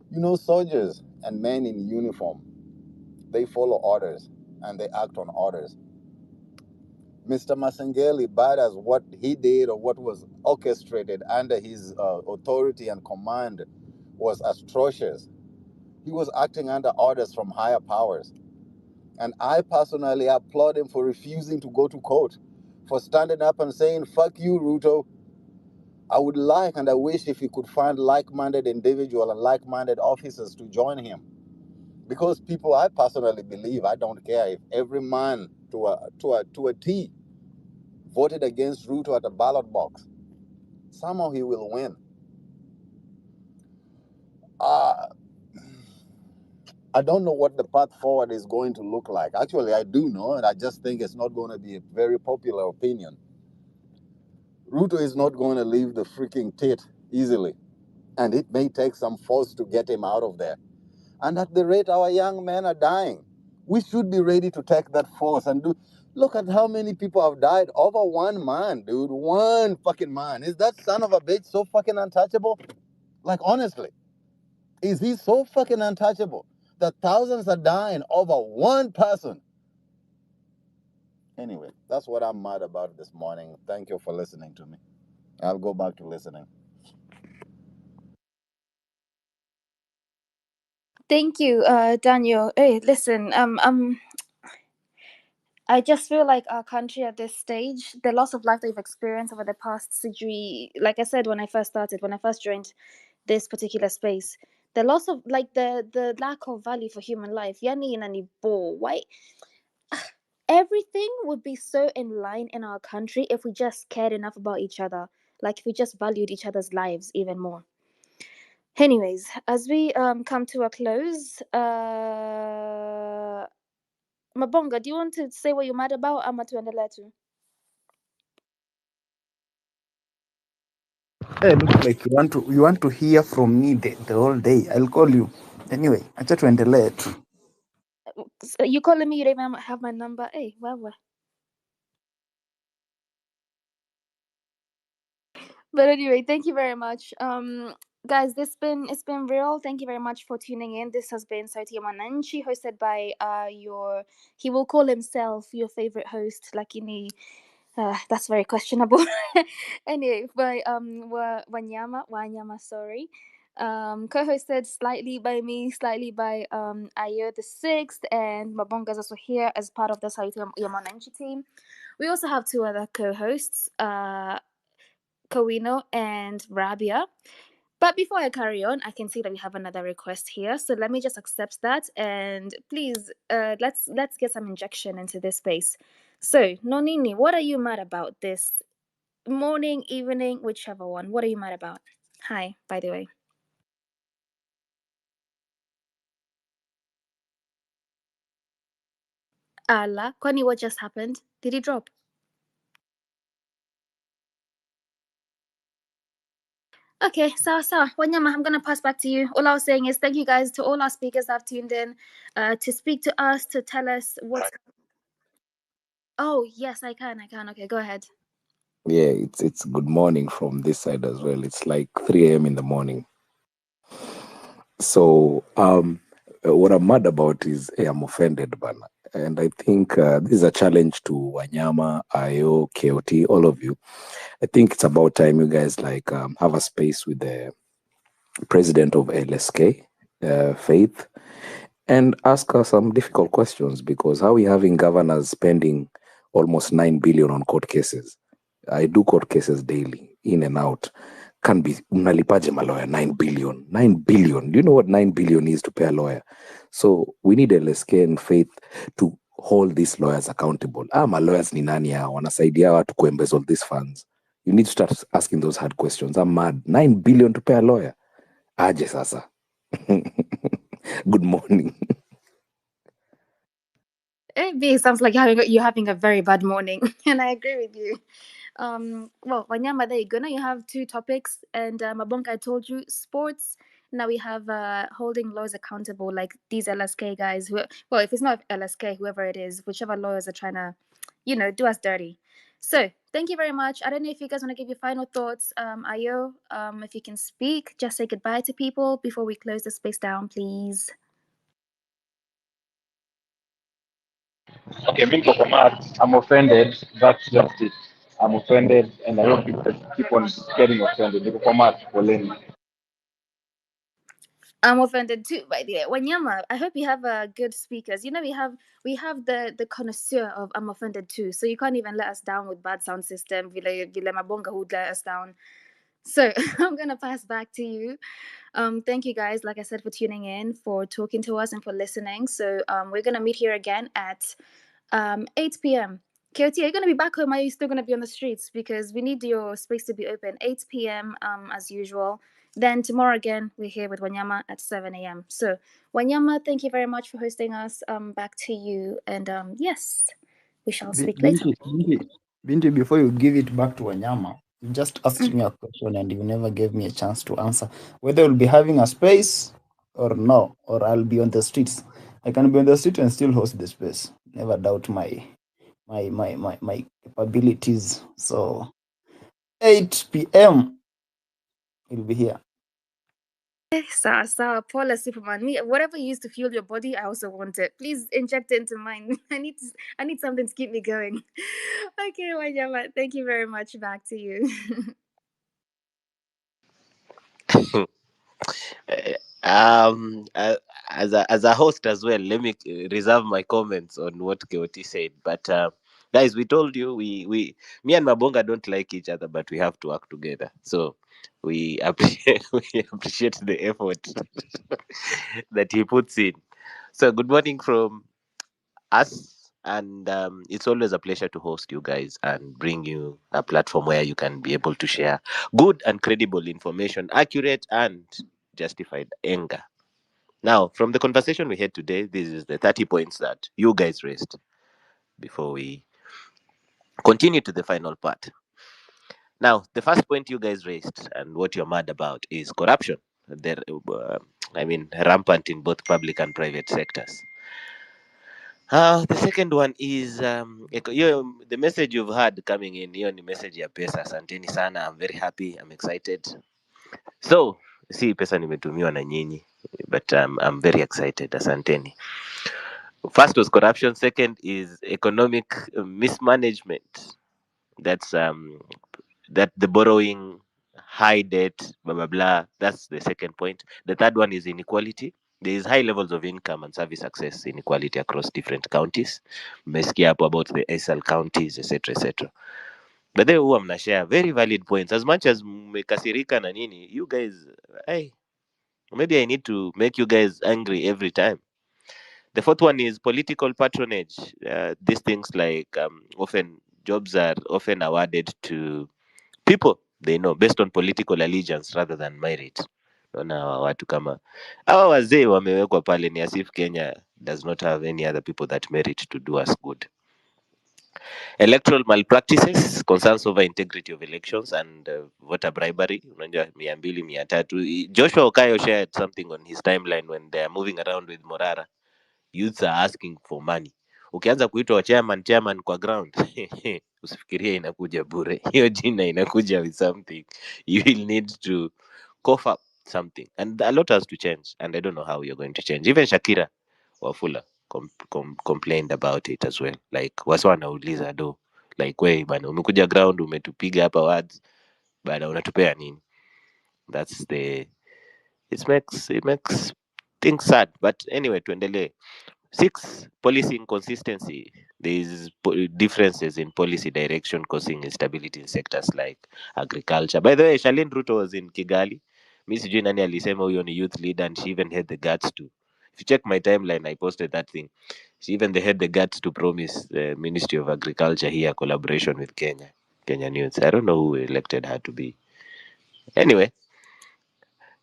You know, soldiers and men in uniform, they follow orders and they act on orders. Mr. Masengeli, bad as what he did or what was orchestrated under his authority and command was atrocious. He was acting under orders from higher powers. And I personally applaud him for refusing to go to court, for standing up and saying, fuck you, Ruto. I would like and I wish if he could find like-minded individuals and like-minded officers to join him. Because people, I personally believe, I don't care if every man to a T voted against Ruto at a ballot box, somehow he will win. I don't know what the path forward is going to look like. Actually, I do know, and I just think it's not going to be a very popular opinion. Ruto is not going to leave the freaking tit easily, and it may take some force to get him out of there. And at the rate our young men are dying, we should be ready to take that force and do. Look at how many people have died over one man, dude. One fucking man. Is that son of a bitch so fucking untouchable? Like, honestly, is he so fucking untouchable that thousands are dying over one person? Anyway, that's what I'm mad about this morning. Thank you for listening to me. I'll go back to listening. Thank you, Daniel. Hey, listen, I just feel like our country at this stage, the loss of life that we've experienced over the past century, like I said when I first joined this particular space, the loss of the lack of value for human life, yani inani bo, why everything would be so in line in our country if we just cared enough about each other, like if we just valued each other's lives even more. Anyways, as we come to a close, Mabonga, do you want to say what you're mad about? Ama tuendelee tu? Hey, looks like you want to hear from me the whole day. I'll call you. Anyway, acha tuendelee tu. You calling me? You don't even have my number. Hey, well. But anyway, thank you very much. guys, it's been real. Thank you very much for tuning in. This has been Sauti ya Mwananchi, hosted by your, he will call himself your favorite host, lakini that's very questionable. Anyway, by Wanyama, sorry. Co-hosted slightly by me, slightly by Ayo the Sixth, and Mabonga's also here as part of the Sauti ya Mwananchi team. We also have two other co-hosts, Kowino and Rabia. But before I carry on, I can see that we have another request here. So let me just accept that, and please, let's get some injection into this space. So, Nonini, what are you mad about this morning, evening, whichever one? What are you mad about? Hi, by the way. Allah, Kwani, what just happened? Did he drop? Okay, so Wanyama, I'm gonna pass back to you. All I was saying is thank you guys to all our speakers that have tuned in, to speak to us, to tell us what's. Oh yes, I can. Okay, go ahead. Yeah, it's good morning from this side as well. It's like 3 a.m. in the morning. So what I'm mad about is I'm offended, Bana. And I think this is a challenge to Wanyama, Ayo, KOT, all of you. I think it's about time you guys like have a space with the president of LSK, Faith, and ask her some difficult questions, because how are we having governors spending almost 9 billion on court cases? I do court cases daily, in and out. Can be unalipaje lawyer 9 billion. 9 billion. Do you know what 9 billion is to pay a lawyer? So we need LSK and Faith to hold these lawyers accountable. My lawyers ni nani hao? Wanasaidia watu kuembezzle these funds. You need to start asking those hard questions. I'm mad. 9 billion to pay a lawyer. Aje sasa. Good morning. It sounds like you're having a very bad morning, and I agree with you. Well, Wanyama, there you go. Now you have two topics, and Mabonka, I told you, sports. Now we have holding lawyers accountable, like these LSK guys. Well, if it's not LSK, whoever it is, whichever lawyers are trying to, do us dirty. So thank you very much. I don't know if you guys want to give your final thoughts. Ayo, if you can speak, just say goodbye to people before we close the space down, please. Okay, being mad, I'm offended. That's just it. I'm offended, and I hope people keep on getting offended. Niko mad, poleni. I'm offended too, by the way. Wanyama, I hope you have good speakers. We have the connoisseur of I'm offended too. So you can't even let us down with bad sound system. Vile Mabonga would let us down. So I'm gonna pass back to you. Thank you guys, like I said, for tuning in, for talking to us, and for listening. So we're gonna meet here again at 8 p.m. KOT, are you going to be back home? Or are you still going to be on the streets? Because we need your space to be open. 8 p.m. As usual. Then tomorrow again, we're here with Wanyama at 7 a.m. So, Wanyama, thank you very much for hosting us. Back to you. And yes, we shall speak later. Binti, before you give it back to Wanyama, you just asked me a question and you never gave me a chance to answer. Whether we'll be having a space or no, or I'll be on the streets. I can be on the street and still host the space. Never doubt my capabilities. So 8 p.m. we'll be here. Sawa, Paula Superman. Whatever you use to fuel your body, I also want it. Please inject it into mine. I need something to keep me going. Okay, Wanyama, thank you very much. Back to you. As a host as well, let me reserve my comments on what Keoti said. But guys, we told you me and Mabonga don't like each other, but we have to work together. So we appreciate we appreciate the effort that he puts in. So good morning from us, and it's always a pleasure to host you guys and bring you a platform where you can be able to share good and credible information, accurate and justified anger. Now, from the conversation we had today, this is the 30 points that you guys raised before we continue to the final part. Now, the first point you guys raised and what you're mad about is corruption. There, rampant in both public and private sectors. The second one is the message you've had coming in. Hiyo ni message ya pesa. Asanteni sana. I'm very happy. I'm excited. So si pesa nimetumiwa na nyinyi, but I'm very excited. Asanteni. First was corruption, second is economic mismanagement. That's that the borrowing, high debt, blah blah blah. That's the second point. The third one is inequality. There is high levels of income and service access inequality across different counties. Mmesikia hapo about the SL counties, etc etc. But then huwa mnashare very valid points. As much as mmekasirika na nini, you guys, hey, maybe I need to make you guys angry every time. The fourth one is political patronage. These things like often jobs are often awarded to people they know based on political allegiance rather than merit. Naona hawa watu kama hawa wazee wamewekwa pale, ni as if Kenya does not have any other people that merit to do us good. Electoral malpractices, concerns over integrity of elections and voter bribery. Unajua 200 300. Joshua Okayo shared something on his timeline when they are moving around with Morara. Youths are asking for money. Ukianza kuitwa chairman kwa ground usifikirie inakuja bure. Hiyo jina inakuja with something. You will need to cough up something, and a lot has to change, and I don't know how you're going to change. Even Shakira Wafula complained about it as well. Like wasa wanauliza do, like we bana, umekuja ground umetupiga hapa words bana, unatupea nini? That's the it makes things sad, but anyway, tuendelee. 6, policy inconsistency. There is differences in policy direction causing instability in sectors like agriculture. By the way, Charlene Ruto was in Kigali. Mi sijui nani alisema huyo ni youth leader, and she even had the guts to. If you check my timeline, I posted that thing. She even had the guts to promise the Ministry of Agriculture here collaboration with Kenya News. I don't know who elected her to be. Anyway,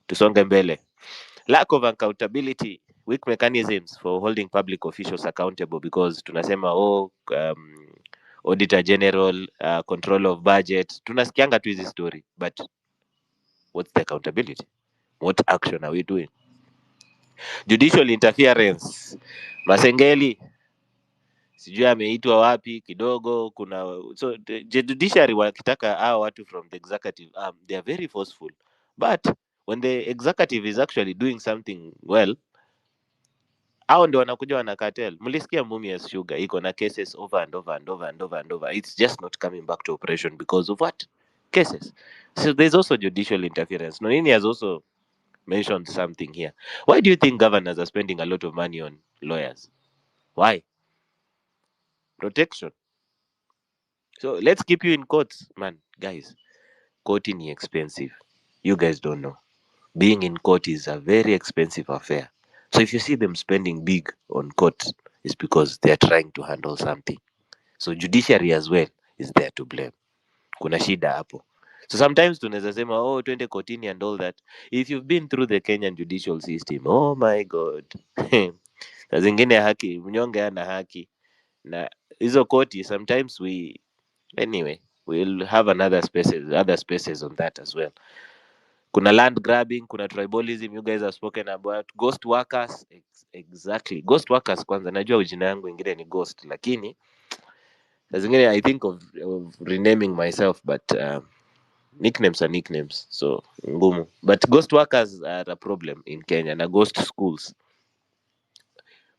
tusonge mbele. Lack of accountability, weak mechanisms for holding public officials accountable, because tunasema auditor general, control of budget, tunasikianga tu hizi story, but what's the accountability? What action are we doing? Judicial interference, Masengeli sijui ameitwa wapi kidogo, kuna so the judiciary wakitaka hao watu from the executive arm, they are very forceful, but when the executive is actually doing something well, hao ndio wanakuja wana cartel. Mlisikia Mumias Sugar iko na cases over and over and over and over and over. It's just not coming back to operation because of what? Cases. So there's also judicial interference. Nonini has also mentioned something here. Why do you think governors are spending a lot of money on lawyers? Why? Protection. So let's keep you in courts, man. Guys, court is expensive. You guys don't know. Being in court is a very expensive affair. So if you see them spending big on court, it's because they are trying to handle something. So judiciary as well is there to blame. Kuna shida hapo. So sometimes tunaweza sema oh, twende kotini and all that. If you've been through the Kenyan judicial system, oh my god. Saa zingine haki, mnyonge hana haki. Na hizo koti sometimes anyway, we'll have other spaces on that as well. Kuna land grabbing, kuna tribalism you guys have spoken about, ghost workers. Exactly, ghost workers. Kwanza najua jina yangu ingine ni ghost, lakini saa zingine I think of renaming myself, but nicknames are nicknames, so ngumu. But ghost workers are a problem in Kenya, na ghost schools.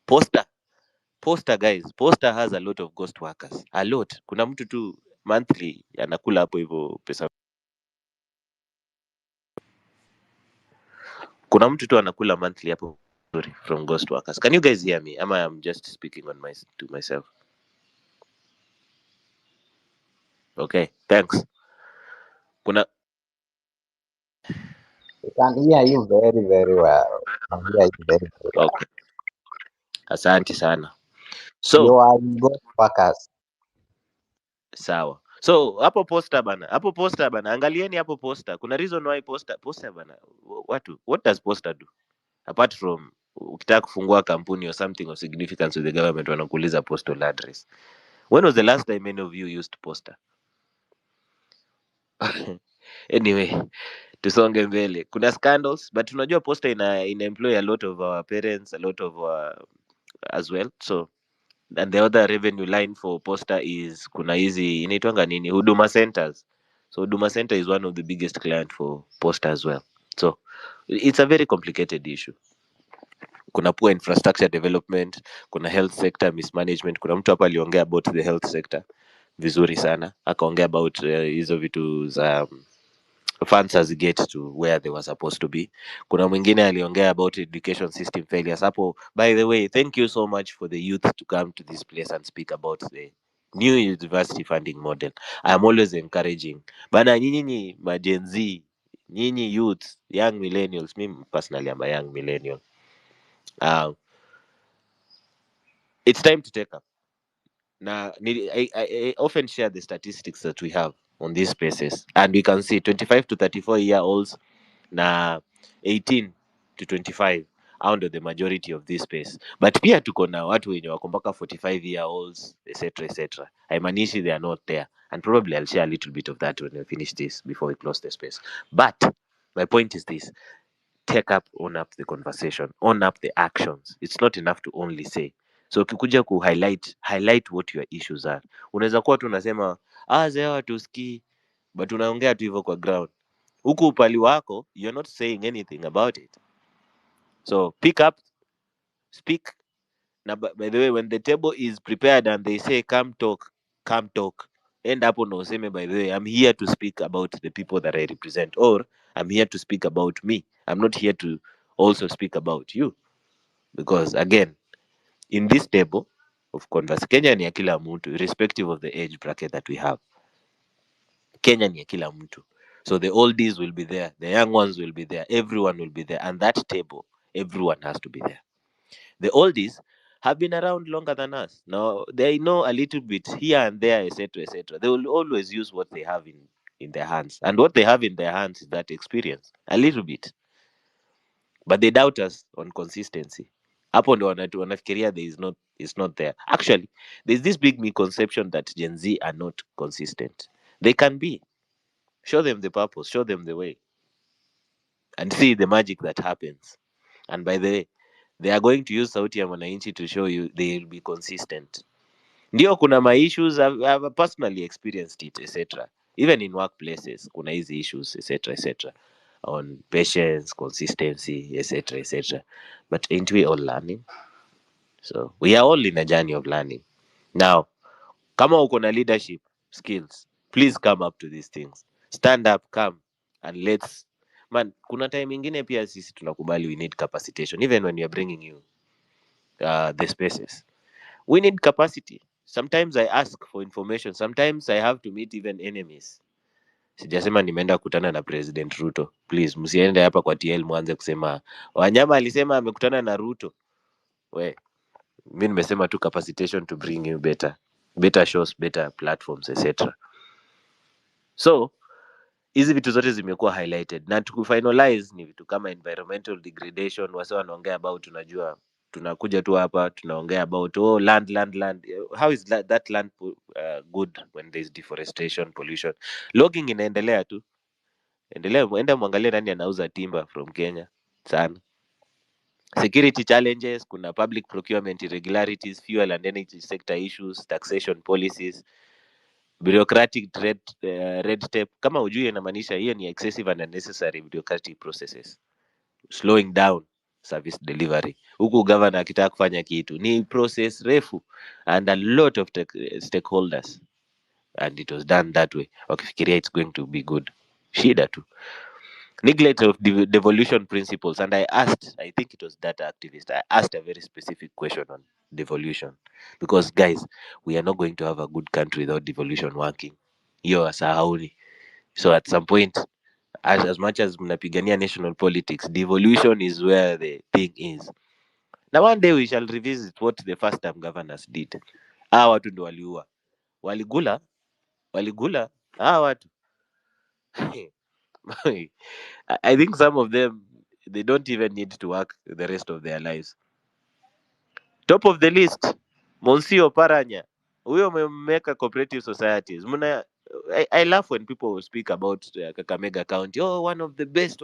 Posta guys, Posta has a lot of ghost workers, a lot. Kuna mtu tu monthly anakula hapo hivyo pesa, kuna mtu tu anakula monthly hapo from ghost workers. Can you guys hear me? Am I am just speaking to myself? Okay, thanks. Kuna We can hear you very, very well. We can hear you very, very well. okay, asante sana. You So are in good workers. sawa. So hapo posta bana, angalieni hapo posta. Kuna reason why posta bana. What does posta do apart from ukitaka kufungua kampuni or something of significance with the government, wanakuuliza postal address? When was the last time any of you used posta? Anyway, tusonge mbele. Kuna scandals, but unajua posta ina employ a lot of our parents, a lot of as well. So and the other revenue line for posta is kuna hizi inaitwanga nini, huduma centers. So huduma center is one of the biggest client for posta as well. So It's a very complicated issue. Kuna poor infrastructure development, kuna health sector mismanagement. Kuna mtu hapa aliongea about the health sector vizuri sana, akaongea about hizo vitu za funds as get to where they were supposed to be. Kuna mwingine aliongea about education system failures hapo. By the way, thank you so much for the youth to come to this place and speak about the new university funding model. I am always encouraging bana, nyinyi ma Gen Z, nyinyi youth, young millennials. Me personally am a young millennial. It's time to take up. Now, I often share the statistics that we have on these spaces, and we can see 25 to 34-year-olds, na 18 to 25 under the majority of this space, but pia tuko na watu wenye wako mpaka 45-year-olds, etc. Haimaanishi they are not there, and probably I'll share a little bit of that when we finish this before we close the space. But my point is this: take up, own up the conversation, own up the actions. It's not enough to only say. So ukikuja ku highlight what your issues are. Unaweza kuwa tu unasema zee hatusikii, but unaongea tu hivyo kwa ground. Huku upali wako, you're not saying anything about it. So pick up, speak. Now, by the way, when the table is prepared and they say come talk, end up on useme, by the way, I'm here to speak about the people that I represent, or I'm here to speak about me. I'm not here to also speak about you, because again, in this table of converse, Kenya ni ya kila mtu, irrespective of the age bracket that we have. Kenya ni ya kila mtu. So the oldies will be there, the young ones will be there, everyone will be there, and that table, everyone has to be there. The oldies have been around longer than us. Now they know a little bit here and there, etc., etc. They will always use what they have in their hands, and what they have in their hands is that experience, a little bit. But they doubt us on consistency. Hapo ndo wanafikiria it's not there. Actually, there's this big misconception that Gen Z are not consistent. They can be. Show them the purpose, show them the way, and see the magic that happens. And by the way, they are going to use Sauti ya Mwananchi to show you they will be consistent. Ndio kuna ma issues, I've personally experienced it, etc. Even in workplaces, kuna hizi issues, etc. On patience, consistency, etc. But ain't we all learning? So we are all in a journey of learning. Now, kama uko na leadership skills, please come up to these things. Stand up, come, and let's. Man, kuna time ingine pia sisi tunakubali we need capacitation, even when we are bringing you the spaces. We need capacity. Sometimes I ask for information. Sometimes I have to meet even enemies. Sijasema nimeenda kukutana na President Ruto. Please, msiende hapa kwa TL mwanze kusema Wanyama alisema amekutana na Ruto. We, mi nimesema tu capacitation to bring you better shows, better platforms, etc. So hizi vitu zote zimekuwa highlighted, na tukufinalize ni vitu kama environmental degradation. Wase wanaongea about, tunajua tunakuja tu hapa tunaongea about land. How is that land good when there is deforestation, pollution? Logging inaendelea tu, enda mwangalie nani anauza timber from Kenya sana. Security challenges, kuna public procurement irregularities, fuel and energy sector issues, taxation policies, bureaucratic red tape. Kama ujui inamaanisha hiyo ni excessive and unnecessary bureaucratic processes, slowing down service delivery. Huku governor akitaka kufanya kitu ni process refu and a lot of stakeholders, and it was done that way wakifikiria it's going to be good. Shida tu neglect of devolution principles. And I think it was data activist, I asked a very specific question on devolution, because guys, we are not going to have a good country without devolution working. Hiyo asahauni. So at some point, as much as mnapigania national politics, devolution is where the thing is. Now one day we shall revisit what the first term governors did. Watu ndo waliua, waligula watu. I think some of them, they don't even need to work the rest of their lives. Top of the list, Monsio Paranya. Huyo mmeka cooperative societies. I laugh when people speak about Kakamega County. Oh, one of the best,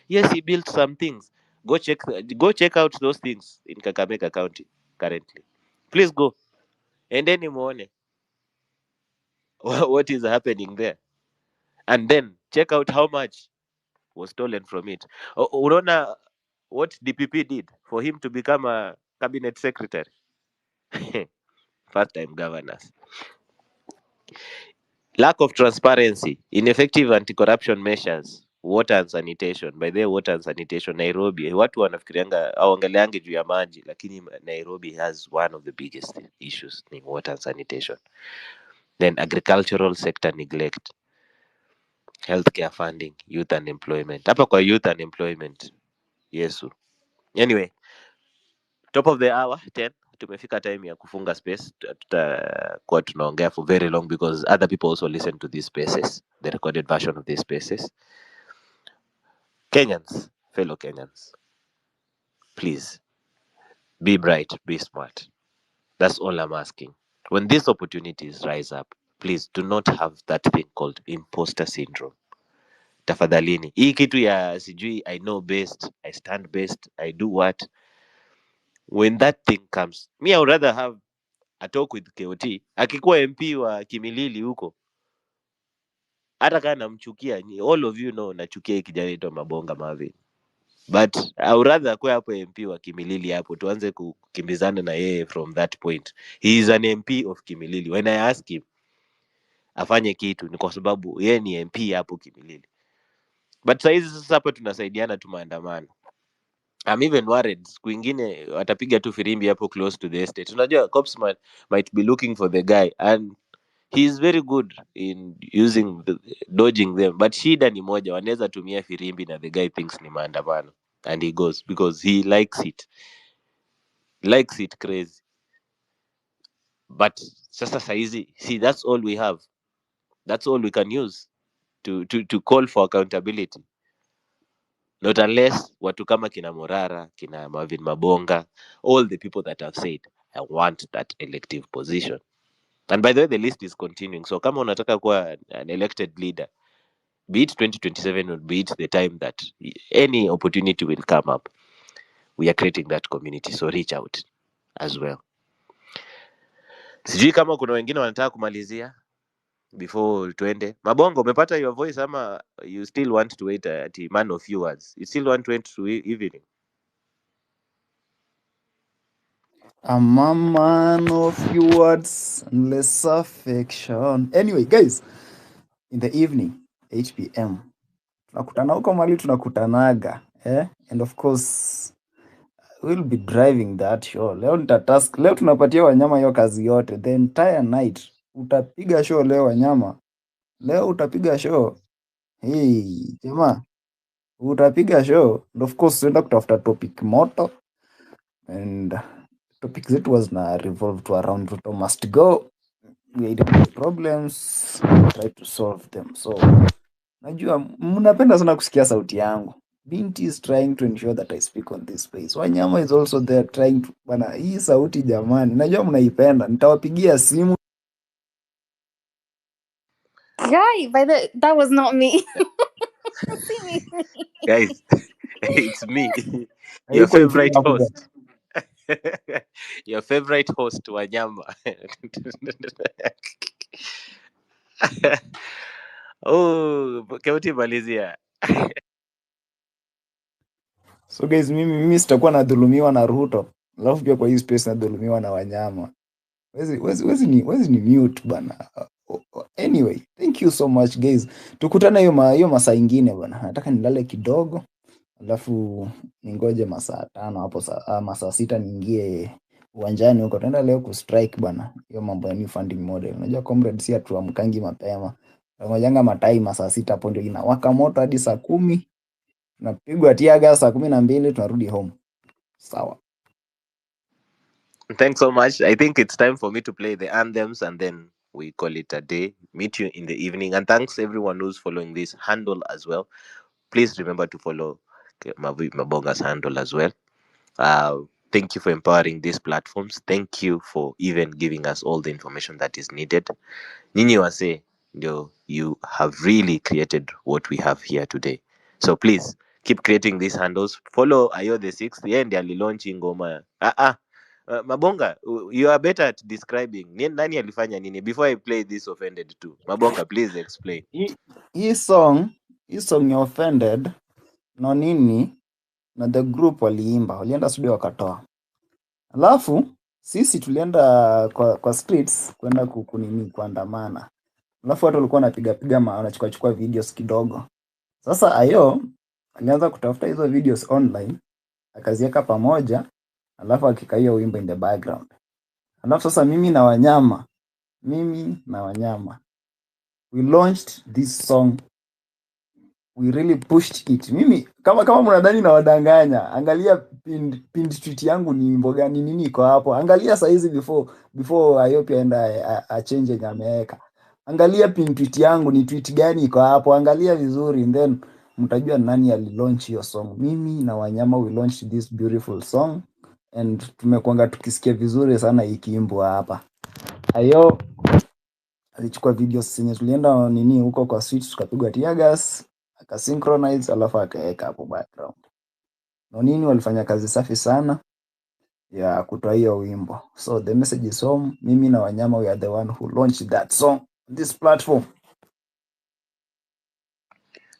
yes, he built some things. Go check out those things in Kakamega County currently. Please go. And then muone what is happening there. And then check out how much was stolen from it. Unaona what DPP did for him to become a cabinet secretary? First time governors. Lack of transparency, ineffective anti-corruption measures, water and sanitation. By the way, water and sanitation, Nairobi, watu wanafikirianga aongeleangi juu ya maji, lakini Nairobi has one of the biggest issues in water and sanitation. Then agricultural sector neglect, healthcare funding, youth unemployment. Hapa kwa youth unemployment, Yesu. Anyway, top of the hour 10, tumefika time ya kufunga space. Tutakuwa tunaongea for very long because other people also listen to these spaces, the recorded version of these spaces. Kenyans, fellow Kenyans, please be bright, be smart. That's all I'm asking. When these opportunities rise up, please do not have that thing called imposter syndrome. Tafadhalini, hii kitu ya sijui I know best, I stand best, I do what. When that thing comes, me I would rather have a talk with KOT. Akikuwa MP wa Kimilili huko, hata kama namchukia, all of you know nachukia hii kijana anaitwa Mabonga Marvin. But I would rather kuwa hapo MP wa Kimilili hapo, tuanze kukimbizana na yeye from that point. He is an MP of Kimilili. When I ask him afanye kitu ni kwa sababu yeye ni MP hapo Kimilili. But saizi sasa hapo tunasaidiana tu maandamano. I'm even worried siku ingine watapiga tu firimbi hapo close to the estate. Unajua cops might be looking for the guy and he is very good in dodging them, but shida ni moja, wanaweza tumia firimbi na the guy thinks ni maandamano and he goes because he likes it crazy. But sasa saizi, see, that's all we have, that's all we can use to call for accountability. Not unless watu kama kina Morara, kina Marvin Mabonga, all the people that have said I want that elective position. And by the way, the list is continuing, so kama unataka kuwa an elected leader, be it 2027 or be it the time that any opportunity will come up, we are creating that community, so reach out as well. Sijui kama kuna wengine wanataka kumalizia before tuende. Mabongo, umepata your voice ama you still want to wait at man of few words? You still want to wait to evening? I'm a man of few words and less affection. Anyway, guys, in the evening, 8 p.m. tunakutana huko mali tunakutanaga, and of course we'll be driving that show. Leo tunapatia wanyama hiyo kazi yote the entire night. Utapiga show leo wanyama. Leo utapiga show. Hey, jamaa. Utapiga show. And of course tuenda kutafuta topic moto. And topic zetu was na revolve to around Ruto must go. We identify problems, try to solve them. So najua mnapenda sana kusikia sauti yangu. Binti is trying to ensure that I speak on this space. Wanyama is also there trying to, bana, hii sauti jamani, najua mnaipenda. Nitawapigia simu. Guy, that was not me. See me. Guys, it's me, your Haiko hivyo favorite nakuja. host. Your favorite host Wanyama. Oh, Keuti malizia. So guys, mimi sitakuwa nadhulumiwa na Ruto. Alafu pia kwa hii space nadhulumiwa na wanyama. Wezi ni mute bana. Anyway, thank you so much guys. Tukutane hiyo masaa ingine bana. Nataka nilale kidogo. Alafu ningoje masaa 5 hapo masaa 6 niingie uwanjani huko. Tunaenda leo kustrike bana. Hiyo mambo ya new funding model. Unajua comrades, si atuamkangi mapema. Tunajanga matai masaa 6 hapo ndio inawaka moto hadi saa 10. Tunapigwa tiaga saa 12 tunarudi home. Sawa. Thanks so much. I think it's time for me to play the anthems and then we call it a day. Meet you in the evening. And thanks everyone who's following this handle as well. Please remember to follow Mabonga's handle as well. Thank you for empowering these platforms. Thank you for even giving us all the information that is needed. Nyinyi wase, you have really created what we have here today. So please keep creating these handles. Follow Ayo the Sixth. Yeye ndiye alilaunch ngoma. Mabonga, you are better at describing. Nani alifanya nini? Before I play this offended too. Mabonga, please explain. Hii song hii song ya Offended na nini na the group walienda studio wakatoa. Alafu sisi tulienda kwa streets kwenda kunini kuandamana. Alafu watu walikuwa wanapiga wanachukua videos kidogo. Sasa Ayo alianza kutafuta hizo videos online, akaziweka pamoja, alafu akikaia wimbo in the background. Alafu sasa mimi na Wanyama, we launched this song. We really pushed it. Mimi kama mnadhani na wadanganya, angalia pinned tweet yangu ni wimbo gani, nini iko hapo. Angalia saizi before Ayo pia enda a change yenye ameweka. Angalia pinned tweet yangu ni tweet gani iko hapo. Angalia vizuri and then mtajua nani alilaunch hiyo song. Mimi na Wanyama we launched this beautiful song and tumekuanga tukisikia vizuri sana ikiimbwa hapa. Ayo alichukua videos zenye tulienda nini huko kwa streets tukapigwa tear gas, akasynchronize alafu akaweka hapo background. Na nini walifanya kazi safi sana ya kutoa hiyo wimbo. So the message is home. Mimi na Wanyama we are the one who launched that song on this platform.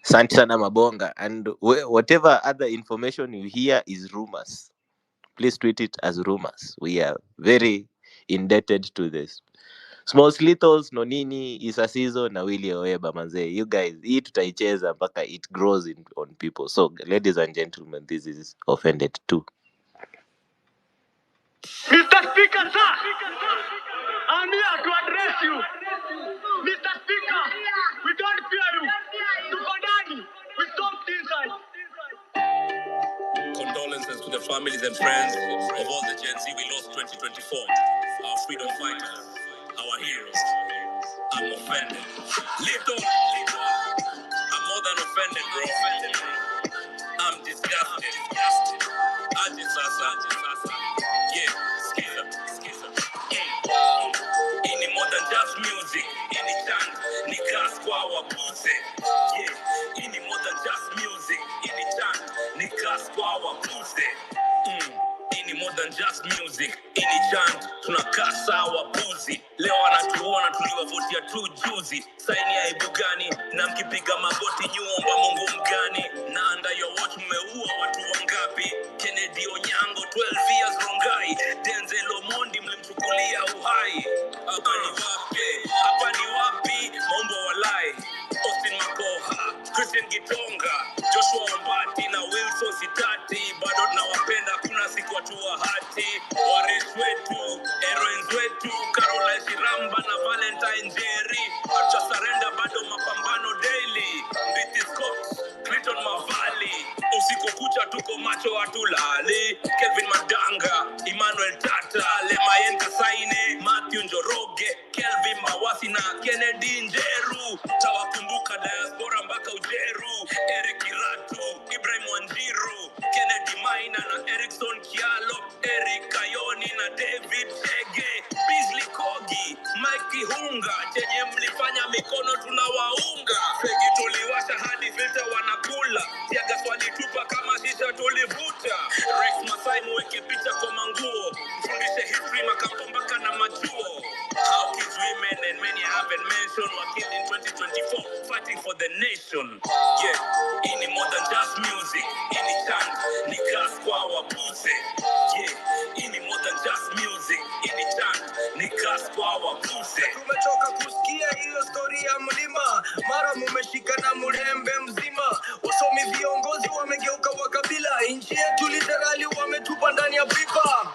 Asante sana Mabonga, and whatever other information you hear is rumors. Please treat it as rumors. We are very indebted to this. Small Littles, Nonini, Isasizo na Willy Oeba manze. You guys, hii tutaicheza mpaka it grows on people. So ladies and gentlemen, this is Offended too. Mr. Speaker, sir, I'm here to address you. Mr. Speaker, we don't fear you. Tukondani, we stomped inside. Condolences to the families and friends of all the Gen Z we lost 2024. Our freedom fighters, our heroes. I'm offended. Little, I'm more than offended, bro. I'm disgusted. Yeah, skiza. Any more than just music. Any chant, ni gas kwa wabuze. Yeah, any more than just music. Any chant, ni gas kwa wabuze. Any more than just music. Any chant, tunakaa sawa buzi. Leo wanatuona tuliwavutia tu juzi. Saini ya aibu gani? Na mkipiga magoti nyumba Mungu mgani? Na under your watch mmeua watu wangapi? Kennedy Onyango 12 years Rongai. Denzel Omondi mlimchukulia uhai. Hapa ni wapi? Mambo walai. Austin Makoha, Christian Gitonga, Joshua Ombati na Wilson Sitati. Bado tunawapenda, kuna siku watu wa hati. Wares wetu, heroines wetu, Caroline Shiramba na Valentine Jerry. Acha surrender, bado mapambano daily. Mbiti Scott, Clinton Mavali. Usiku kucha tuko macho hatulali. Kelvin Madanga, Emmanuel Tata, Lemayen Kasaine, Matthew Njoroge, Kelvin Mawasi na Kennedy Njeru. Tawakumbuka diaspora mpaka Ujeru. Eric Kiratu, Ibrahim Wanjiru, Kennedy Maina na Erickson Kialo, Eric Kayoni na David Chege, Beasley Kogi, Mike Kihunga. Chenye mlifanya mikono tunawaunga. Fegi tuliwasha hadi filter wanakula. Tiaga swali tupa kama shisha tulivuta. Rex Masai muweke picha kwa manguo. Fundishe history makambo mpaka na machuo. How kids, women and many haven't mentioned were killed in 2024 fighting for the nation. Yeah, any more than just music. Any chant, ni gas kwa wabuze. Yeah, any more than just music. Any chant, ni gas kwa wabuze. Tumetoka kusikia hiyo story ya mlima. Mara mumeshikana mulembe mzima. Wasomi viongozi wamegeuka wakabila. Nchi yetu literally wametupa ndani ya pipa.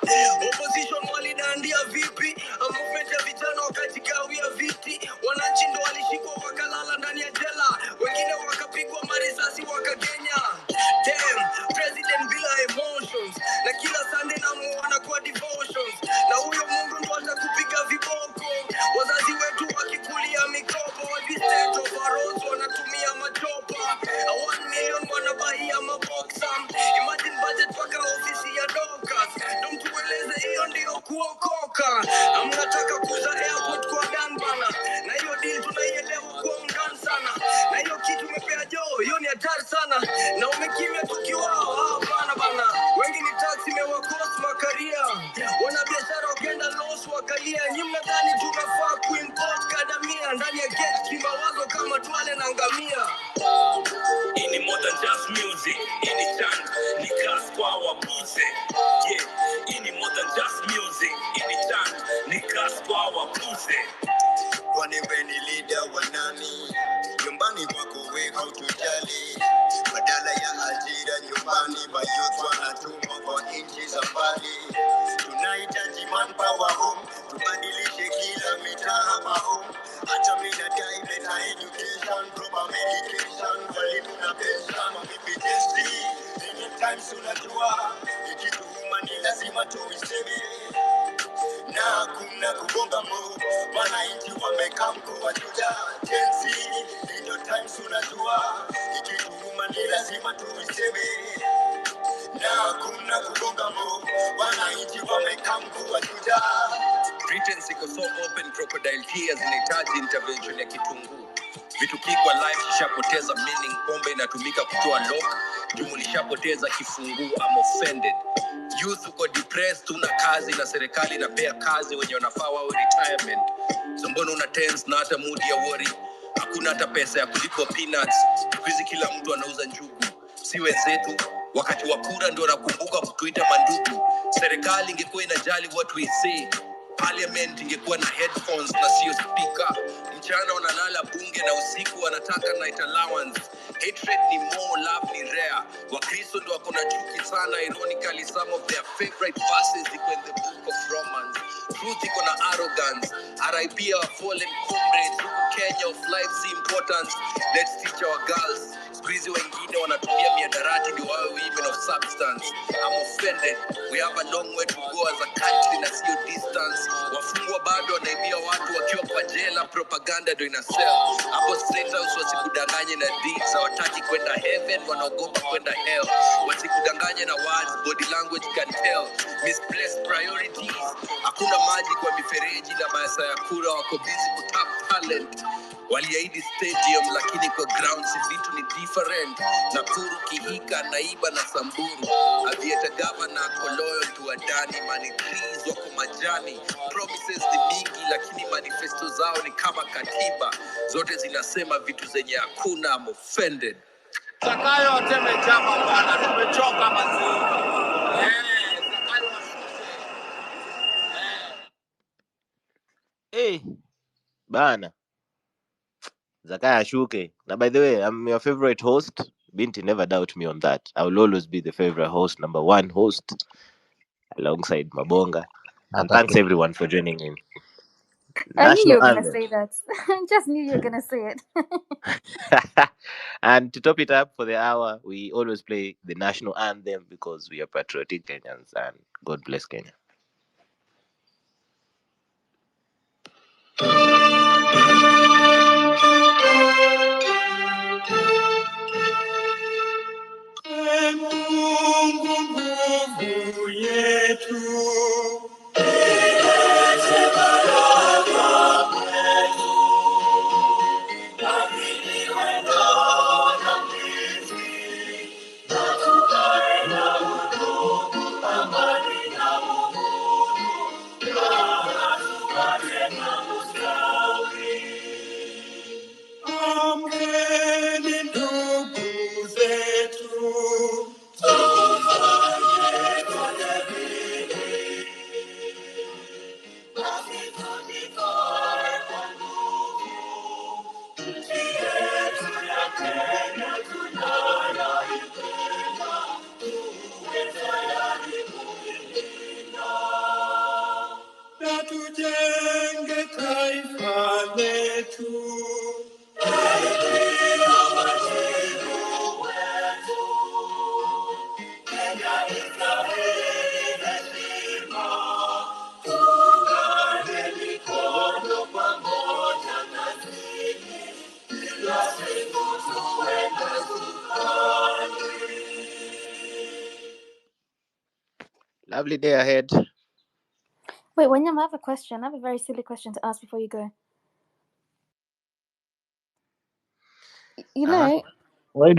Opposition walidandia vipi? Movement ya vijana wakajigawia viti. Wananchi ndo walishikwa wakalala ndani ya jela. Wengine wakapigwa marisasi wakagenya. Damn, president bila emotions. Na kila Sunday na muona kwa devotions. Na huyo Mungu ndo atakupiga viboko. Wazazi wetu wakikulia mikopo. This state of arrows wanatumia machopa. 1 million wanabahia maboxa. Imagine budget paka ofisi ya Dokas. Ndo mtueleze hiyo ndio kuokoka. Mnataka kuza airport kwa Dan bana. Na hiyo deal tunaielewa kwa undani sana. Na hiyo kitu umepea joo, hiyo ni hatari sana. Na umekimya tukiwao, hapana bana. Wengi ni taxi mewakost makaria. Wanabiashara wakenda loss wakalia. Nyi mnadhani tunafaa kuimport kadamia. Ndani ya gate kimawazo kama Twale na ngamia. Kwani wewe ni leader wa nani? Nyumbani kwako wewe hautujali. Badala ya ajira nyumbani, mayouth wanatumwa kwa nchi za mbali. Tunahitaji manpower home, tubadilishe kila mitaa hapa home. Hata mimi nadai better education, proper medication, walimu na pesa, mabibi testi. Any times unajua, ikituuma ni lazima tuiseme. Na hakuna kugonga mo, wananchi wamekaa mkuu wa juda. Jenzi, ndio times unajua, ikituuma ni lazima tuiseme. Na hakuna kugonga mo, wananchi wamekaa mkuu wa juda. Britain siko so open, crocodile tears inahitaji intervention ya kitunguu. Vitu kikwa life shapoteza meaning, pombe inatumika kutoa lock, jumu lishapoteza kifunguu, I'm offended. Youth uko depressed, una kazi na serikali inapea kazi wenye wanafaa wawe retirement. So mbona una tense na hata mood ya worry? Hakuna hata pesa ya kulipa peanuts. Hizi kila mtu anauza njugu. Si wenzetu wakati wa kura ndio nakumbuka kutuita mandugu. Serikali ingekuwa inajali what we say, parliament ingekuwa na headphones na sio speaker. Mchana wanalala bunge na usiku wanataka night allowance. Hatred ni more, love ni rare. Wakristo ndio wako na chuki sana. Ironically, some of their favorite verses iko in the book of Romans. Truth iko na arrogance. RIP our fallen comrades. Huku Kenya of life's importance. Let's teach our girls. Squeeze wengine wanatumia miadarati ndio wawe women of substance. I'm offended. We have a long way to go as a country na sio distance. Wafungwa bado wanaibia watu wakiwa kwa jela, propaganda ndio ina sell. Hapo State House wasikudanganye na deeds, hawataki kwenda heaven, wanaogopa kwenda hell. Wasikudanganye na words, body language can tell. Misplaced priorities. Hakuna maji kwa mifereji na masaa ya kura wako busy kutap talent. Waliahidi stadium lakini kwa ground si vitu ni different. Nakuru, Kihika, Naiba na Samburu. Avieta governor loyal to Adani, money trees wako majani. Promises ni mingi lakini manifesto zao ni kama katiba. Zote zinasema vitu zenye hakuna. I'm offended. Zakayo ateme chama bwana, tumechoka manzi. Zakayo Bana. Zakaya ashuke. Now, by the way, I'm your favorite host. Binti, never doubt me on that. I will always be the favorite host, number one host, alongside Mabonga. And thanks everyone for joining in. I knew you National were gonna anthem. say that. I just knew you were gonna say it. And to top it up for the hour, we always play the national anthem because we are patriotic Kenyans and God bless Kenya. Mungu nguvu yetu. Amkeni ndugu zetu. Na tujenge taifa letu. Lovely day ahead. Wait, Wanyama, I have a question. I have a very silly question to ask before you go. You know, Why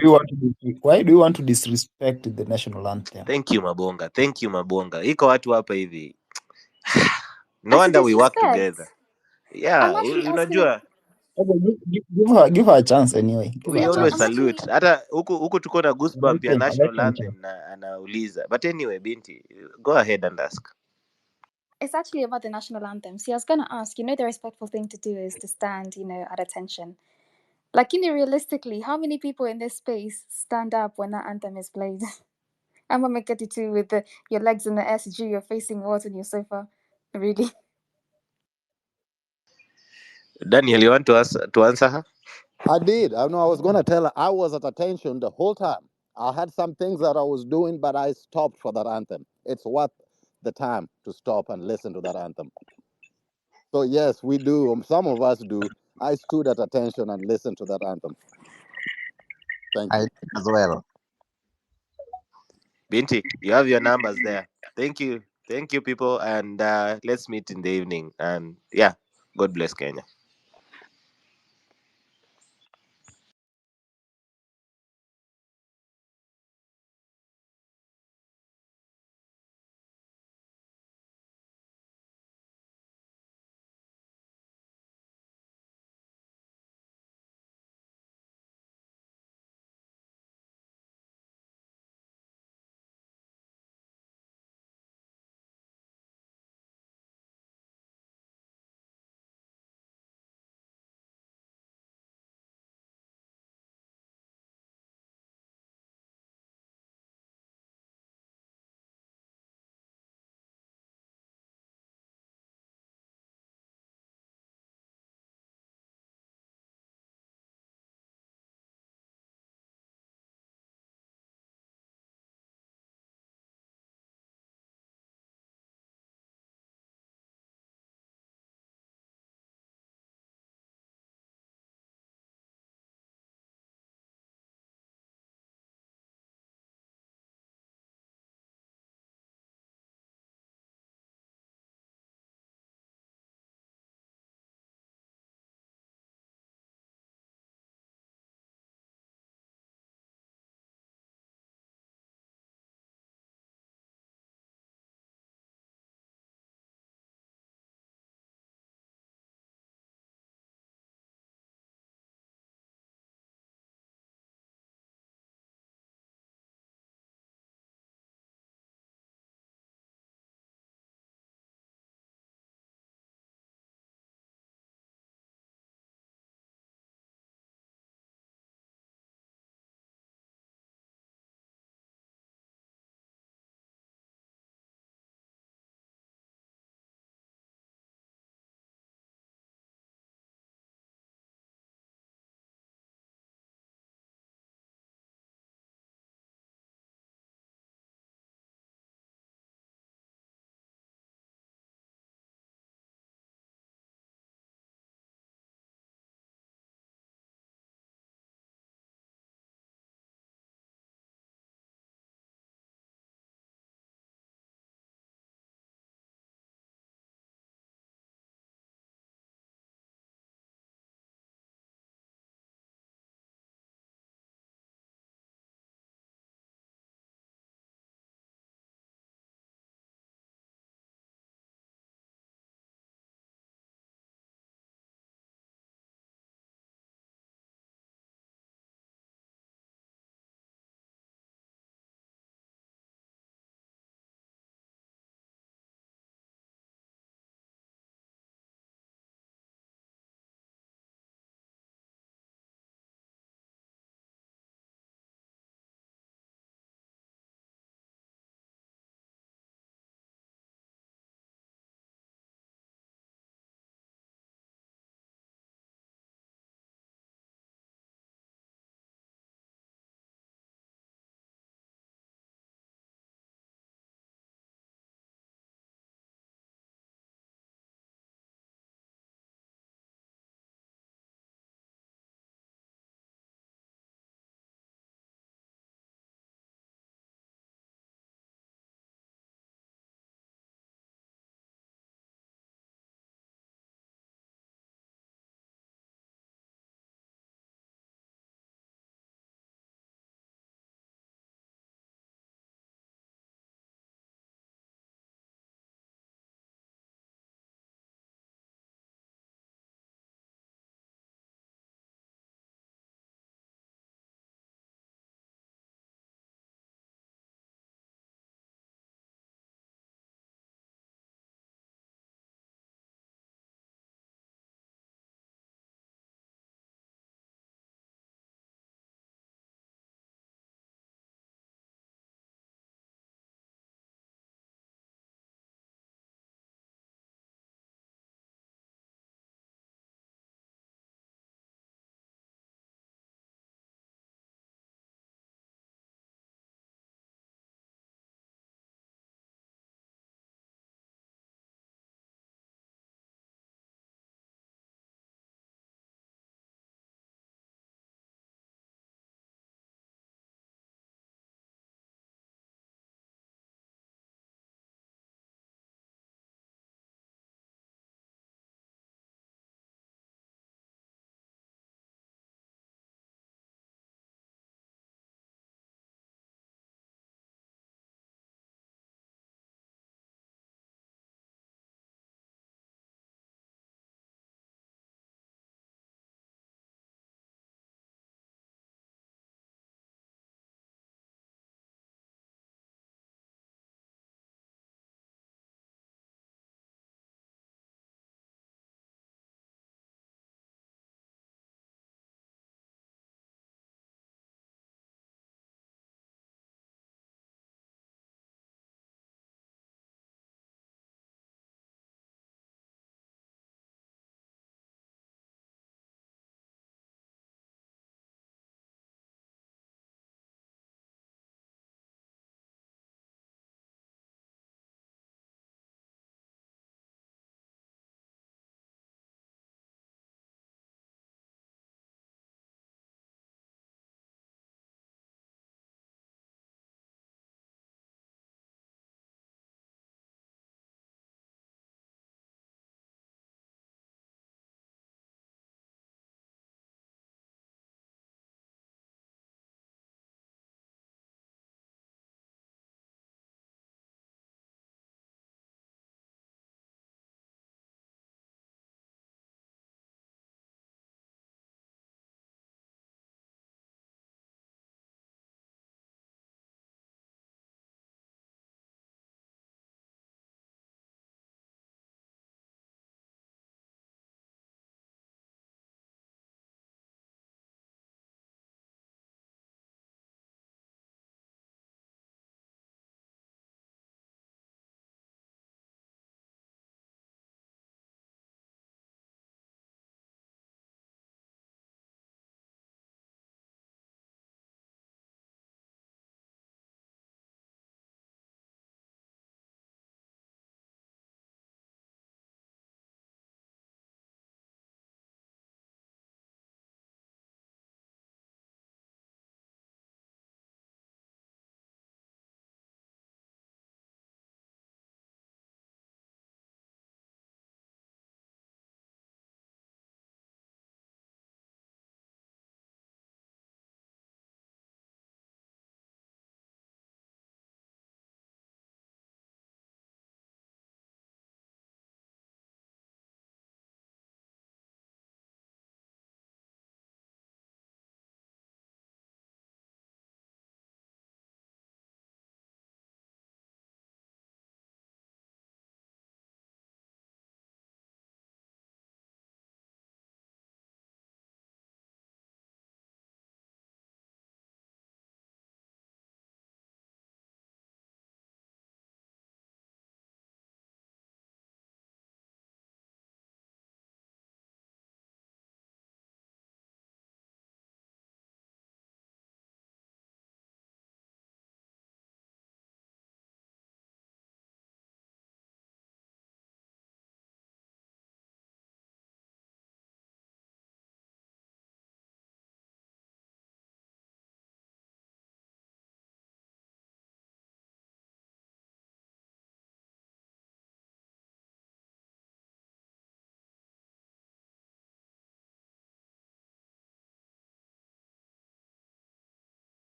do you want to disrespect the national anthem? Thank you, Mabonga. Thank you, Mabonga. Iko watu hapa hivi. No as a wonder we work disrespect. together. I'm Yeah, actually asking. unajua Okay, give her a chance anyway. Give her we a always chance. I'm actually. salute. Hata huku tuko na goosebump ya national Election time. anthem na anauliza. But anyway, Binti, go ahead and ask. It's actually about the national anthem. See, I was gonna ask, the respectful thing to do is to stand, at attention. Like, realistically, how many people in this space stand up when that anthem is played? I'm gonna get you too with your legs in the SG, you're facing what on your sofa? Really? Daniel, you want to answer her? I did. I know I was going to tell her I was at attention the whole time. I had some things that I was doing, but I stopped for that anthem. It's worth the time to stop and listen to that anthem. So, yes, we do. Some of us do. I stood at attention and listened to that anthem. Thank I you. did as well. Binti, you have your numbers there. Thank you, people, and let's meet in the evening. And yeah, God bless Kenya.